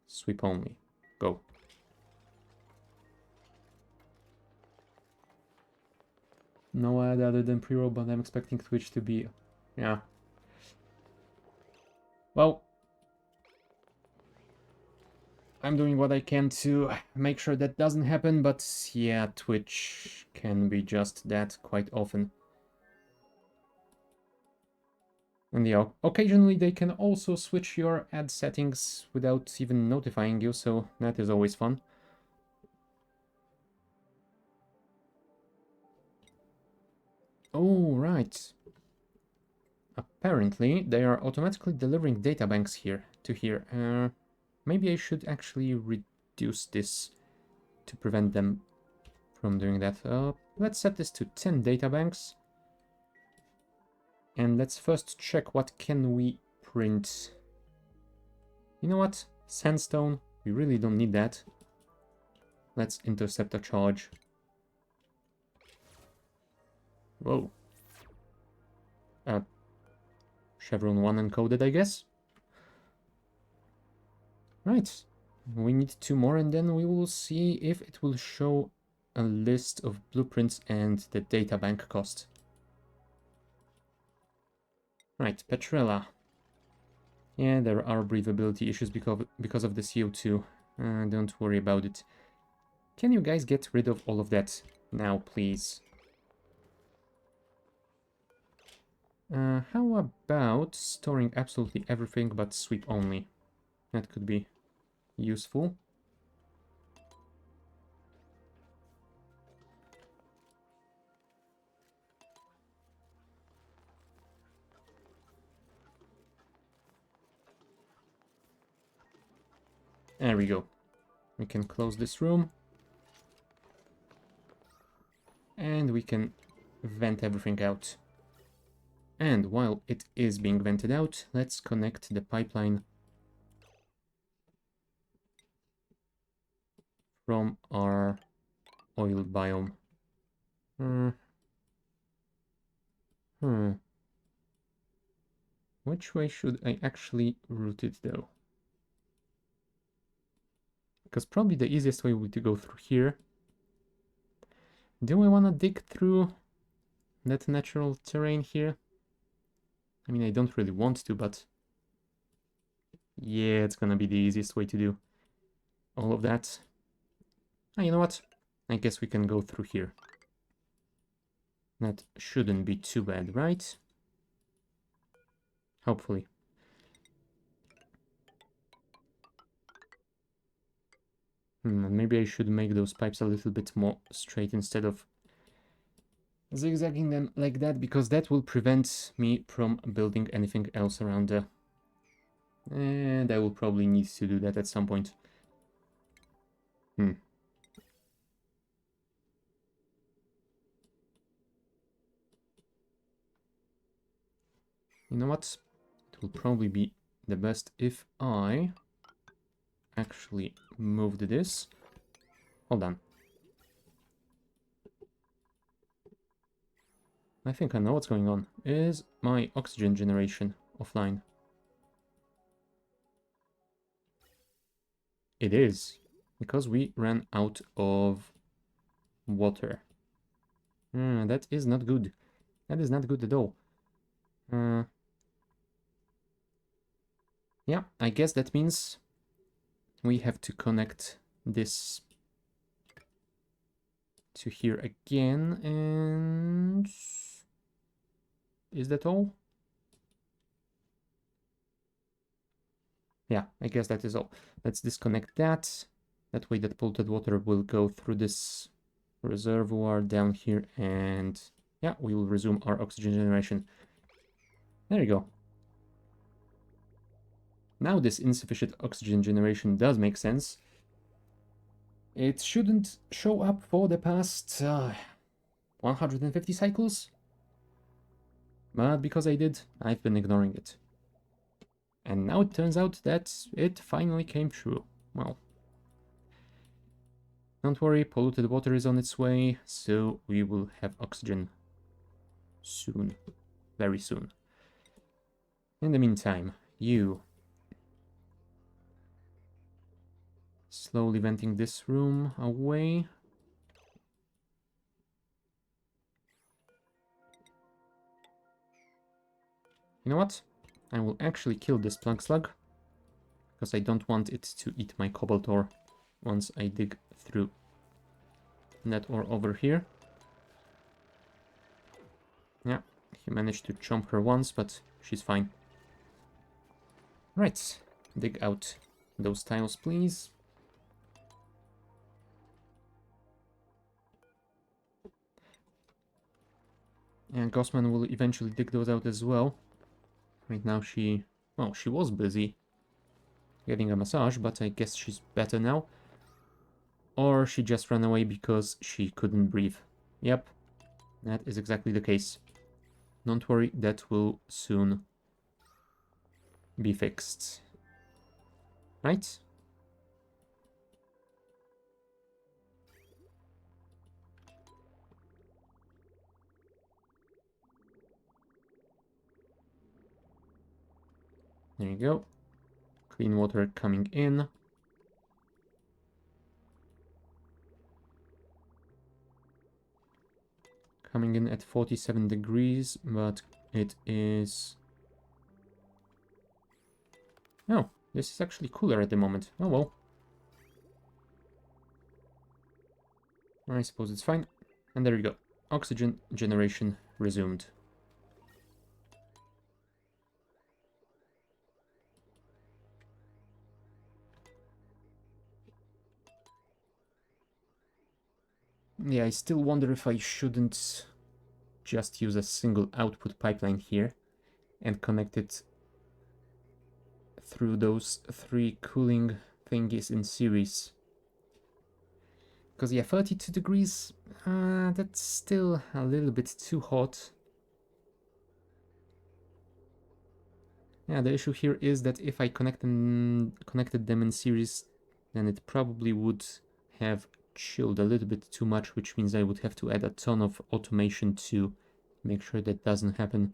sweep only. Go. No ad other than pre-roll, but I'm expecting Twitch to be... Yeah. Well, I'm doing what I can to make sure that doesn't happen, but yeah, Twitch can be just that quite often. And yeah, occasionally they can also switch your ad settings without even notifying you, so that is always fun. Oh, right. Apparently, they are automatically delivering data banks here to here. Maybe I should actually reduce this to prevent them from doing that. Let's set this to 10 data banks. And let's first check what can we print. You know what? Sandstone. We really don't need that. Let's intercept a charge. Whoa. Chevron 1 encoded, I guess. Right. We need 2 more and then we will see if it will show a list of blueprints and the data bank cost. Right, Petrella. Yeah, there are breathability issues because of the CO2. Don't worry about it. Can you guys get rid of all of that now, please? How about storing absolutely everything but sweep only? That could be useful. There we go. We can close this room. And we can vent everything out. And while it is being vented out, let's connect the pipeline from our oil biome. Which way should I actually route it though? Because probably the easiest way would be to go through here. Do I want to dig through that natural terrain here? I mean, I don't really want to, but yeah, it's gonna be the easiest way to do all of that. Ah, you know what? I guess we can go through here. That shouldn't be too bad, right? Hopefully. Maybe I should make those pipes a little bit more straight instead of zigzagging them like that, because that will prevent me from building anything else around there. And I will probably need to do that at some point. You know what? It will probably be the best if I actually moved this. Hold on. I think I know what's going on. Is my oxygen generation offline? It is, because we ran out of water. That is not good. That is not good at all. Yeah, I guess that means we have to connect this to here again, and is that all? Yeah, I guess that is all. Let's disconnect that. That way that polluted water will go through this reservoir down here, and yeah, we will resume our oxygen generation. There you go. Now this insufficient oxygen generation does make sense. It shouldn't show up for the past 150 cycles, but because I did, I've been ignoring it. And now it turns out that it finally came true. Well, don't worry, polluted water is on its way, so we will have oxygen soon. Very soon. In the meantime, you slowly venting this room away. You know what? I will actually kill this plug slug, because I don't want it to eat my cobalt ore once I dig through that ore over here. Yeah, he managed to chomp her once, but she's fine. Right, dig out those tiles, please. And Gossman will eventually dig those out as well. Right now well, she was busy getting a massage, but I guess she's better now. Or she just ran away because she couldn't breathe. Yep, that is exactly the case. Don't worry, that will soon be fixed. Right? There you go. Clean water coming in. Coming in at 47 degrees, but it is... Oh, this is actually cooler at the moment. Oh well. I suppose it's fine. And there you go. Oxygen generation resumed. Yeah, I still wonder if I shouldn't just use a single output pipeline here and connect it through those 3 cooling thingies in series. Because yeah, 32 degrees, that's still a little bit too hot. Yeah, the issue here is that if I connected them in series, then it probably would have chilled a little bit too much, which means I would have to add a ton of automation to make sure that doesn't happen.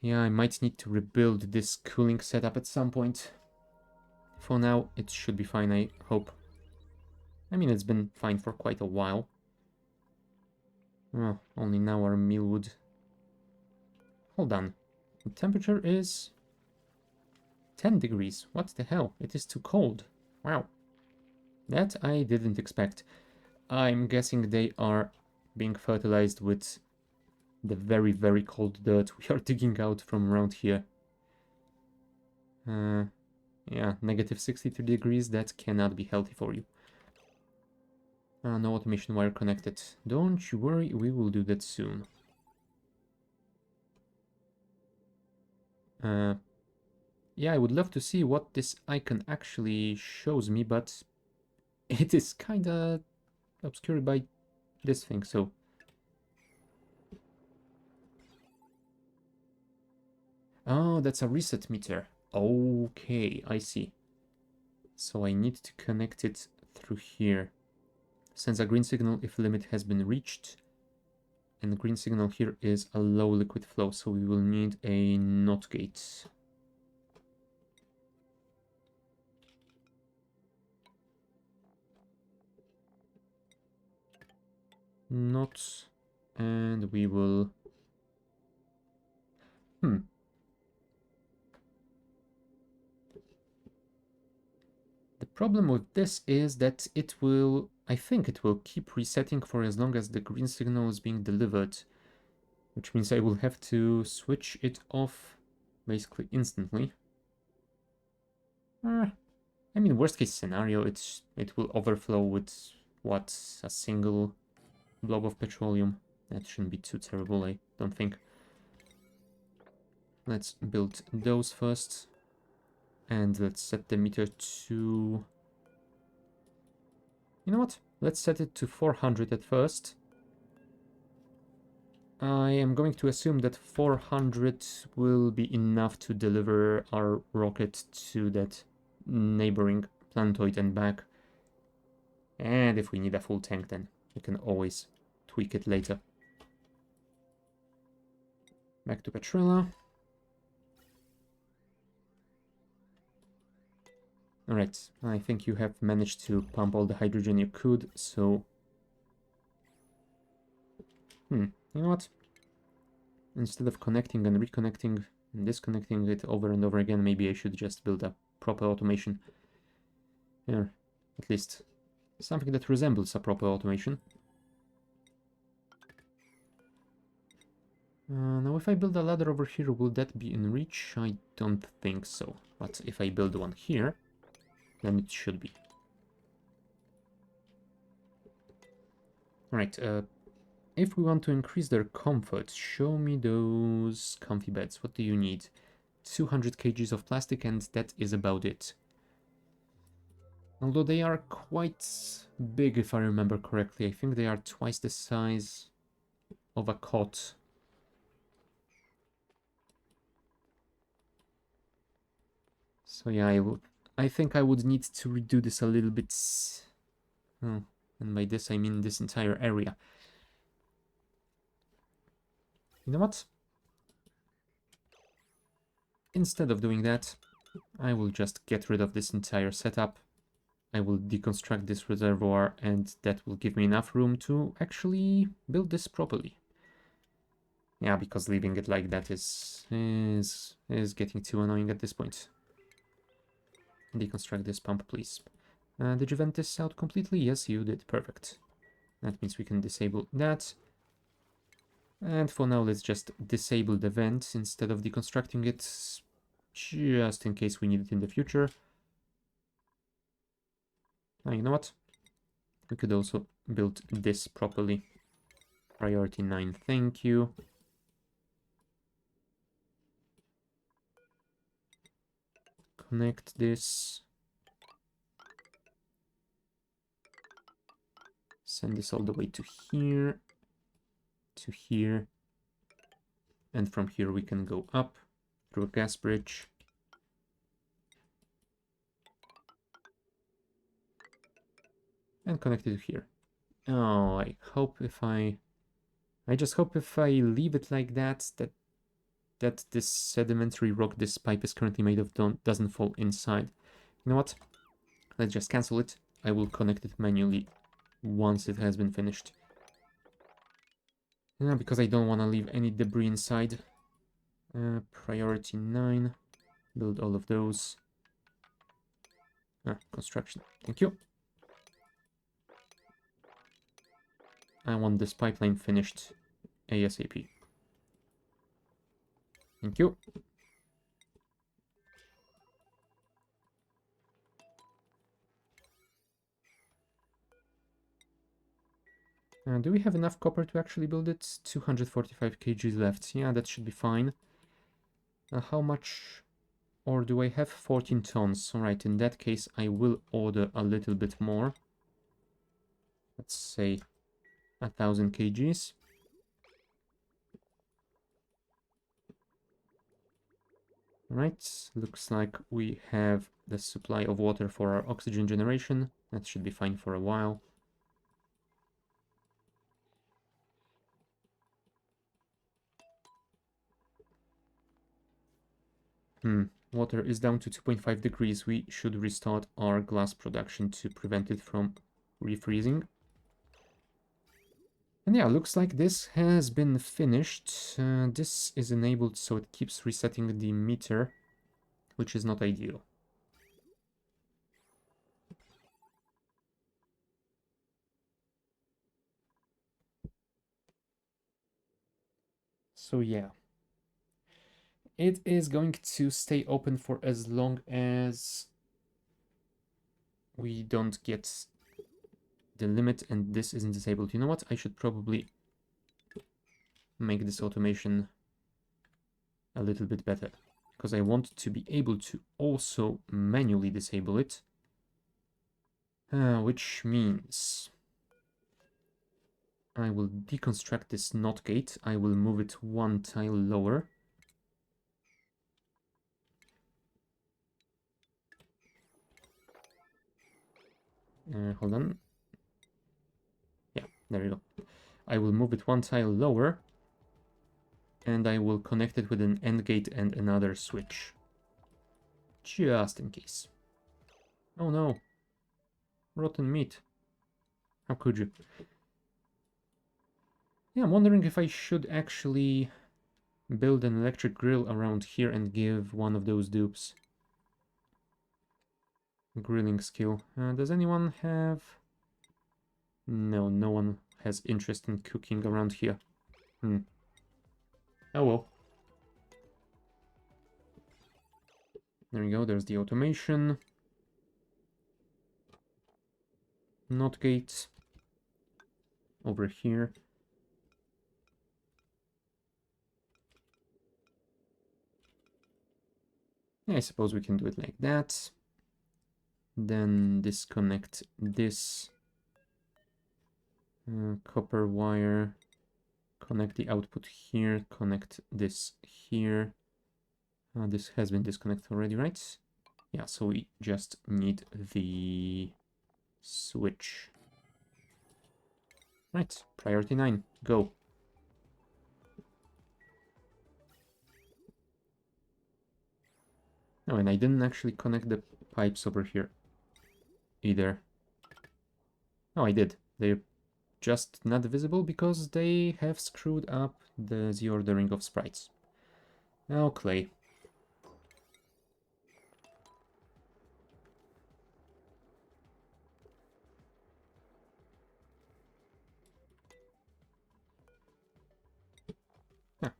Yeah, I might need to rebuild this cooling setup at some point. For now, it should be fine, I hope. I mean, it's been fine for quite a while. Oh, only now our meal would... Hold on. The temperature is 10 degrees. What the hell? It is too cold. Wow. That I didn't expect. I'm guessing they are being fertilized with the very, very cold dirt we are digging out from around here. Yeah, negative 63 degrees. That cannot be healthy for you. No automation wire connected. Don't you worry, we will do that soon. Yeah, I would love to see what this icon actually shows me, but it is kinda obscured by this thing, so... Oh, that's a reset meter. Okay, I see. So I need to connect it through here. Sends a green signal if limit has been reached. And the green signal here is a low liquid flow, so we will need a NOT gate. NOT, and we will... Problem with this is that it will, I think it will keep resetting for as long as the green signal is being delivered, which means I will have to switch it off basically instantly. I mean, worst case scenario, it will overflow with, what, a single blob of petroleum. That shouldn't be too terrible, I don't think. Let's build those first. And let's set the meter to... You know what? Let's set it to 400 at first. I am going to assume that 400 will be enough to deliver our rocket to that neighboring planetoid and back. And if we need a full tank, then we can always tweak it later. Back to Petrella. Alright, I think you have managed to pump all the hydrogen you could, so... you know what? Instead of connecting and reconnecting and disconnecting it over and over again, maybe I should just build a proper automation. Here, at least something that resembles a proper automation. Now if I build a ladder over here, will that be in reach? I don't think so. But if I build one here, then it should be. Alright, if we want to increase their comfort, show me those comfy beds. What do you need? 200 kgs of plastic, and that is about it. Although they are quite big, if I remember correctly. I think they are twice the size of a cot. So yeah, I think I would need to redo this a little bit. Oh, and by this I mean this entire area. You know what? Instead of doing that, I will just get rid of this entire setup. I will deconstruct this reservoir, and that will give me enough room to actually build this properly. Yeah, because leaving it like that is getting too annoying at this point. Deconstruct this pump, please. Did you vent this out completely? Yes, you did. Perfect. That means we can disable that. And for now, let's just disable the vent instead of deconstructing it, just in case we need it in the future. You know what? We could also build this properly. Priority 9, thank you. Connect this. Send this all the way to here. To here. And from here we can go up through a gas bridge. And connect it to here. Oh, I just hope if I leave it like that, that this sedimentary rock this pipe is currently made of doesn't fall inside. You know what? Let's just cancel it. I will connect it manually once it has been finished. Yeah, because I don't want to leave any debris inside. Priority 9. Build all of those. Construction. Thank you. I want this pipeline finished ASAP. Thank you. Do we have enough copper to actually build it? 245 kgs left. Yeah, that should be fine. How much ore do I have? 14 tons. Alright, in that case, I will order a little bit more. Let's say 1000 kgs. Alright, looks like we have the supply of water for our oxygen generation. That should be fine for a while. Water is down to 2.5 degrees. We should restart our glass production to prevent it from refreezing. And yeah, looks like this has been finished. This is enabled so it keeps resetting the meter, which is not ideal. So yeah. It is going to stay open for as long as we don't get the limit and this isn't disabled. You know what? I should probably make this automation a little bit better, because I want to be able to also manually disable it, which means I will deconstruct this NOT gate. I will move it one tile lower. Hold on. Yeah, there you go. I will move it one tile lower, and I will connect it with an AND gate and another switch. Just in case. Oh no. Rotten meat. How could you? Yeah, I'm wondering if I should actually build an electric grill around here and give one of those dupes grilling skill. Does anyone have... No, no one has interest in cooking around here. Oh well. There we go, there's the automation. NOT gate. Over here. Yeah, I suppose we can do it like that. Then disconnect this copper wire. Connect the output here. Connect this here. This has been disconnected already, right? Yeah, so we just need the switch. Right, priority 9, go. Oh, and I didn't actually connect the pipes over here either. Oh, I did. They're just not visible because they have screwed up the ordering of sprites. Now, clay.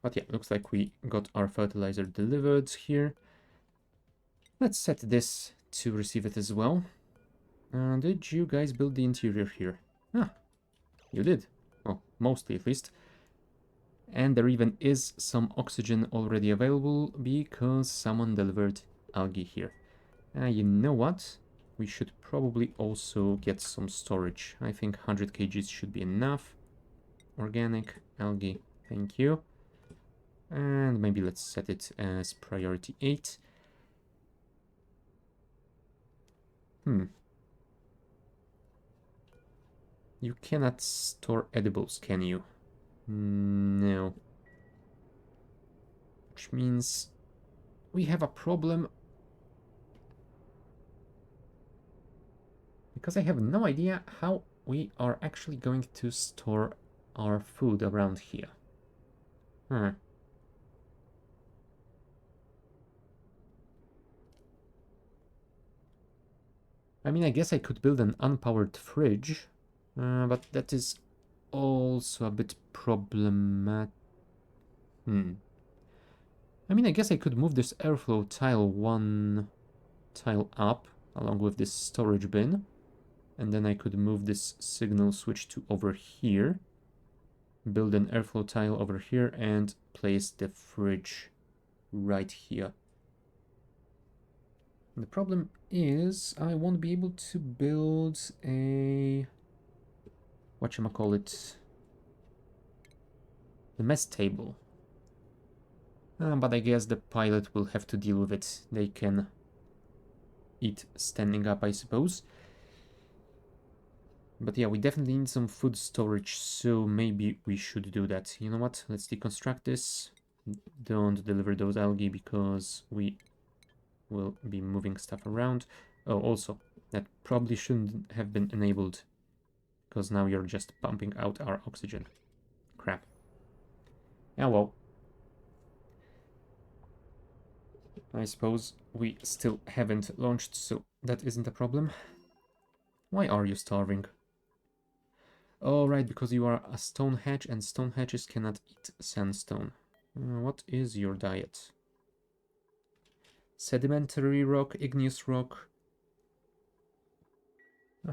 But yeah, looks like we got our fertilizer delivered here. Let's set this to receive it as well. Did you guys build the interior here? You did. Well, mostly at least. And there even is some oxygen already available because someone delivered algae here. You know what? We should probably also get some storage. I think 100 kgs should be enough. Organic, algae, thank you. And maybe let's set it as priority 8. You cannot store edibles, can you? No. Which means we have a problem. Because I have no idea how we are actually going to store our food around here. I mean, I guess I could build an unpowered fridge, but that is also a bit problematic. I mean, I guess I could move this airflow tile one tile up along with this storage bin, and then I could move this signal switch to over here, build an airflow tile over here, and place the fridge right here. The problem is I won't be able to build a... whatchamacallit? The mess table. But I guess the pilot will have to deal with it. They can eat standing up, I suppose. But yeah, we definitely need some food storage, so maybe we should do that. You know what? Let's deconstruct this. Don't deliver those algae because we will be moving stuff around. Oh, also, that probably shouldn't have been enabled because now you're just pumping out our oxygen. Crap. Yeah, well. I suppose we still haven't launched, so that isn't a problem. Why are you starving? Oh, right, because you are a stone hedge and stone hedges cannot eat sandstone. What is your diet? Sedimentary rock, igneous rock.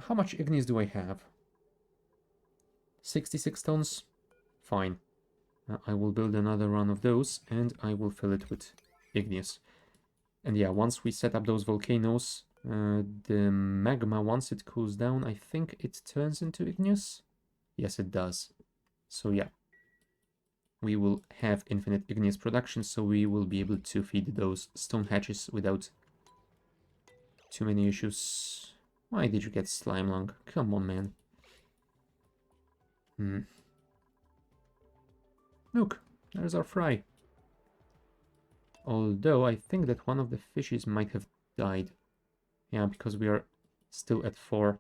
How much igneous do I have? 66 tons? Fine. I will build another run of those, and I will fill it with igneous. And yeah, once we set up those volcanoes, the magma, once it cools down, I think it turns into igneous? Yes, it does. So yeah, we will have infinite igneous production, so we will be able to feed those stone hatches without too many issues. Why did you get slime lung? Come on, man. Look, there's our fry. Although I think that one of the fishes might have died. Yeah, because we are still at 4.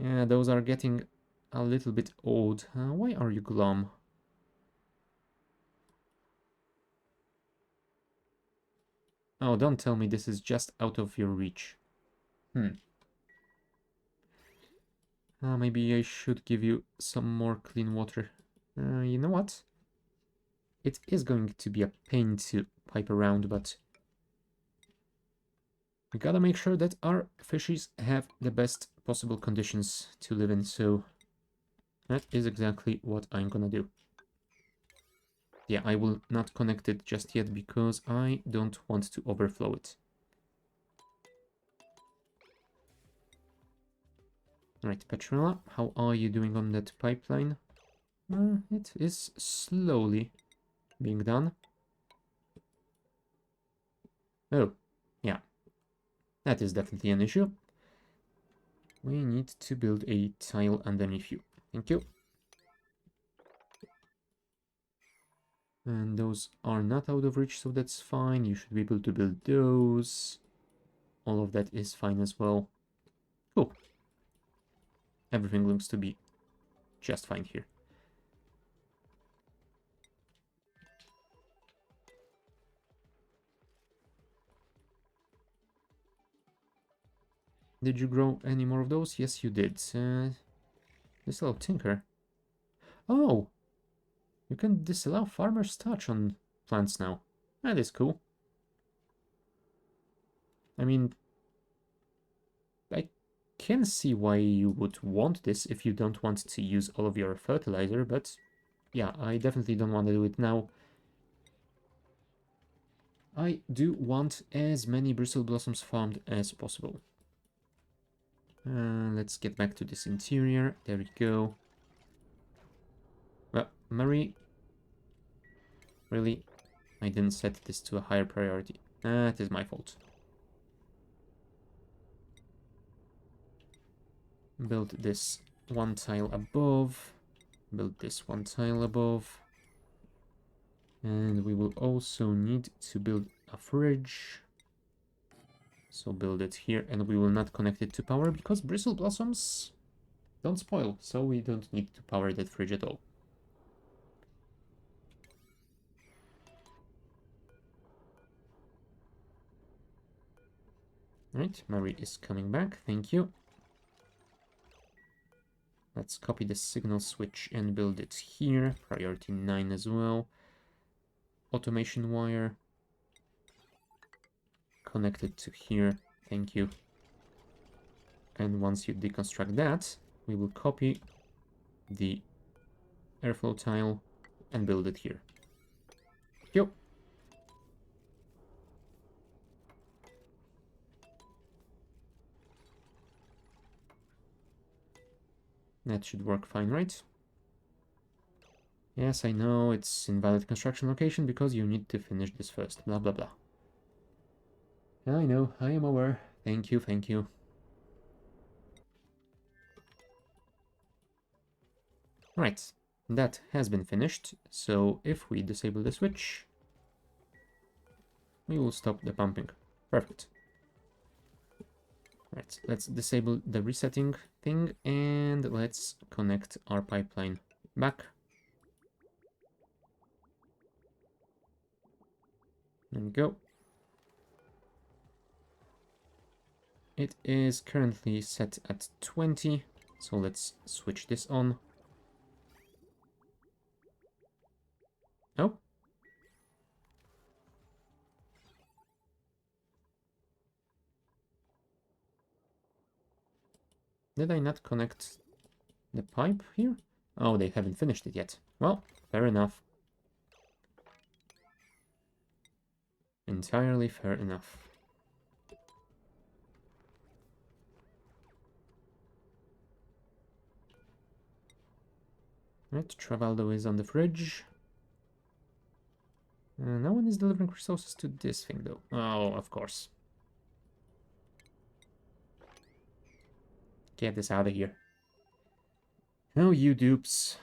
Yeah, those are getting a little bit old. Why are you glum? Oh, don't tell me this is just out of your reach. Maybe I should give you some more clean water. You know what? It is going to be a pain to pipe around, but we gotta make sure that our fishes have the best possible conditions to live in, so that is exactly what I'm gonna do. Yeah, I will not connect it just yet because I don't want to overflow it. Right, Petrella, how are you doing on that pipeline? It is slowly being done. Oh, yeah, that is definitely an issue. We need to build a tile underneath you. Thank you. And those are not out of reach, so that's fine. You should be able to build those. All of that is fine as well. Cool. Everything looks to be just fine here. Did you grow any more of those? Yes, you did. Disallow Tinker. Oh! You can disallow Farmer's Touch on plants now. That is cool. I mean, I can see why you would want this if you don't want to use all of your fertilizer, but yeah, I definitely don't want to do it now. I do want as many bristle blossoms farmed as possible. Let's get back to this interior. There we go. Well, Marie, really? I didn't set this to a higher priority. That is my fault. Build this one tile above. Build this one tile above. And we will also need to build a fridge. So build it here, and we will not connect it to power because bristle blossoms don't spoil, so we don't need to power that fridge at all. Right, Mary is coming back, thank you. Let's copy the signal switch and build it here, priority 9 as well. Automation wire. Connect it to here, thank you. And once you deconstruct that, we will copy the airflow tile and build it here. Yo. That should work fine, right? Yes, I know, it's invalid construction location because you need to finish this first, blah blah blah. I know, I am aware. Thank you, thank you. Right, that has been finished, so if we disable the switch, we will stop the pumping. Perfect. Right, let's disable the resetting thing and let's connect our pipeline back. There we go. It is currently set at 20, so let's switch this on. Oh. Did I not connect the pipe here? Oh, they haven't finished it yet. Well, fair enough. Entirely fair enough. Right, Travaldo is on the fridge. No one is delivering resources to this thing, though. Oh, of course. Get this out of here. Oh, you dupes.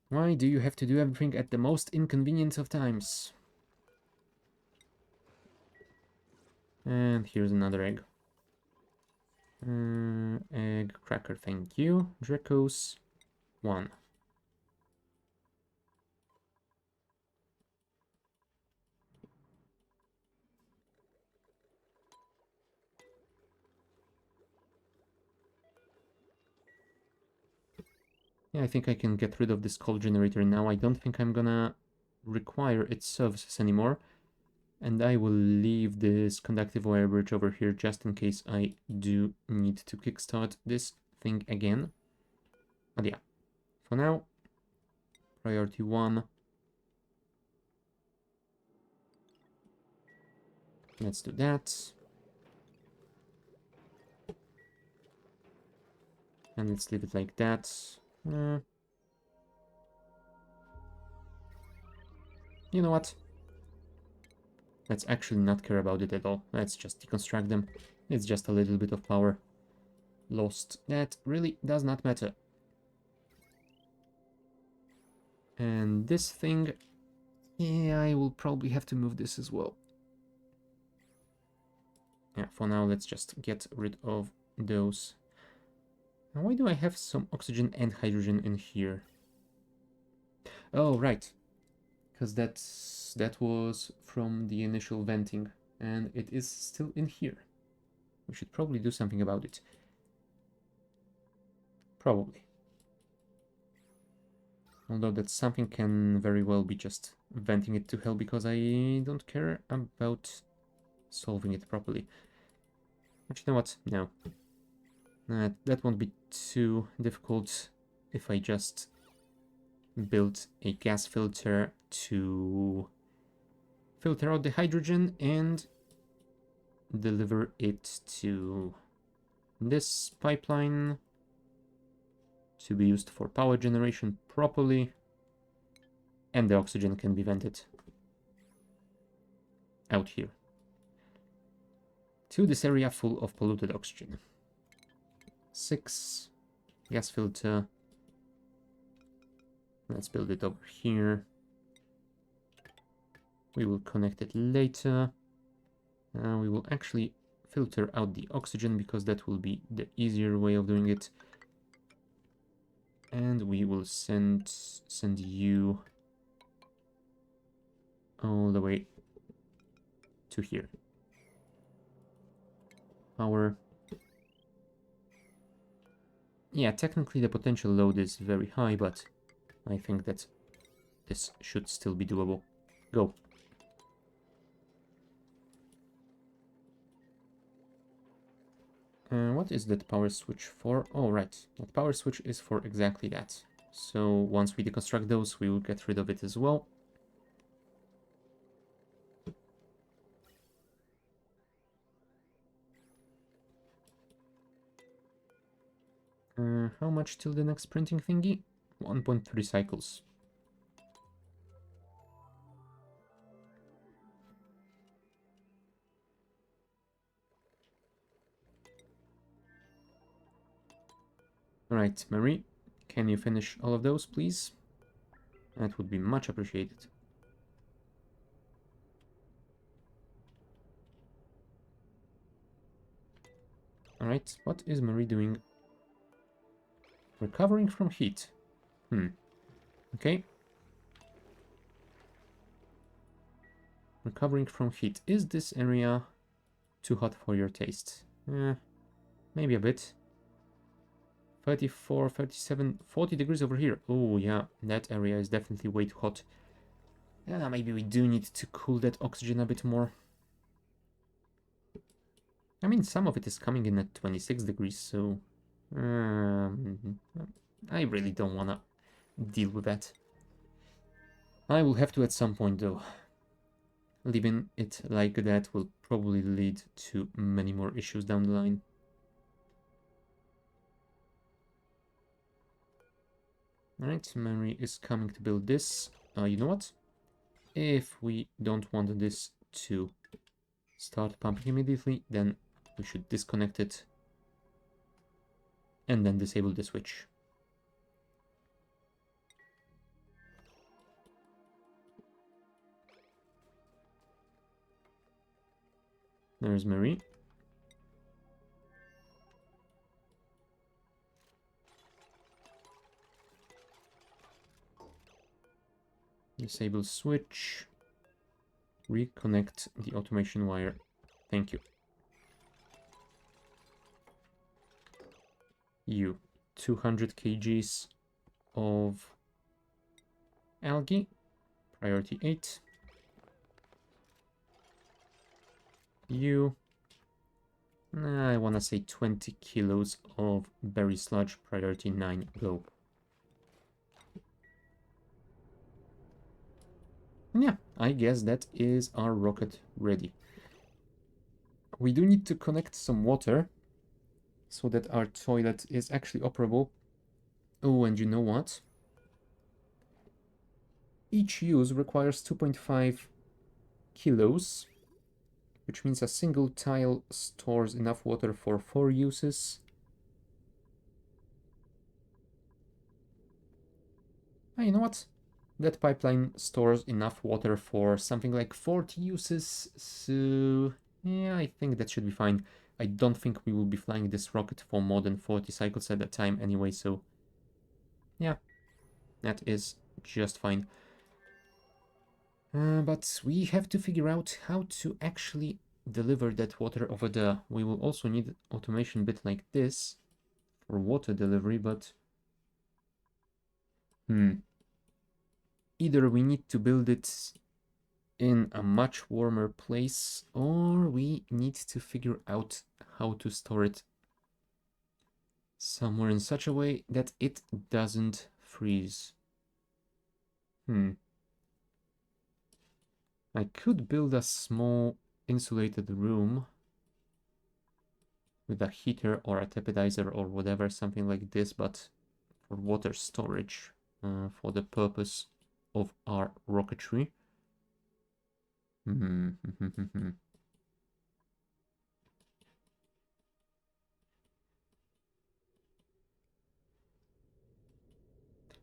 Why do you have to do everything at the most inconvenient of times? And here's another egg. Egg cracker, thank you. Dracos, 1. Yeah, I think I can get rid of this coal generator now. I don't think I'm gonna require its services anymore. And I will leave this conductive wire bridge over here just in case I do need to kickstart this thing again. But yeah, for now, priority 1. Let's do that. And let's leave it like that. You know what? Let's actually not care about it at all. Let's just deconstruct them. It's just a little bit of power lost. That really does not matter. And this thing, yeah, I will probably have to move this as well. Yeah, for now, let's just get rid of those. Now, why do I have some oxygen and hydrogen in here? Oh, right. Because that was from the initial venting, and it is still in here. We should probably do something about it. Probably. Although that something can very well be just venting it to hell because I don't care about solving it properly. But you know what? No. That won't be too difficult if I just build a gas filter to filter out the hydrogen and deliver it to this pipeline to be used for power generation properly, and the oxygen can be vented out here to this area full of polluted oxygen. 6 gas filter. Let's build it over here. We will connect it later. We will actually filter out the oxygen because that will be the easier way of doing it. And we will send you all the way to here. Power. Yeah, technically the potential load is very high, but I think that this should still be doable. Go. What is that power switch for? Oh, right. That power switch is for exactly that. So once we deconstruct those, we will get rid of it as well. How much till the next printing thingy? 1.3 cycles. Alright, Marie, can you finish all of those, please? That would be much appreciated. Alright, what is Marie doing? Recovering from heat. Okay. Recovering from heat. Is this area too hot for your taste? Maybe a bit. 34, 37, 40 degrees over here. Oh, yeah, that area is definitely way too hot. Yeah, maybe we do need to cool that oxygen a bit more. I mean, some of it is coming in at 26 degrees, so... I really don't wanna deal with that. I will have to at some point, though. Leaving it like that will probably lead to many more issues down the line. Alright, Mary is coming to build this. You know what? If we don't want this to start pumping immediately, then we should disconnect it and then disable the switch. There's Mary. Disable switch. Reconnect the automation wire. Thank you. You. 200 kgs of algae. Priority 8. You. I want to say 20 kilos of berry sludge. Priority 9. Go. And yeah, I guess that is our rocket ready. We do need to connect some water so that our toilet is actually operable. Oh, and you know what? Each use requires 2.5 kilos, which means a single tile stores enough water for 4 uses. Ah, you know what? That pipeline stores enough water for something like 40 uses, so yeah, I think that should be fine. I don't think we will be flying this rocket for more than 40 cycles at a time anyway, so yeah, that is just fine. But we have to figure out how to actually deliver that water over there. We will also need automation bit like this for water delivery, but either we need to build it in a much warmer place, or we need to figure out how to store it somewhere in such a way that it doesn't freeze. I could build a small insulated room with a heater or a tepidizer or whatever, something like this, but for water storage, for the purpose of our rocketry.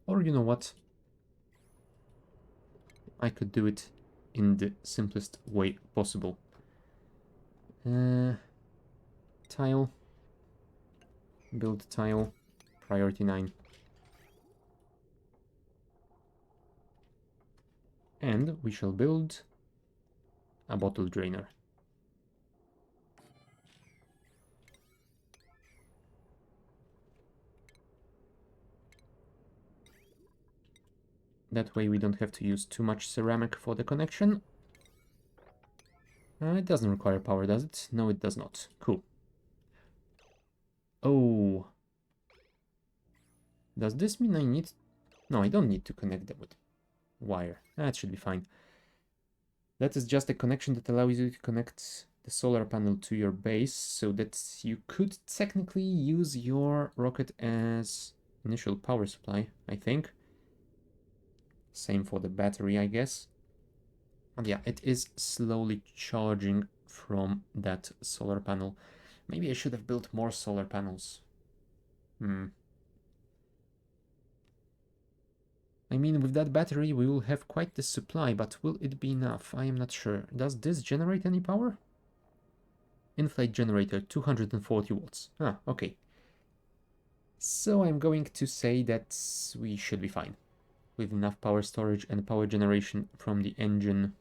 Or you know what? I could do it in the simplest way possible. Tile. Build tile. Priority 9. And we shall build a bottle drainer. That way we don't have to use too much ceramic for the connection. It doesn't require power, does it? No, it does not. Cool. Oh. Does this mean I need... No, I don't need to connect them with wire. That should be fine. That is just a connection that allows you to connect the solar panel to your base, so that you could technically use your rocket as initial power supply, I think. Same for the battery, I guess. And yeah, it is slowly charging from that solar panel. Maybe I should have built more solar panels. I mean, with that battery we will have quite the supply, but will it be enough? I am not sure. Does this generate any power? Inflate generator, 240 watts. Ah, okay. So I'm going to say that we should be fine. With enough power storage and power generation from the engine,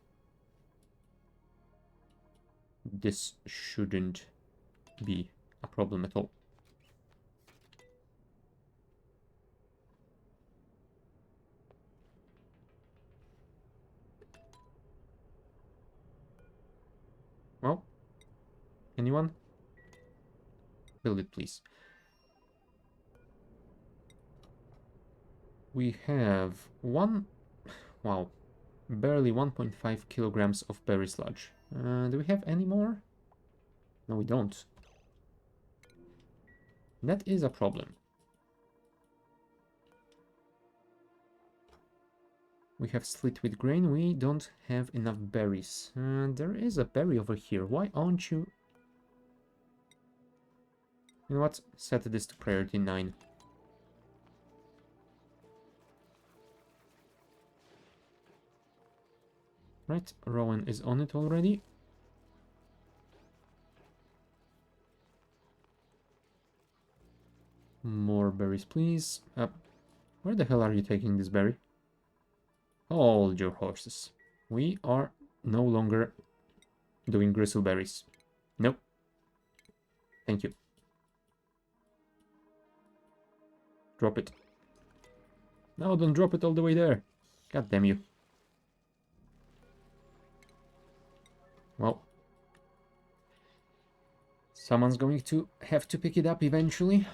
this shouldn't be a problem at all. Anyone? Build it, please. We have one... Wow. Barely 1.5 kilograms of berry sludge. Do we have any more? No, we don't. That is a problem. We have slit with grain. We don't have enough berries. There is a berry over here. Why aren't you... You know what? Set this to priority 9. Right, Rowan is on it already. More berries, please. Where the hell are you taking this berry? Hold your horses. We are no longer doing gristleberries. Nope. Thank you. Drop it. No, don't drop it all the way there. God damn you. Well. Someone's going to have to pick it up eventually.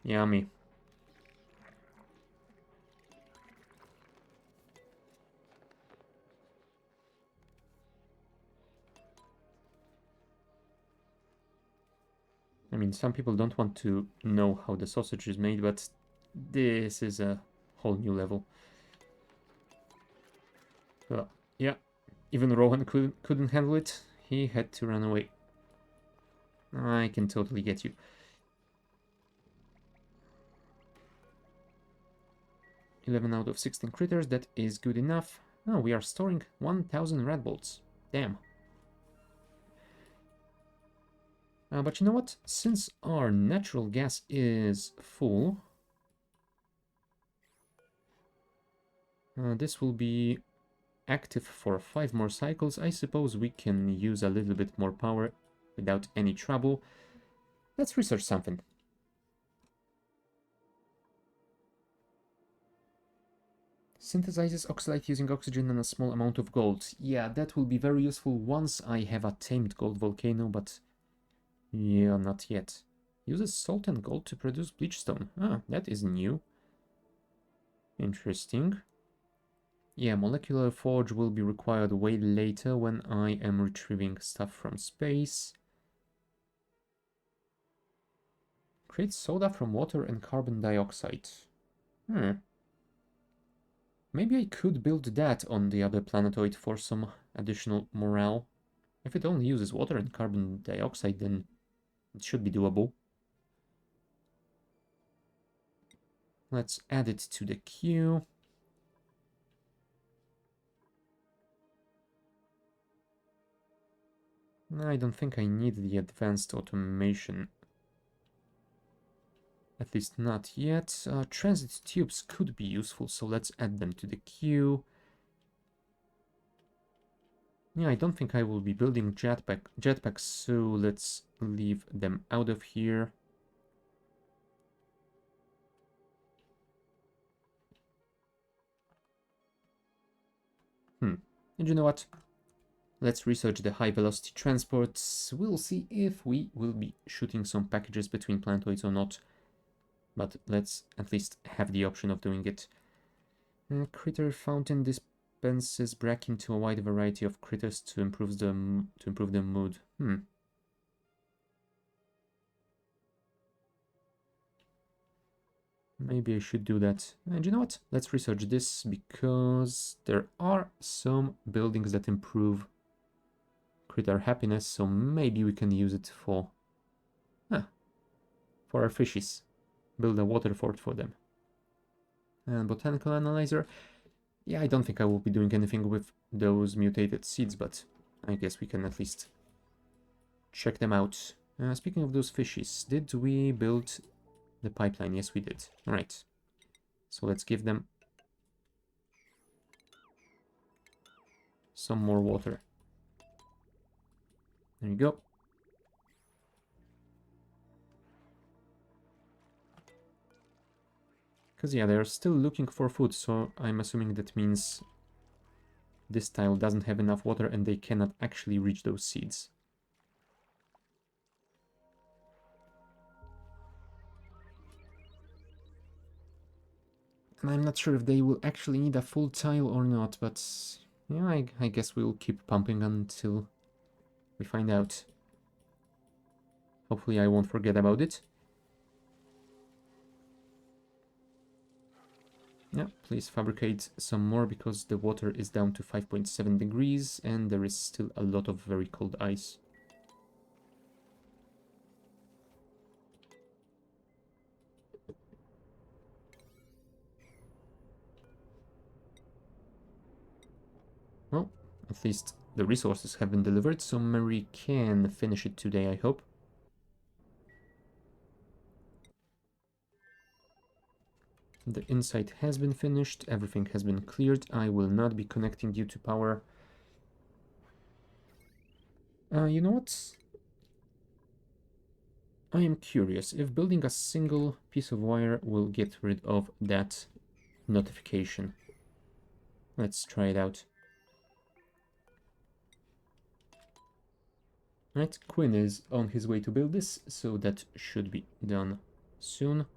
Yummy. I mean, some people don't want to know how the sausage is made, but this is a whole new level. Yeah, even Rowan couldn't handle it. He had to run away. I can totally get you. 11 out of 16 critters, that is good enough. Oh, we are storing 1000 red bolts. Damn. But you know what? Since our natural gas is full, this will be active for 5 more cycles. I suppose we can use a little bit more power without any trouble. Let's research something. Synthesizes oxalate using oxygen and a small amount of gold. Yeah, that will be very useful once I have a tamed gold volcano, but yeah, not yet. Uses salt and gold to produce bleachstone. Ah, that is new. Interesting. Yeah, molecular forge will be required way later when I am retrieving stuff from space. Create soda from water and carbon dioxide. Maybe I could build that on the other planetoid for some additional morale. If it only uses water and carbon dioxide, then it should be doable. Let's add it to the queue. I don't think I need the advanced automation. At least not yet. Transit tubes could be useful, so let's add them to the queue. Yeah, I don't think I will be building jetpacks, so let's leave them out of here. And you know what? Let's research the high-velocity transports. We'll see if we will be shooting some packages between planetoids or not. But let's at least have the option of doing it. Critter fountain dispenses brack into a wide variety of critters to improve the mood. Maybe I should do that. And you know what? Let's research this because there are some buildings that improve critter happiness, so maybe we can use it for our fishies. Build a water fort for them. And botanical analyzer. Yeah, I don't think I will be doing anything with those mutated seeds, but I guess we can at least check them out. Speaking of those fishies, did we build the pipeline? Yes, we did. Alright. So let's give them some more water. There you go. Because, yeah, they're still looking for food, so I'm assuming that means this tile doesn't have enough water and they cannot actually reach those seeds. And I'm not sure if they will actually need a full tile or not, but yeah, I guess we'll keep pumping until we find out. Hopefully I won't forget about it. Yeah, please fabricate some more because the water is down to 5.7 degrees and there is still a lot of very cold ice. Well, at least the resources have been delivered, so Marie can finish it today, I hope. The inside has been finished, everything has been cleared. I will not be connecting you to power. You know what? I am curious if building a single piece of wire will get rid of that notification. Let's try it out. Right, Quinn is on his way to build this, so that should be done soon.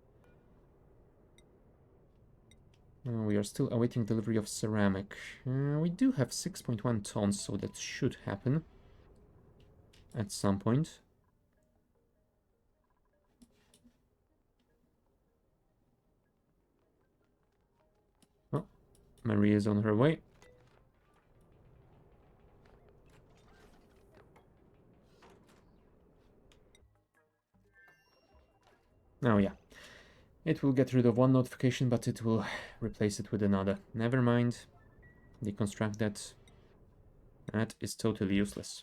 We are still awaiting delivery of ceramic. We do have 6.1 tons, so that should happen at some point. Oh, Marie is on her way. Oh yeah, it will get rid of one notification, but it will replace it with another. Never mind. Deconstruct that. That is totally useless.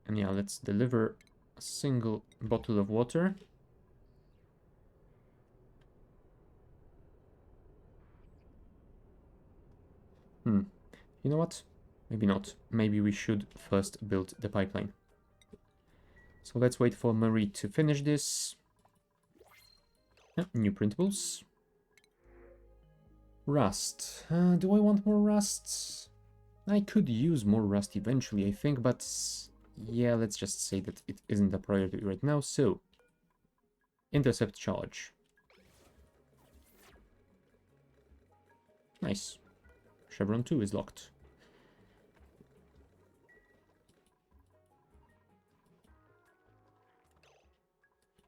And yeah, let's deliver a single bottle of water. You know what? Maybe not. Maybe we should first build the pipeline. So let's wait for Marie to finish this. New printables. Rust. Do I want more rust? I could use more rust eventually, I think, but yeah, let's just say that it isn't a priority right now. So, intercept charge. Nice. Chevron 2 is locked.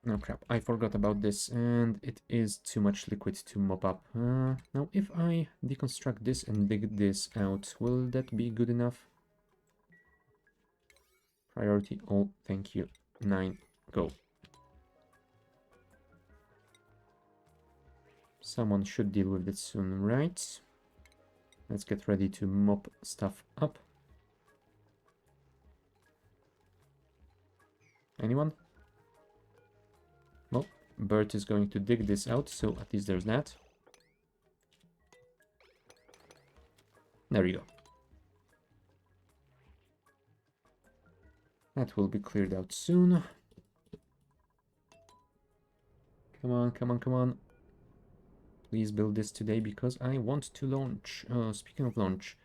Oh crap, I forgot about this, and it is too much liquid to mop up. Now, if I deconstruct this and dig this out, will that be good enough? Priority all, thank you. 9, go. Someone should deal with it soon, right? Let's get ready to mop stuff up. Anyone? Well, Bert is going to dig this out, so at least there's that. There we go. That will be cleared out soon. Come on, come on, come on. Please build this today because I want to launch. Speaking of launch.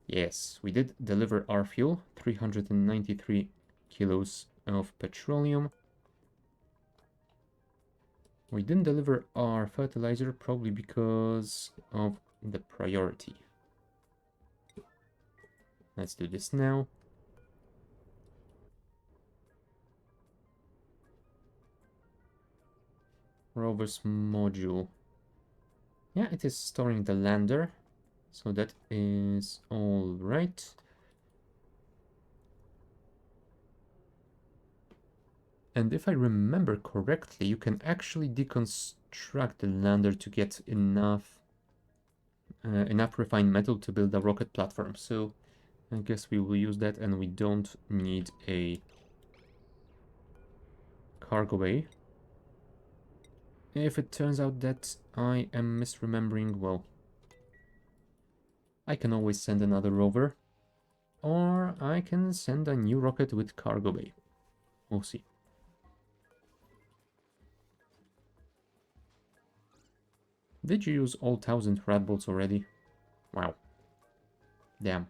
Yes, we did deliver our fuel. 393 kilos of petroleum. We didn't deliver our fertilizer probably because of the priority. Let's do this now. Rover's module. Yeah, it is storing the lander. So that is all right. And if I remember correctly, you can actually deconstruct the lander to get enough refined metal to build a rocket platform. So I guess we will use that, and we don't need a cargo bay. If it turns out that I am misremembering, well, I can always send another rover, or I can send a new rocket with cargo bay. We'll see. Did you use all 1000 rat bolts already? Wow. Damn.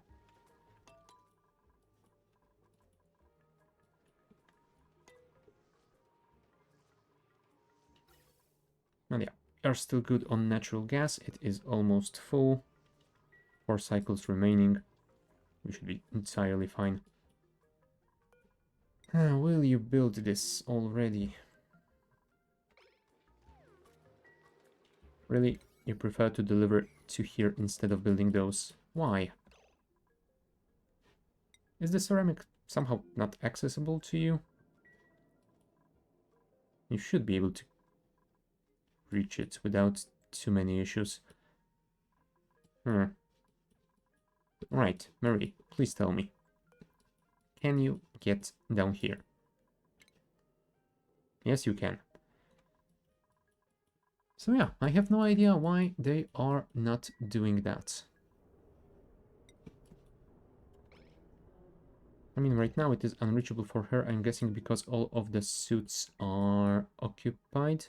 And yeah, we are still good on natural gas. It is almost full. 4 cycles remaining. We should be entirely fine. Will you build this already? Really? You prefer to deliver to here instead of building those? Why? Is the ceramic somehow not accessible to you? You should be able to reach it without too many issues. Right, Marie, please tell me. Can you get down here? Yes, you can. So yeah, I have no idea why they are not doing that. I mean, right now it is unreachable for her, I'm guessing because all of the suits are occupied.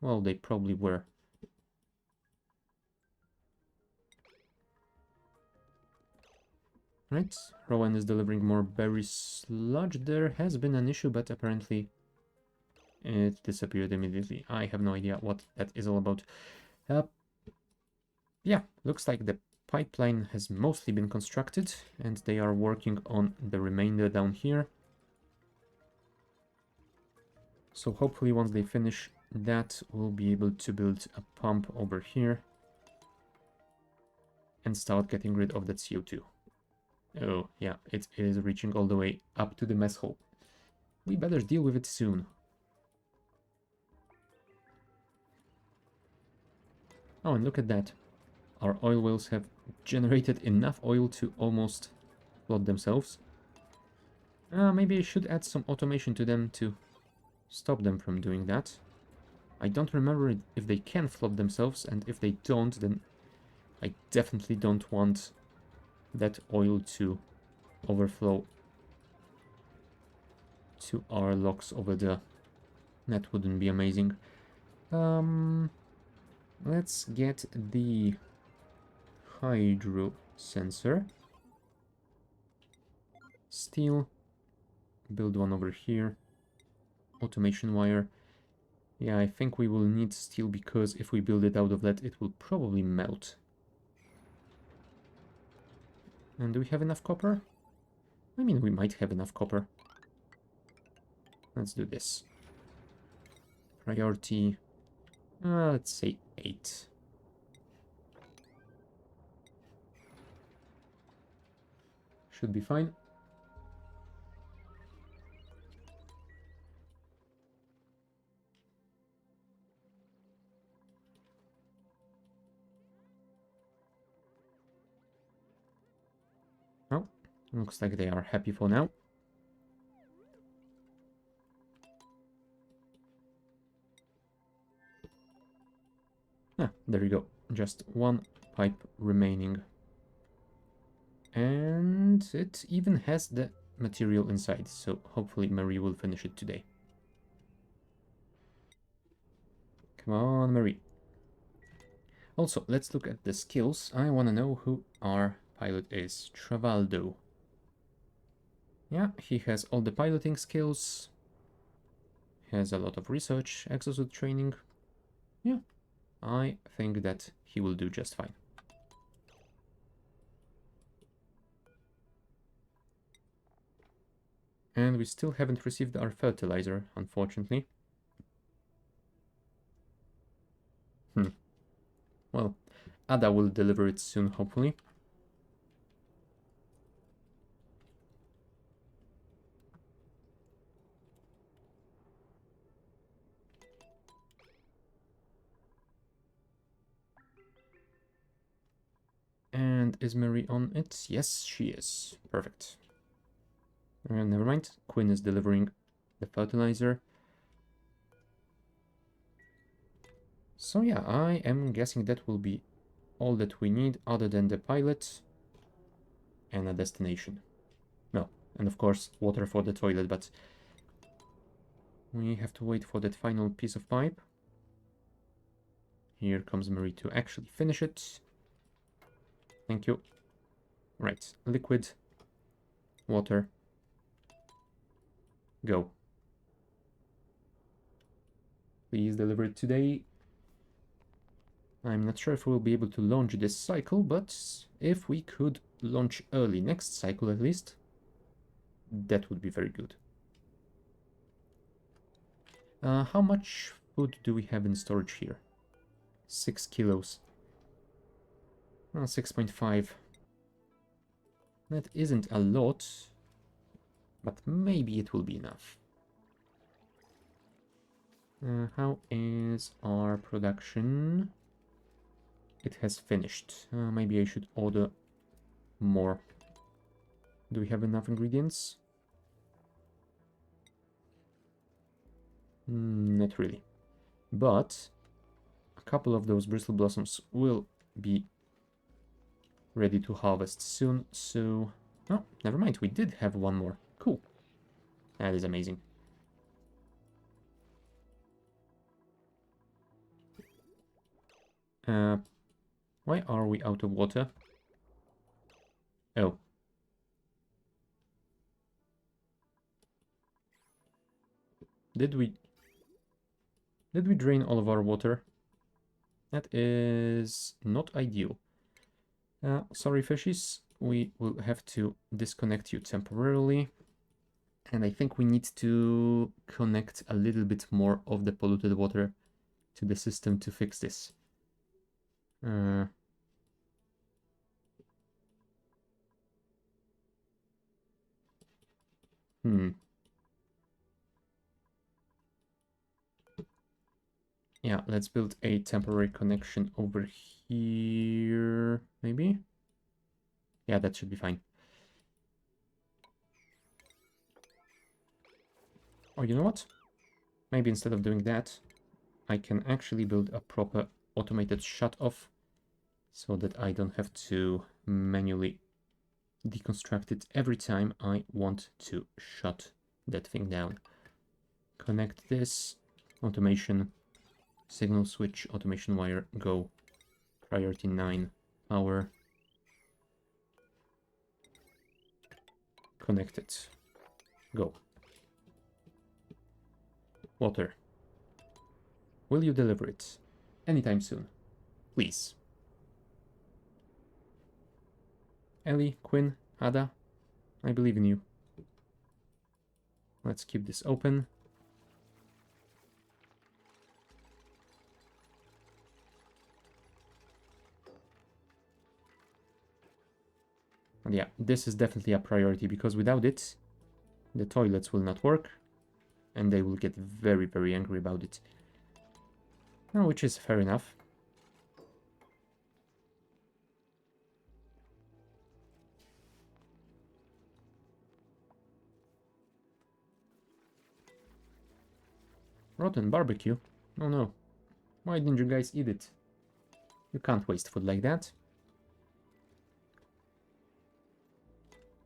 Well, they probably were. Right, Rowan is delivering more berry sludge. There has been an issue, but apparently it disappeared immediately. I have no idea what that is all about. Yeah, looks like the pipeline has mostly been constructed, and they are working on the remainder down here. So hopefully once they finish that, we'll be able to build a pump over here and start getting rid of that CO2. Oh, yeah, it is reaching all the way up to the mess hall. We better deal with it soon. Oh, and look at that. Our oil wells have generated enough oil to almost flood themselves. Maybe I should add some automation to them to stop them from doing that. I don't remember if they can flood themselves, and if they don't, then I definitely don't want that oil to overflow to our locks over there. That wouldn't be amazing. Let's get the hydro sensor. Steel. Build one over here. Automation wire. Yeah, I think we will need steel because if we build it out of that, it will probably melt. And do we have enough copper? I mean, we might have enough copper. Let's do this. Priority, let's say 8. Should be fine. Oh, looks like they are happy for now. Ah, there you go. Just one pipe remaining. And it even has the material inside, so hopefully Marie will finish it today. Come on, Marie. Also, let's look at the skills. I want to know who our pilot is. Travaldo. Yeah, he has all the piloting skills. Has a lot of research, exosuit training. Yeah, I think that he will do just fine. And we still haven't received our fertilizer, unfortunately. Well, Ada will deliver it soon, hopefully. And is Marie on it? Yes, she is. Perfect. Never mind. Quinn is delivering the fertilizer. So yeah, I am guessing that will be all that we need other than the pilot and a destination. No, and of course water for the toilet, but we have to wait for that final piece of pipe. Here comes Marie to actually finish it. Thank you. Right, liquid, water, go. Please deliver it today. I'm not sure if we'll be able to launch this cycle, but if we could launch early next cycle at least, that would be very good. How much food do we have in storage here? 6 kilos. 6.5. That isn't a lot, but maybe it will be enough. How is our production? It has finished. Maybe I should order more. Do we have enough ingredients? Not really. But a couple of those bristle blossoms will be ready to harvest soon, so... Oh, never mind, we did have one more. Cool. That is amazing. Why are we out of water? Oh. Did we drain all of our water? That is not ideal. Sorry, fishies. We will have to disconnect you temporarily. And I think we need to connect a little bit more of the polluted water to the system to fix this. Yeah, let's build a temporary connection over here, maybe? Yeah, that should be fine. Oh, you know what? Maybe instead of doing that, I can actually build a proper automated shut-off so that I don't have to manually deconstruct it every time I want to shut that thing down. Connect this, automation, signal switch, automation wire, go, priority 9, power, connect it, go. Water. Will you deliver it? Anytime soon. Please. Ellie, Quinn, Ada, I believe in you. Let's keep this open. And yeah, this is definitely a priority because without it, the toilets will not work and they will get very, very angry about it. Which is fair enough. Rotten barbecue? Oh no. Why didn't you guys eat it? You can't waste food like that.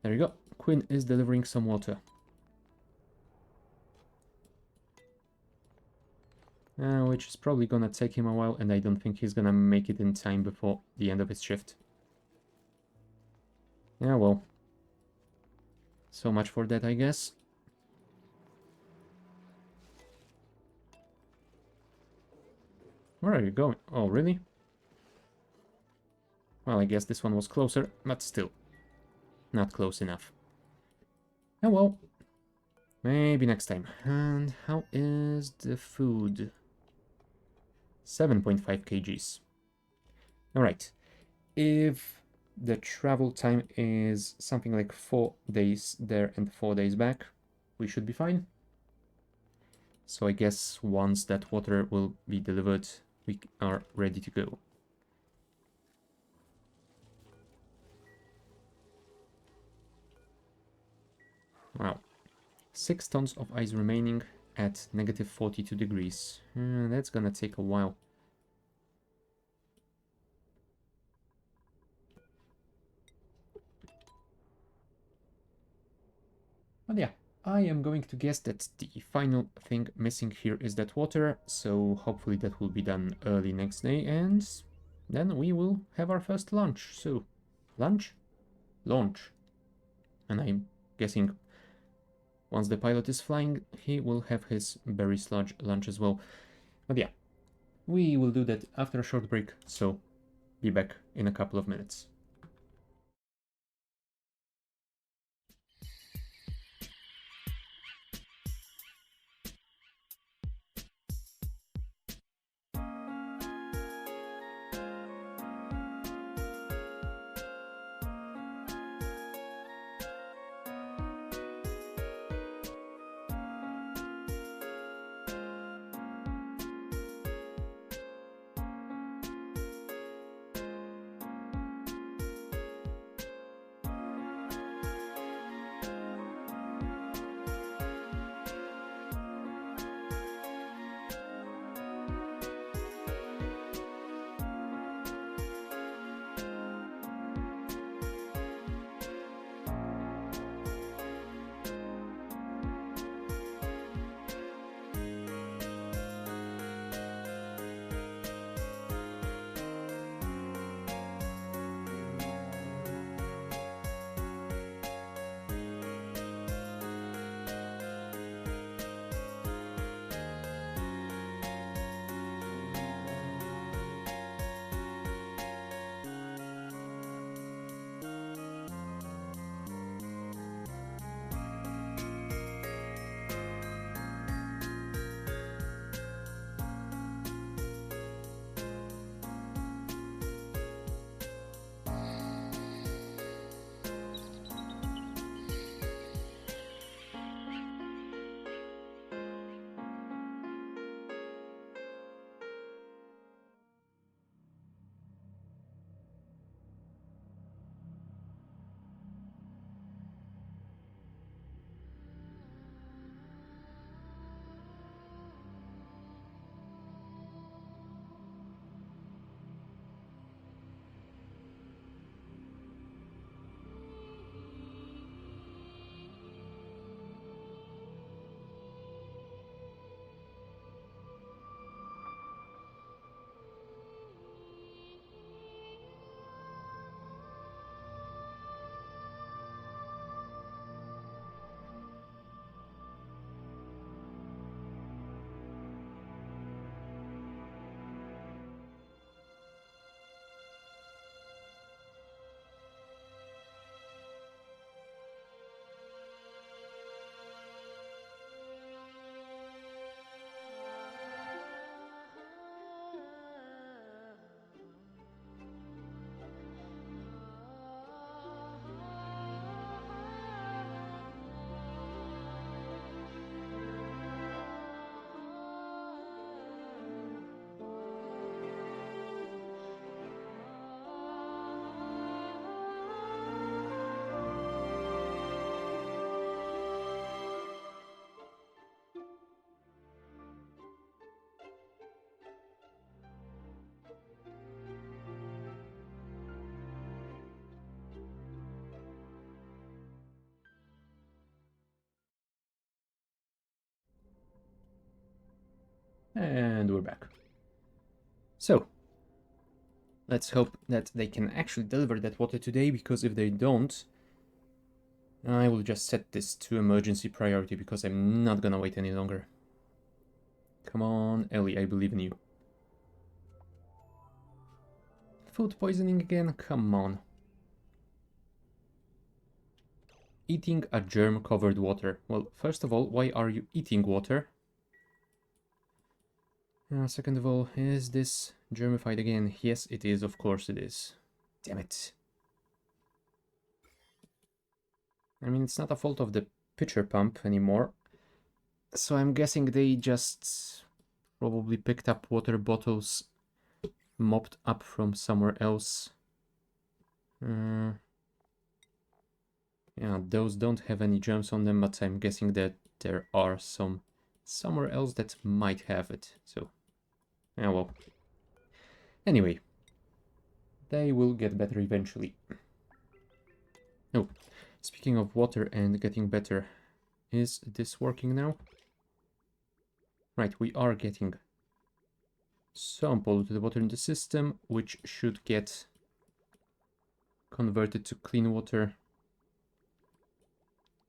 There you go. Quinn is delivering some water. Which is probably gonna take him a while, and I don't think he's gonna make it in time before the end of his shift. Yeah, well. So much for that, I guess. Where are you going? Oh, really? Well, I guess this one was closer, but still. Not close enough. Oh well. Maybe next time. And how is the food? 7.5 kgs. Alright. If the travel time is something like 4 days there and 4 days back, we should be fine. So I guess once that water will be delivered, we are ready to go. Wow. 6 tons of ice remaining at negative 42 degrees. That's gonna take a while. I am going to guess that the final thing missing here is that water, so hopefully that will be done early next day, and then we will have our first lunch. So, lunch? Launch. And I'm guessing once the pilot is flying, he will have his berry sludge lunch as well. But yeah, we will do that after a short break, so be back in a couple of minutes. And we're back. So, let's hope that they can actually deliver that water today, because if they don't, I will just set this to emergency priority, because I'm not gonna wait any longer. Come on, Ellie, I believe in you. Food poisoning again? Come on. Eating a germ-covered water. Well, first of all, why are you eating water? Second of all, is this germified again? Yes, it is. Of course it is. Damn it. I mean, it's not a fault of the pitcher pump anymore. So I'm guessing they just probably picked up water bottles mopped up from somewhere else. Yeah, those don't have any germs on them, but I'm guessing that there are some somewhere else that might have it. So, yeah, well. Anyway, they will get better eventually. Oh, speaking of water and getting better, Is this working now? Right, we are getting some polluted water in the system, which should get converted to clean water.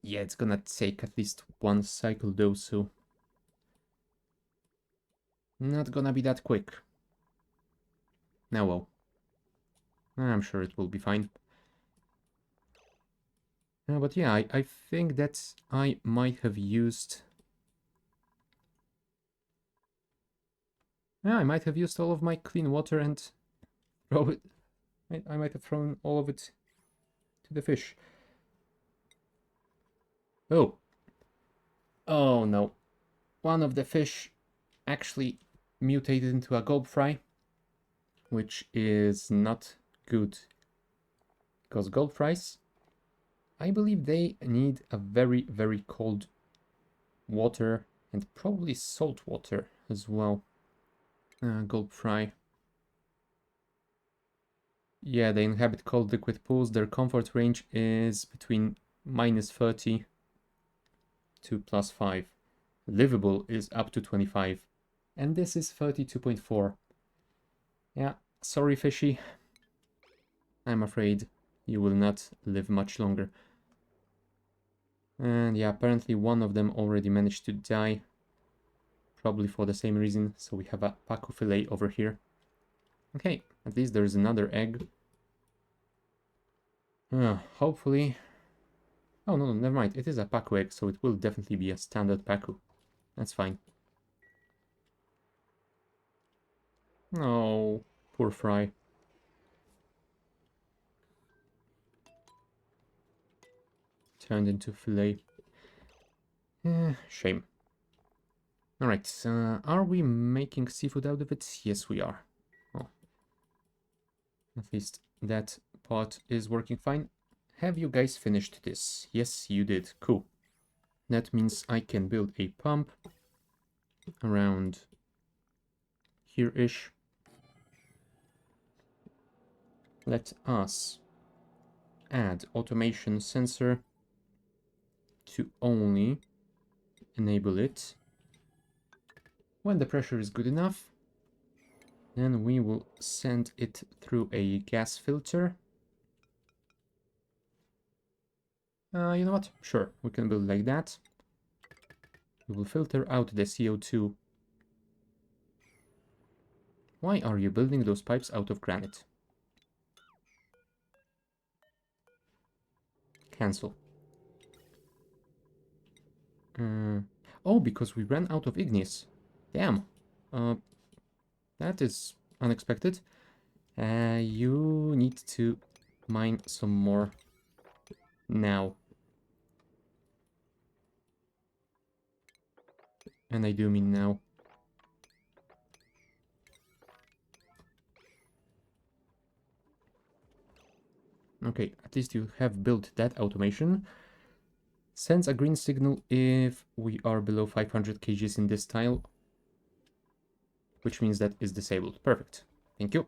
Yeah, it's gonna take at least one cycle though, so not gonna be that quick. Now, well, I'm sure it will be fine. But yeah, I think that I might have used... Yeah, I might have used all of my clean water and throw it... I might have thrown all of it to the fish. Oh. Oh no. One of the fish actually mutated into a gulp fry, which is not good. Because gulp fries, I believe they need a very, very cold water and probably salt water as well. Gulp fry. Yeah, they inhabit cold liquid pools. Their comfort range is between -30 to +5. Livable is up to 25. And this is 32.4. Yeah, sorry fishy. I'm afraid you will not live much longer. And yeah, apparently one of them already managed to die. Probably for the same reason, so we have a Pacu fillet over here. Okay, at least there's another egg. Hopefully... Oh, no, never mind. It is a Pacu egg, so it will definitely be a standard Pacu. That's fine. Oh, poor fry. Turned into fillet. Shame. Alright, are we making seafood out of it? Yes, we are. Oh. At least that part is working fine. Have you guys finished this? Yes, you did. Cool. That means I can build a pump around here-ish. Let us add automation sensor to only enable it when the pressure is good enough. Then we will send it through a gas filter. You know what? Sure, we can build like that. We will filter out the CO2. Why are you building those pipes out of granite? Cancel. Oh, because we ran out of igneous. Damn. That is unexpected. You need to mine some more now. And I do mean now. Okay, at least you have built that automation. Sends a green signal if we are below 500 kgs in this tile, which means that is disabled. Perfect. Thank you.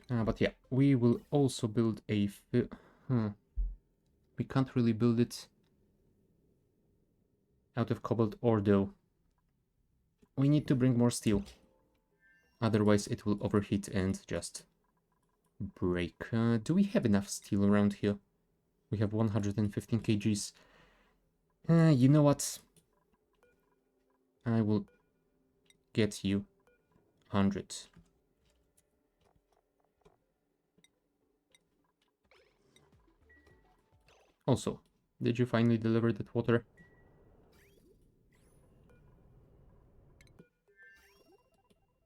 But yeah, we will also build a... We can't really build it out of cobalt ore though. We need to bring more steel. Otherwise it will overheat and just break. Do we have enough steel around here? We have 115 kgs. You know what? I will get you 100. Also, did you finally deliver that water?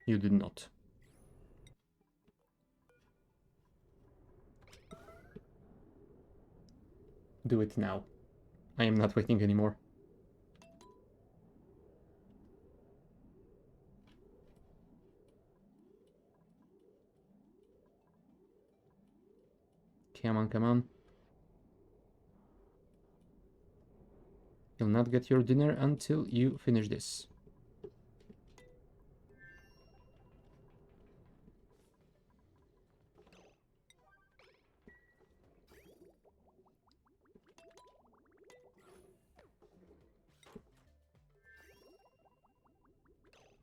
You did not. Do it now. I am not waiting anymore. Come on, come on. You'll not get your dinner until you finish this.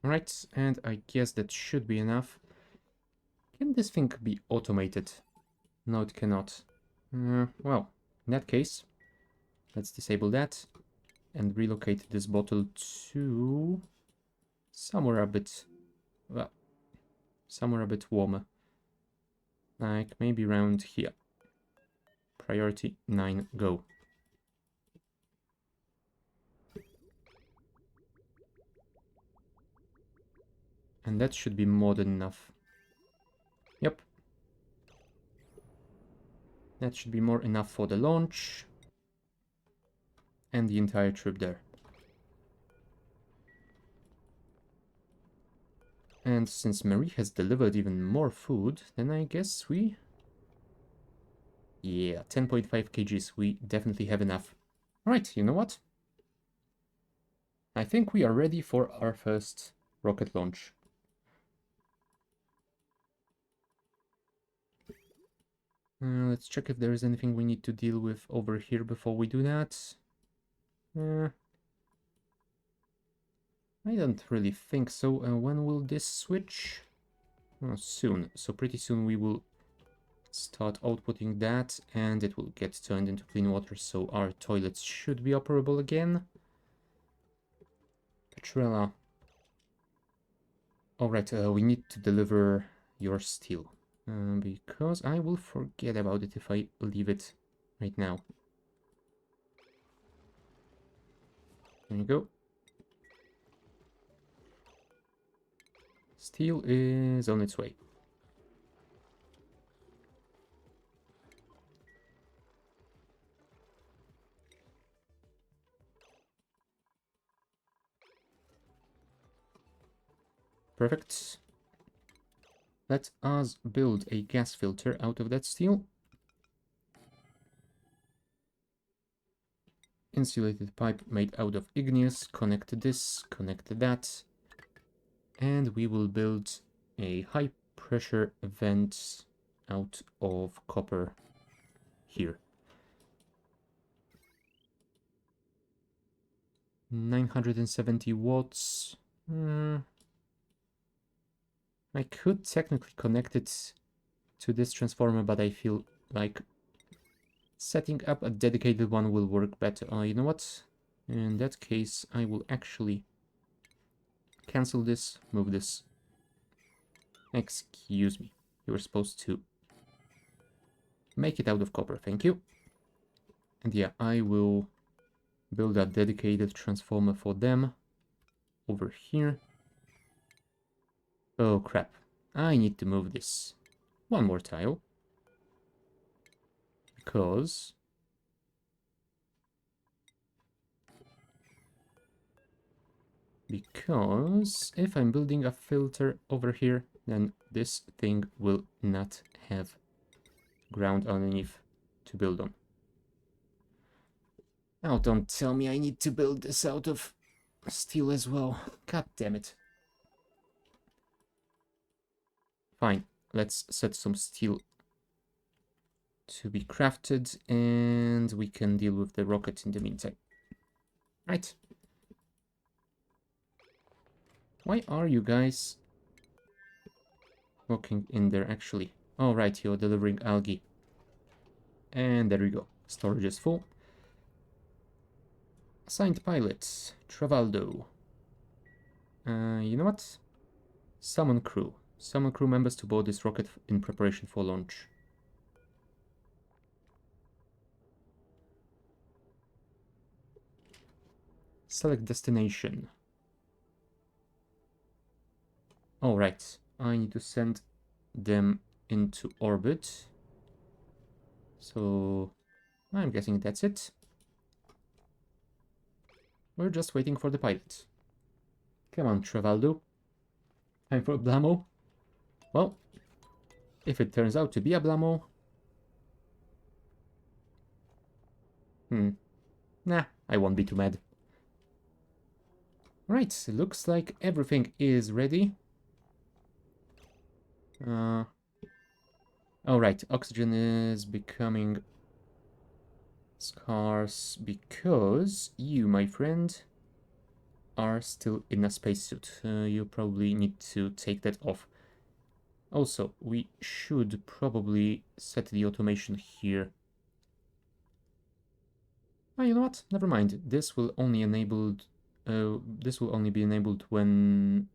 Alright, and I guess that should be enough. Can this thing be automated? No, it cannot. Well, in that case, let's disable that and relocate this bottle to somewhere a bit, well, somewhere a bit warmer. Like maybe around here. Priority 9, go. And that should be more than enough. Yep. That should be more enough for the launch. And the entire trip there. And since Marie has delivered even more food, then I guess we... Yeah, 10.5 kgs, we definitely have enough. Alright, you know what? I think we are ready for our first rocket launch. Let's check if there is anything we need to deal with over here before we do that. I don't really think so. When will this switch? Oh, soon. So pretty soon we will start outputting that and it will get turned into clean water, so our toilets should be operable again. Petrella. Alright, we need to deliver your steel. Because I will forget about it if I leave it right now. There you go. Steel is on its way. Perfect. Let us build a gas filter out of that steel. Insulated pipe made out of igneous. Connect this, connect that. And we will build a high pressure vent out of copper here. 970 watts. I could technically connect it to this transformer, but I feel like setting up a dedicated one will work better. You know what? In that case, I will actually cancel this, move this. Excuse me. You were supposed to make it out of copper, thank you. And yeah, I will build a dedicated transformer for them over here. Oh crap, I need to move this one more tile. Because if I'm building a filter over here, then this thing will not have ground underneath to build on. Now don't tell me I need to build this out of steel as well. God damn it. Fine, let's set some steel to be crafted and we can deal with the rocket in the meantime. Right. Why are you guys walking in there actually? Oh right, you're delivering algae. And there we go. Storage is full. Assigned pilots. Travaldo. You know what? Summon crew. Summon crew members to board this rocket in preparation for launch. Select destination. Oh, right. I need to send them into orbit. So, I'm guessing that's it. We're just waiting for the pilot. Come on, Travaldo. Time for a Blamo. Well, if it turns out to be a Blamo... Nah, I won't be too mad. Right, looks like everything is ready. Alright, oxygen is becoming scarce because you, my friend, are still in a spacesuit. You probably need to take that off. Also, we should probably set the automation here. Oh, you know what? Never mind. This will only be enabled when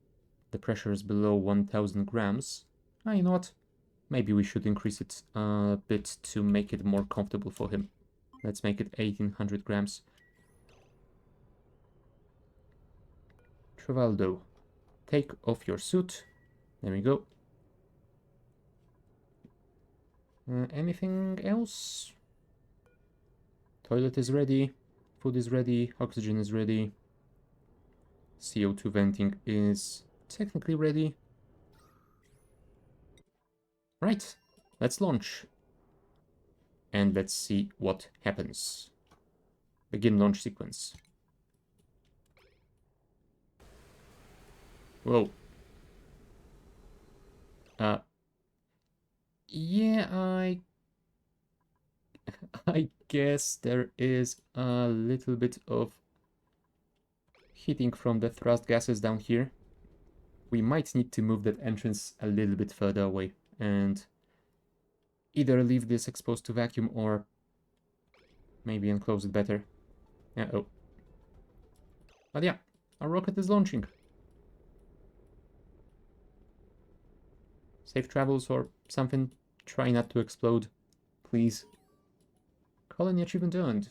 the pressure is below 1000 grams. Ah, you know what? Maybe we should increase it a bit to make it more comfortable for him. Let's make it 1800 grams. Travaldo, take off your suit. There we go. Anything else? Toilet is ready. Food is ready. Oxygen is ready. CO2 venting is technically ready. Right, let's launch. And let's see what happens. Begin launch sequence. Whoa. Yeah, I guess there is a little bit of heating from the thrust gases down here. We might need to move that entrance a little bit further away and either leave this exposed to vacuum or maybe enclose it better. Uh-oh. But yeah, our rocket is launching. Safe travels or something. Try not to explode, please. Colony achievement earned.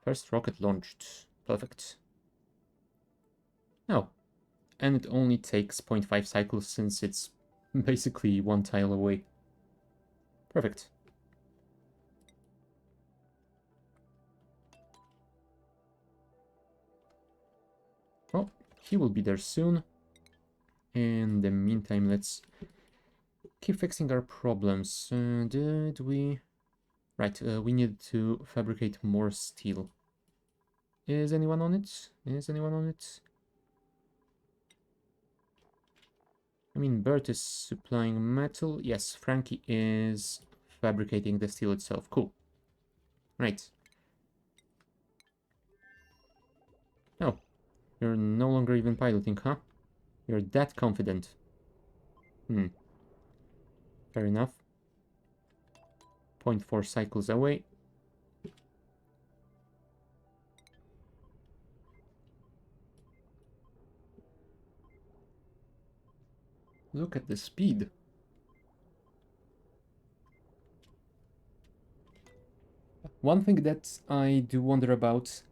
First rocket launched. Perfect. Oh, and it only takes 0.5 cycles since it's basically one tile away. Perfect. Oh, he will be there soon. In the meantime, let's keep fixing our problems. Did we... Right, we need to fabricate more steel. Is anyone on it? Is anyone on it? I mean, Bert is supplying metal. Yes, Frankie is fabricating the steel itself. Cool. Right. Oh, you're no longer even piloting, huh? You're that confident. Fair enough. 0.4 cycles away. Look at the speed. One thing that I do wonder about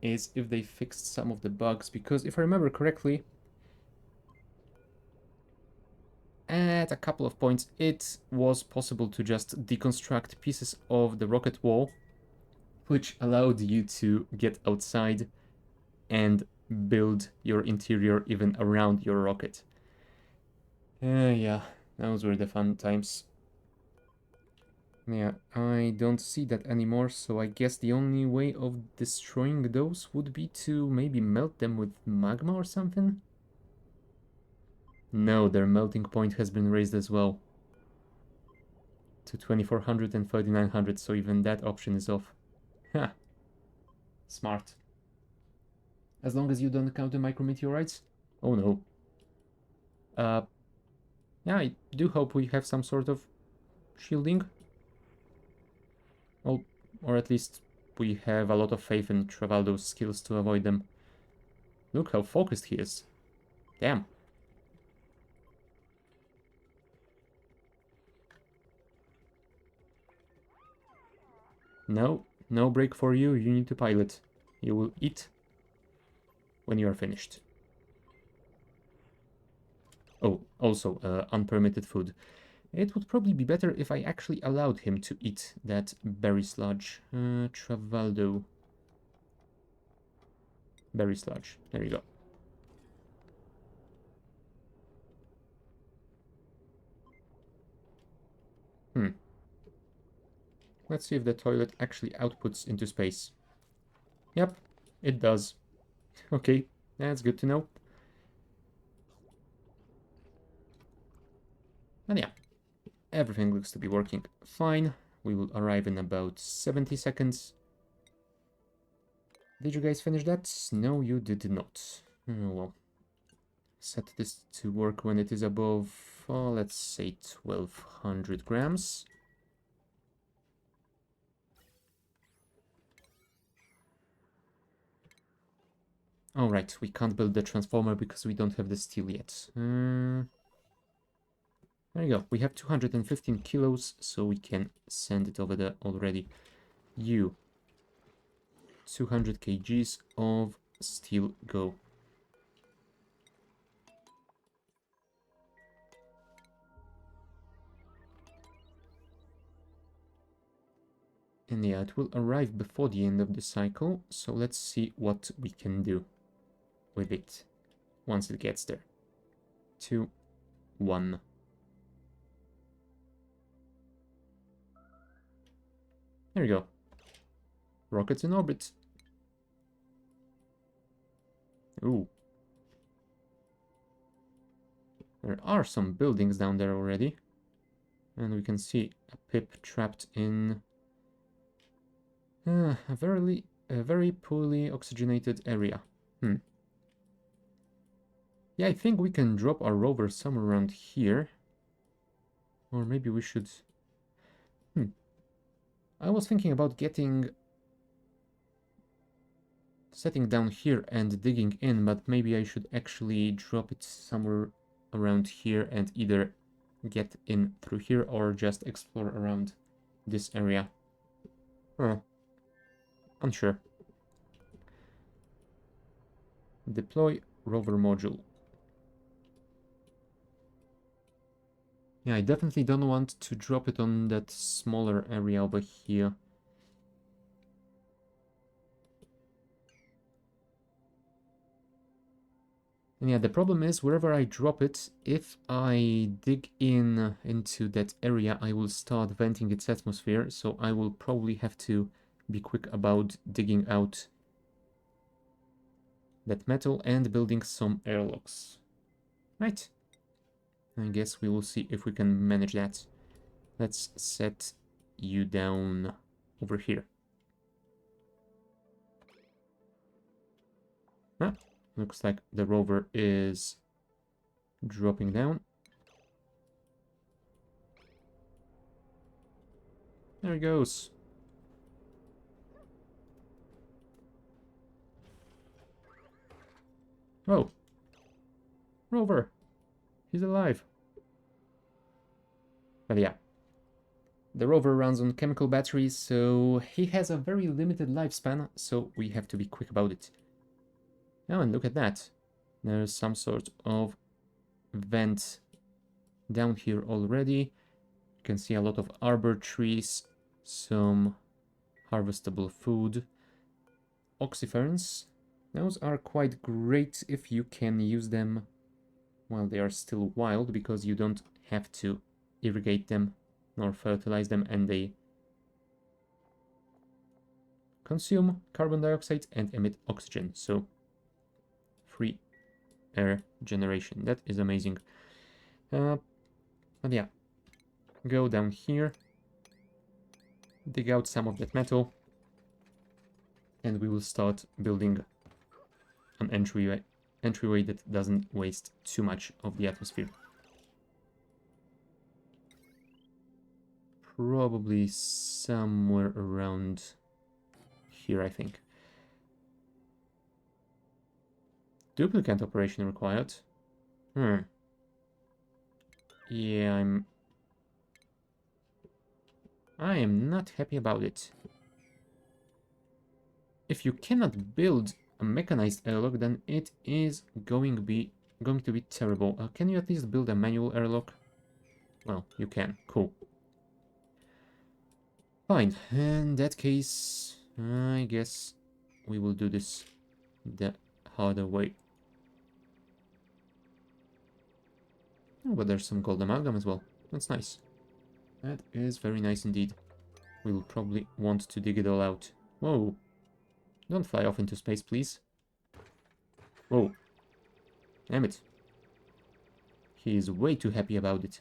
is if they fixed some of the bugs, because if I remember correctly, at a couple of points it was possible to just deconstruct pieces of the rocket wall, which allowed you to get outside and build your interior even around your rocket. Yeah, those were the fun times. Yeah, I don't see that anymore, so I guess the only way of destroying those would be to maybe melt them with magma or something? No, their melting point has been raised as well to 2400 and 3900, so even that option is off. Ha! Smart. As long as you don't count the micrometeorites? Oh no. Yeah, I do hope we have some sort of shielding. Well, or at least we have a lot of faith in Travaldo's skills to avoid them. Look how focused he is. Damn. No, no break for you. You need to pilot. You will eat when you are finished. Oh, also, unpermitted food. It would probably be better if I actually allowed him to eat that berry sludge. Travaldo. Berry sludge. There you go. Let's see if the toilet actually outputs into space. Yep, it does. Okay, that's good to know. And yeah, everything looks to be working fine. We will arrive in about 70 seconds. Did you guys finish that? No, you did not. Oh, well. Set this to work when it is above, let's say 1200 grams. Alright, we can't build the transformer because we don't have the steel yet. There you go. We have 215 kilos, so we can send it over there already. You. 200 kgs of steel, go. And yeah, it will arrive before the end of the cycle, so let's see what we can do with it once it gets there. 2, 1. There you go. Rockets in orbit. Ooh. There are some buildings down there already. And we can see a pip trapped in a very poorly oxygenated area. Yeah, I think we can drop our rover somewhere around here. Or maybe we should... I was thinking about setting down here and digging in, but maybe I should actually drop it somewhere around here and either get in through here or just explore around this area. Unsure. Deploy rover module. Yeah, I definitely don't want to drop it on that smaller area over here. And yeah, the problem is wherever I drop it, if I dig into that area, I will start venting its atmosphere, so I will probably have to be quick about digging out that metal and building some airlocks. Right. I guess we will see if we can manage that. Let's set you down over here. Ah, looks like the rover is dropping down. There he goes. Oh. Rover. He's alive. But yeah. The rover runs on chemical batteries, so he has a very limited lifespan, so we have to be quick about it. Oh, and look at that. There's some sort of vent down here already. You can see a lot of arbor trees, some harvestable food. Oxyferns. Those are quite great if you can use them while they are still wild, because you don't have to irrigate them nor fertilize them, and they consume carbon dioxide and emit oxygen. So free air generation. That is amazing. But yeah, go down here, dig out some of that metal, and we will start building an entryway that doesn't waste too much of the atmosphere. Probably somewhere around here, I think. Duplicant operation required. Yeah, I am not happy about it. If you cannot build a mechanized airlock, then it is going to be terrible. Can you at least build a manual airlock? Well, you can. Cool. Fine. In that case, I guess we will do this the harder way. Oh, but there's some gold amalgam as well. That's nice. That is very nice indeed. We'll probably want to dig it all out. Whoa. Don't fly off into space, please. Whoa. Damn it. He is way too happy about it.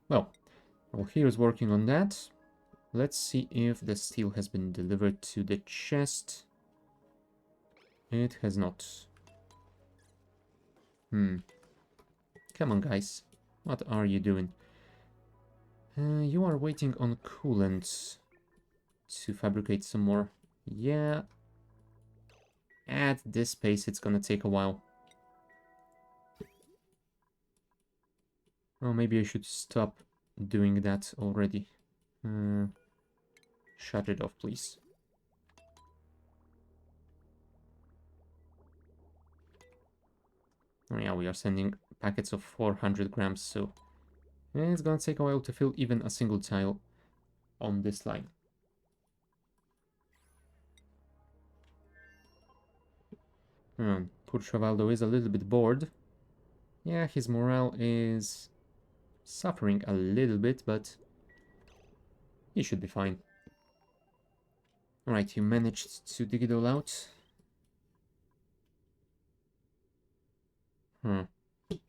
Well, here's working on that. Let's see if the steel has been delivered to the chest. It has not. Come on, guys. What are you doing? You are waiting on coolant to fabricate some more. Yeah. At this pace, it's gonna take a while. Oh, maybe I should stop doing that already. Shut it off, please. Oh yeah, we are sending packets of 400 grams, so it's gonna take a while to fill even a single tile on this line. Poor Chevaldo is a little bit bored. Yeah, his morale is suffering a little bit, but he should be fine. Alright, you managed to dig it all out.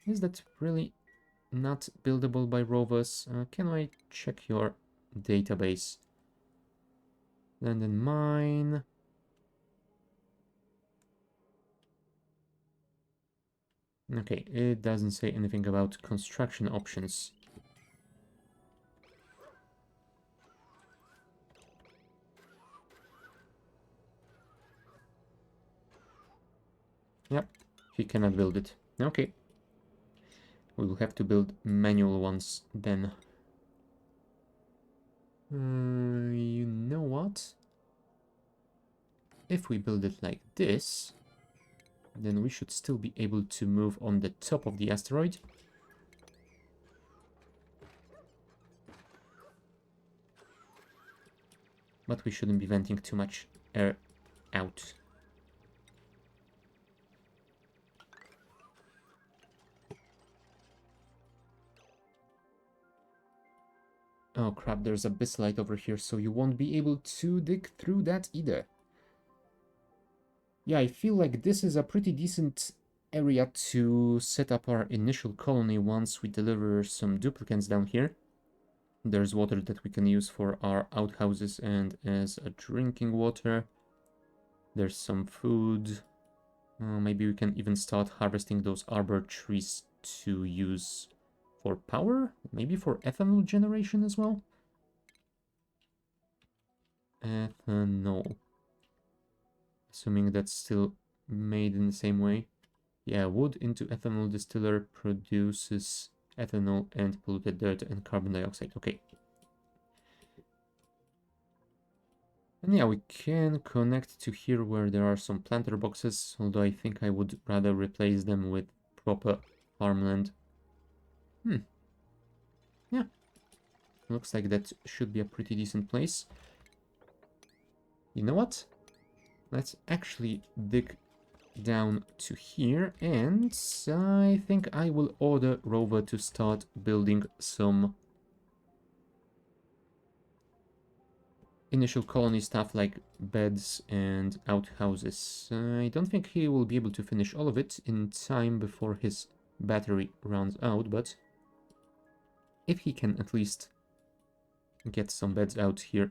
Is that really not buildable by rovers? Can I check your database? Land and mine. Okay, it doesn't say anything about construction options. Yep, he cannot build it. Okay. We will have to build manual ones then. You know what? If we build it like this, then we should still be able to move on the top of the asteroid. But we shouldn't be venting too much air out. Oh crap, there's a abyssite over here, so you won't be able to dig through that either. Yeah, I feel like this is a pretty decent area to set up our initial colony once we deliver some duplicants down here. There's water that we can use for our outhouses and as a drinking water. There's some food. Maybe we can even start harvesting those arbor trees to use for power? Maybe for ethanol generation as well? Ethanol. Assuming that's still made in the same way. Yeah, wood into ethanol distiller produces ethanol and polluted dirt and carbon dioxide. Okay. And yeah, we can connect to here where there are some planter boxes, although I think I would rather replace them with proper farmland. Yeah. Looks like that should be a pretty decent place. You know what? Let's actually dig down to here, and I think I will order Rover to start building some initial colony stuff like beds and outhouses. I don't think he will be able to finish all of it in time before his battery runs out, but if he can at least get some beds out here,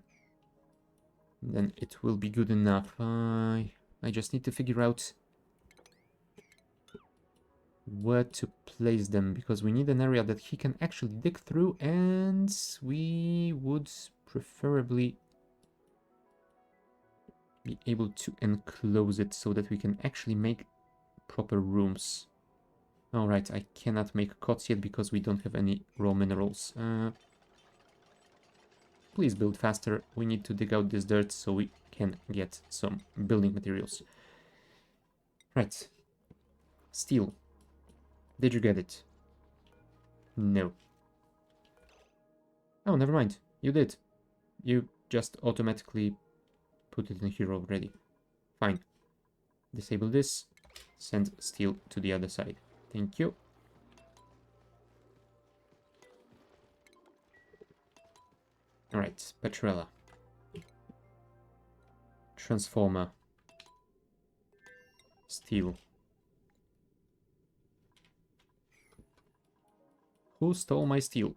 then it will be good enough. I just need to figure out where to place them, because we need an area that he can actually dig through, and we would preferably be able to enclose it so that we can actually make proper rooms. Alright, I cannot make cots yet because we don't have any raw minerals. Please build faster. We need to dig out this dirt so we can get some building materials. Right. Steel. Did you get it? No. Oh, never mind. You did. You just automatically put it in here already. Fine. Disable this. Send steel to the other side. Thank you. Alright, Petrella. Transformer. Steel. Who stole my steel?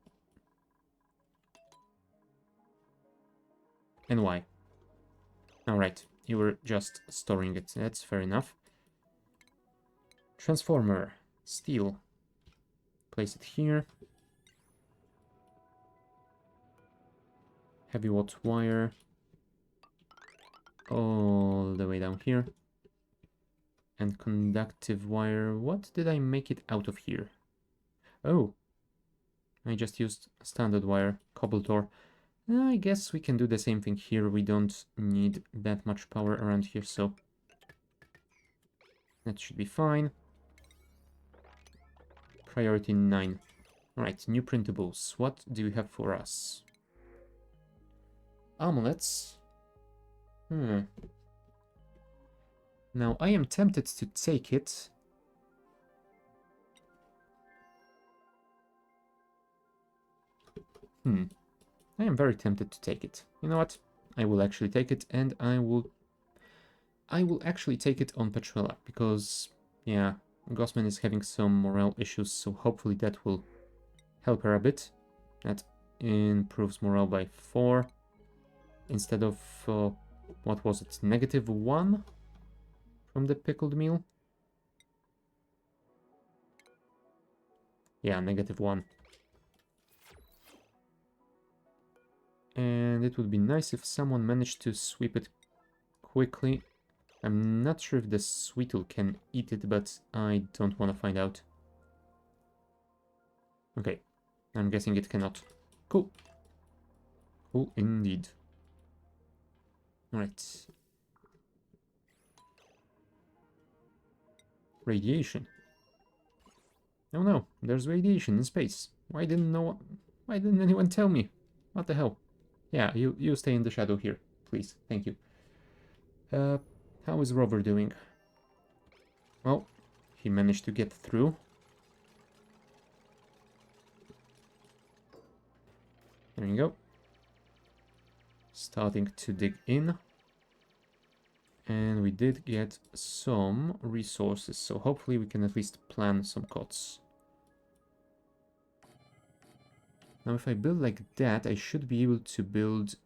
And why? Alright, you were just storing it. That's fair enough. Transformer. Steel. Place it here. Heavy watt wire. All the way down here. And conductive wire. What did I make it out of here? Oh. I just used standard wire. Cobalt ore. I guess we can do the same thing here. We don't need that much power around here, so that should be fine. Priority 9. Alright, new printables. What do you have for us? Amulets. Now, I am tempted to take it. I am very tempted to take it. You know what? I will actually take it, and I will actually take it on Petrella, because, yeah, Gossman is having some morale issues, so hopefully that will help her a bit. That improves morale by 4, instead of, what was it, -1 from the pickled meal? Yeah, -1. And it would be nice if someone managed to sweep it quickly. I'm not sure if the Sweetle can eat it, but I don't want to find out. Okay, I'm guessing it cannot. Cool. Cool indeed. Alright. Radiation. Oh no, there's radiation in space. Why didn't anyone tell me? What the hell? Yeah, you stay in the shadow here, please. Thank you. How is Rover doing? Well, he managed to get through. There you go. Starting to dig in. And we did get some resources, so hopefully we can at least plan some cots. Now if I build like that, I should be able to build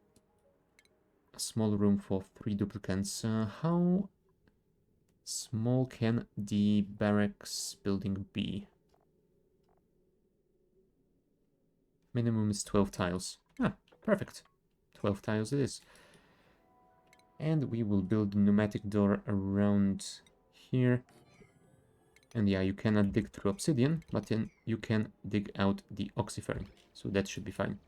a small room for 3 duplicants. How small can the barracks building be? Minimum is 12 tiles. Ah, perfect. 12 tiles it is. And we will build a pneumatic door around here. And yeah, you cannot dig through obsidian, but then you can dig out the oxyfern. So that should be fine.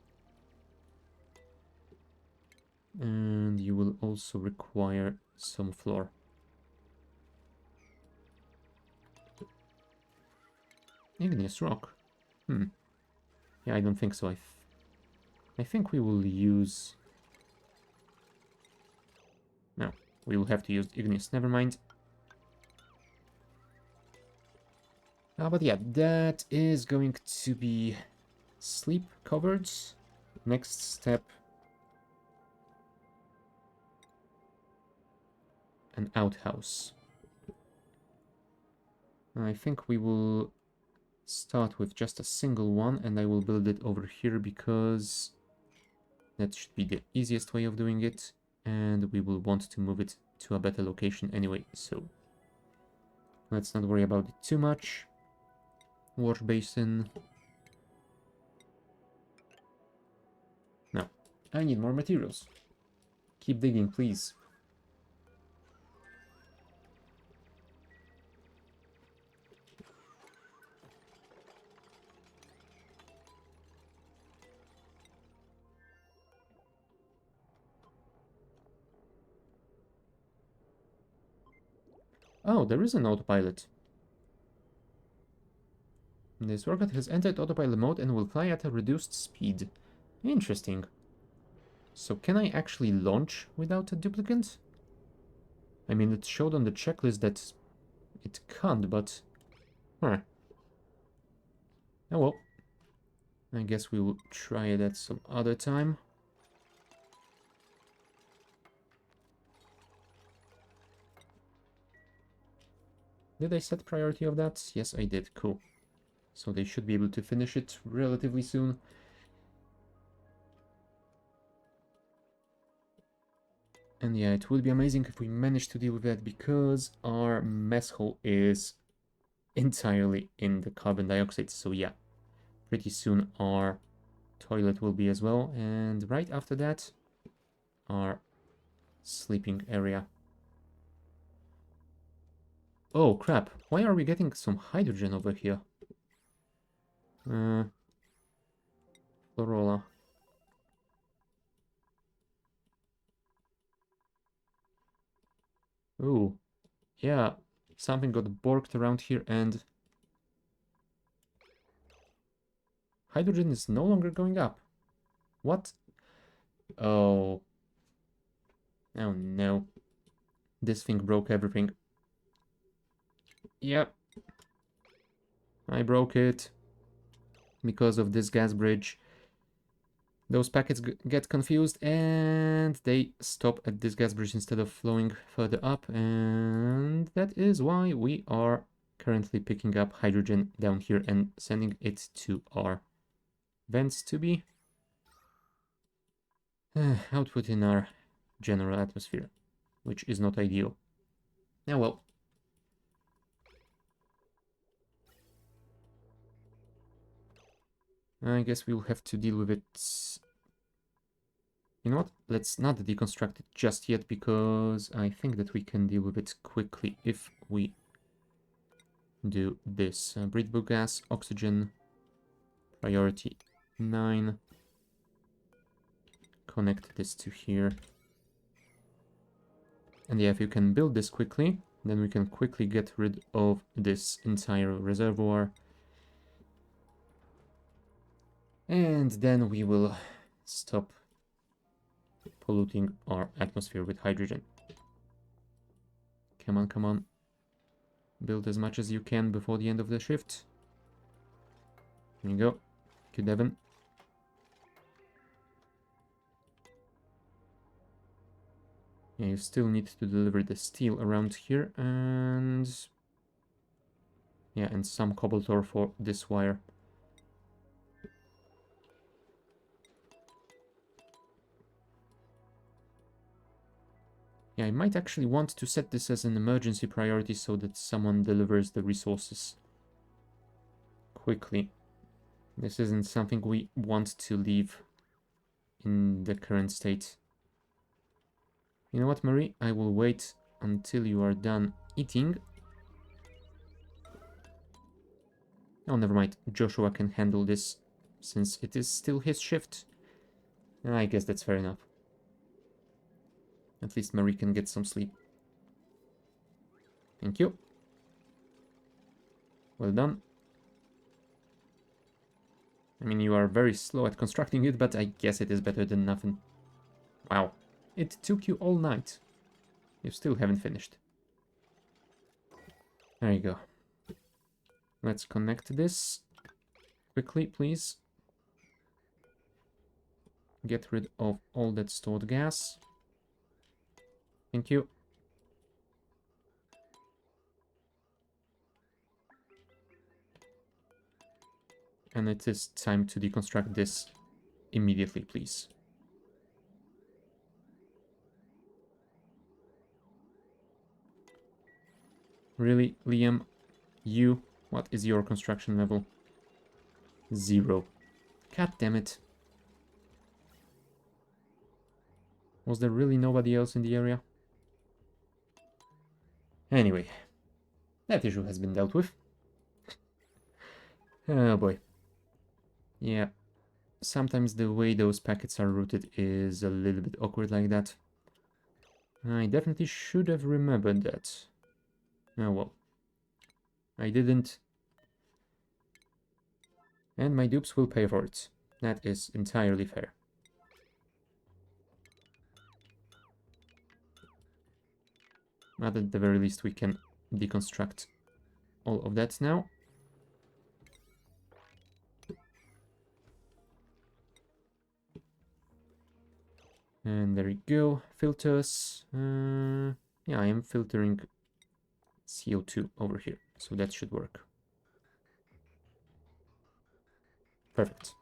And you will also require some floor. Igneous rock. Yeah, I don't think so. I think we will use... No, we will have to use igneous. Never mind. But yeah, that is going to be sleep covered. Next step, an outhouse. I think we will start with just a single one, and I will build it over here because that should be the easiest way of doing it, and we will want to move it to a better location anyway, so let's not worry about it too much. Wash basin. No, I need more materials. Keep digging, please. Oh, there is an autopilot. This rocket has entered autopilot mode and will fly at a reduced speed. Interesting. So can I actually launch without a duplicant? I mean, it showed on the checklist that it can't, but... Huh. Oh well. I guess we will try it at some other time. Did I set priority of that? Yes, I did. Cool. So they should be able to finish it relatively soon. And yeah, it would be amazing if we managed to deal with that, because our mess hall is entirely in the carbon dioxide. So yeah, pretty soon our toilet will be as well. And right after that, our sleeping area. Oh crap, why are we getting some hydrogen over here? Chlorola. Ooh, yeah, something got borked around here and hydrogen is no longer going up. What? Oh. Oh no. This thing broke everything. Yep. I broke it because of this gas bridge. Those packets get confused and they stop at this gas bridge instead of flowing further up. And that is why we are currently picking up hydrogen down here and sending it to our vents to be output in our general atmosphere, which is not ideal. Now, well, I guess we'll have to deal with it. You know what? Let's not deconstruct it just yet, because I think that we can deal with it quickly if we do this. Breathable gas, oxygen, priority 9. Connect this to here. And yeah, if you can build this quickly, then we can quickly get rid of this entire reservoir. And then we will stop polluting our atmosphere with hydrogen. Come on, come on. Build as much as you can before the end of the shift. There you go. Good, Devon. Yeah, you still need to deliver the steel around here, and yeah, and some cobalt ore for this wire. Yeah, I might actually want to set this as an emergency priority so that someone delivers the resources quickly. This isn't something we want to leave in the current state. You know what, Marie? I will wait until you are done eating. Oh, never mind. Joshua can handle this since it is still his shift. I guess that's fair enough. At least Marie can get some sleep. Thank you. Well done. I mean, you are very slow at constructing it, but I guess it is better than nothing. Wow. It took you all night. You still haven't finished. There you go. Let's connect this quickly, please. Get rid of all that stored gas. Thank you. And it is time to deconstruct this immediately, please. Really, Liam? You? What is your construction level? 0. God damn it. Was there really nobody else in the area? Anyway, that issue has been dealt with. Oh boy. Yeah, sometimes the way those packets are routed is a little bit awkward like that. I definitely should have remembered that. Oh well. I didn't. And my dupes will pay for it. That is entirely fair. But at the very least we can deconstruct all of that now. And there we go. Filters. Yeah, I am filtering CO2 over here, so that should work. Perfect.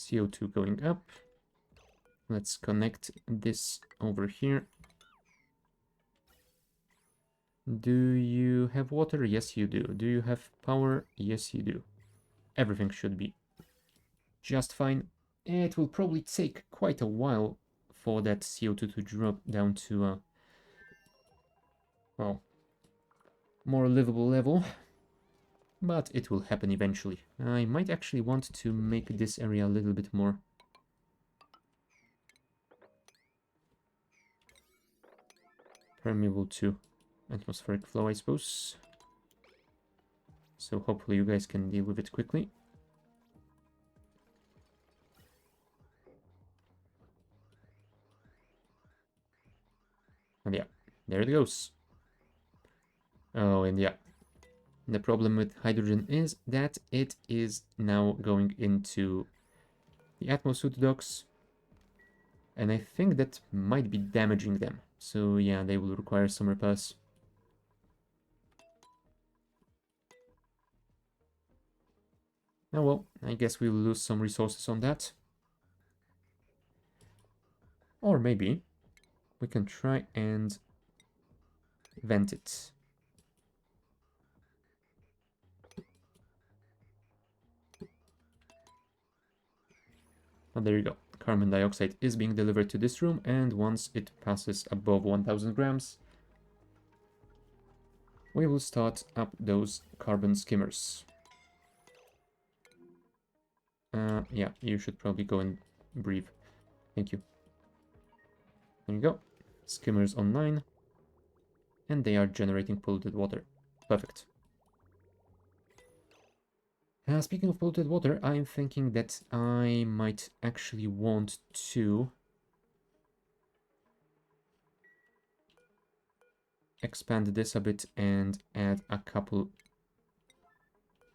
CO2 going up. Let's connect this over here. Do you have water? Yes, you do. Do you have power? Yes, you do. Everything should be just fine. It will probably take quite a while for that CO2 to drop down to a, well, more livable level, but it will happen eventually. I might actually want to make this area a little bit more permeable to atmospheric flow, I suppose. So hopefully you guys can deal with it quickly. And yeah, there it goes. Oh, and yeah, the problem with hydrogen is that it is now going into the atmosuit docks, and I think that might be damaging them. So yeah, they will require some repairs. Oh well, I guess we'll lose some resources on that. Or maybe we can try and vent it. Oh, there you go. Carbon dioxide is being delivered to this room, and once it passes above 1000 grams, we will start up those carbon skimmers. Yeah, you should probably go and breathe. Thank you. There you go. Skimmers online. And they are generating polluted water. Perfect. Speaking of polluted water, I'm thinking that I might actually want to expand this a bit and add a couple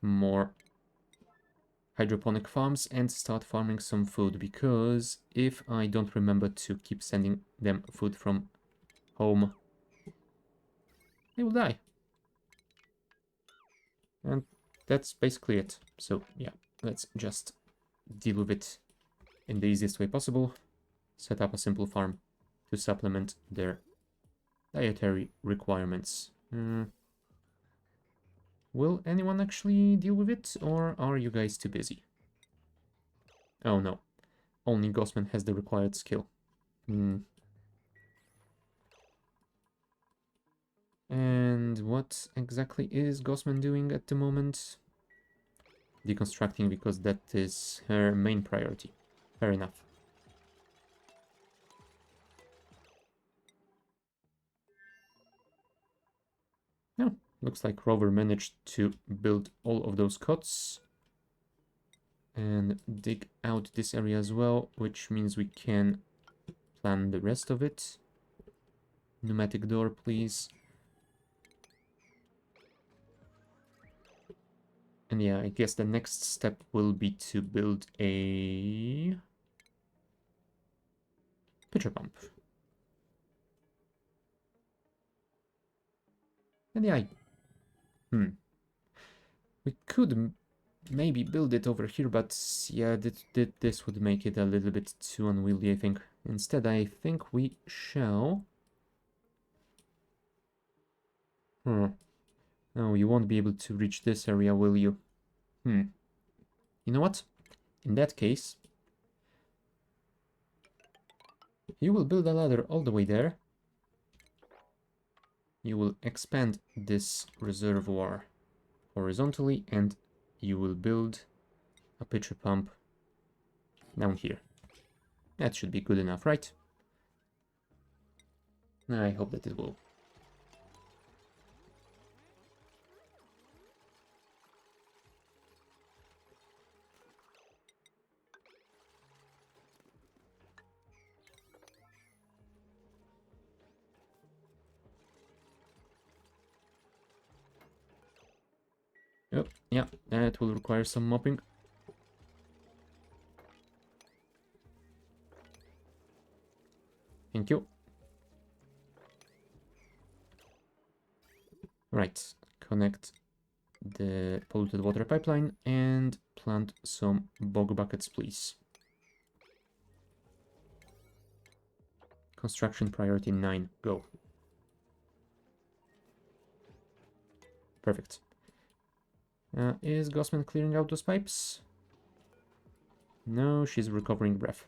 more hydroponic farms and start farming some food, because if I don't remember to keep sending them food from home, they will die. And that's basically it. So yeah, let's just deal with it in the easiest way possible. Set up a simple farm to supplement their dietary requirements. Will anyone actually deal with it, or are you guys too busy? Oh no, only Gossman has the required skill. And what exactly is Gossman doing at the moment? Deconstructing, because that is her main priority. Fair enough. No, looks like Rover managed to build all of those cots and dig out this area as well, which means we can plan the rest of it. Pneumatic door, please. And yeah, I guess the next step will be to build a pitcher pump. And yeah, we could maybe build it over here, but yeah, this would make it a little bit too unwieldy, I think. Instead, I think we shall... No, you won't be able to reach this area, will you? You know what? In that case, you will build a ladder all the way there. You will expand this reservoir horizontally, and you will build a pitcher pump down here. That should be good enough, right? I hope that it will. Oh, yeah, that will require some mopping. Thank you. Right, connect the polluted water pipeline and plant some bog buckets, please. Construction priority 9. Go. Perfect. Is Gossman clearing out those pipes? No, she's recovering breath.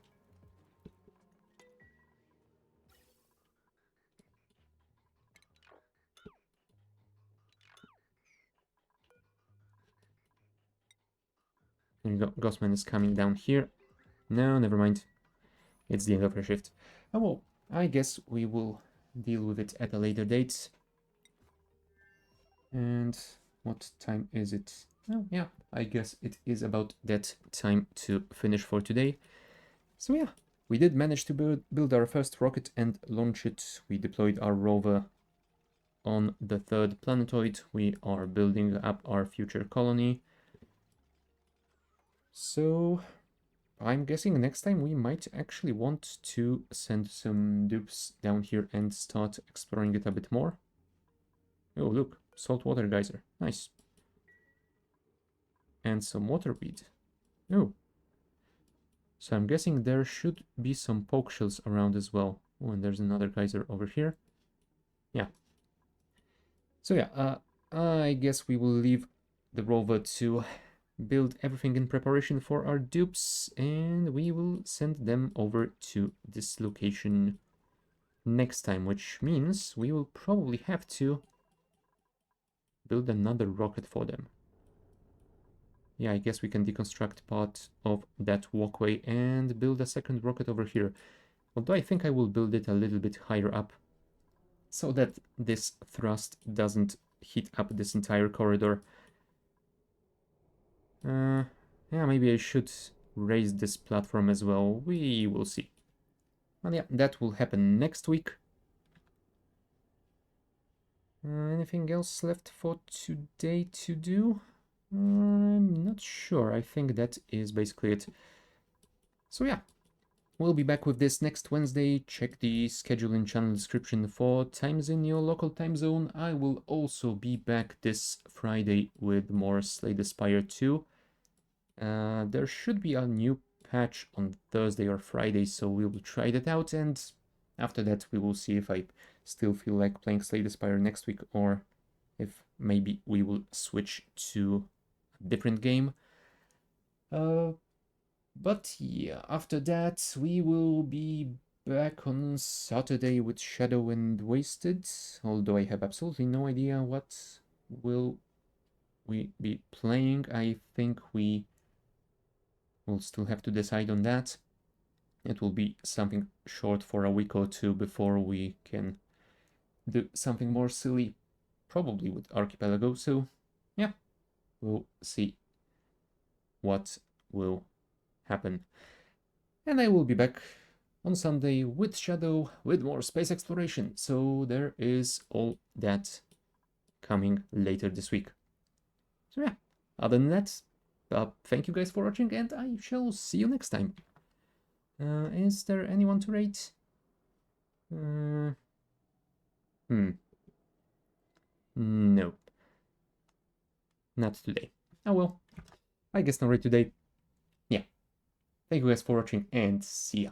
There you go. Gossman is coming down here. No, never mind. It's the end of her shift. Oh, well, I guess we will deal with it at a later date. And what time is it? Oh, yeah, I guess it is about that time to finish for today. So yeah, we did manage to build our first rocket and launch it. We deployed our rover on the third planetoid. We are building up our future colony. So I'm guessing next time we might actually want to send some dupes down here and start exploring it a bit more. Oh, look, saltwater geyser. Nice. And some waterweed. Oh. So I'm guessing there should be some poke shells around as well. Oh, and there's another geyser over here. Yeah. So yeah, I guess we will leave the rover to build everything in preparation for our dupes, and we will send them over to this location next time, which means we will probably have to build another rocket for them. Yeah, I guess we can deconstruct part of that walkway and build a second rocket over here. Although I think I will build it a little bit higher up so that this thrust doesn't heat up this entire corridor. Yeah, maybe I should raise this platform as well. We will see. Well, yeah, that will happen next week. Anything else left for today to do? I'm not sure. I think that is basically it. So yeah, we'll be back with this next Wednesday. Check the schedule in channel description for times in your local time zone. I will also be back this Friday with more Slay the Spire 2. There should be a new patch on Thursday or Friday, so we will try that out, and after that we will see if I still feel like playing Slay the Spire next week, or if maybe we will switch to a different game. But yeah, after that we will be back on Saturday with Shadow and Wasted, although I have absolutely no idea what will we be playing. I think we will still have to decide on that. It will be something short for a week or two before we can do something more silly, probably with Archipelago. So yeah, we'll see what will happen. And I will be back on Sunday with Shadow, with more space exploration. So there is all that coming later this week. So yeah, other than that, thank you guys for watching, and I shall see you next time. Is there anyone to rate? No. Not today. Oh well. I guess not right today. Yeah. Thank you guys for watching, and see ya.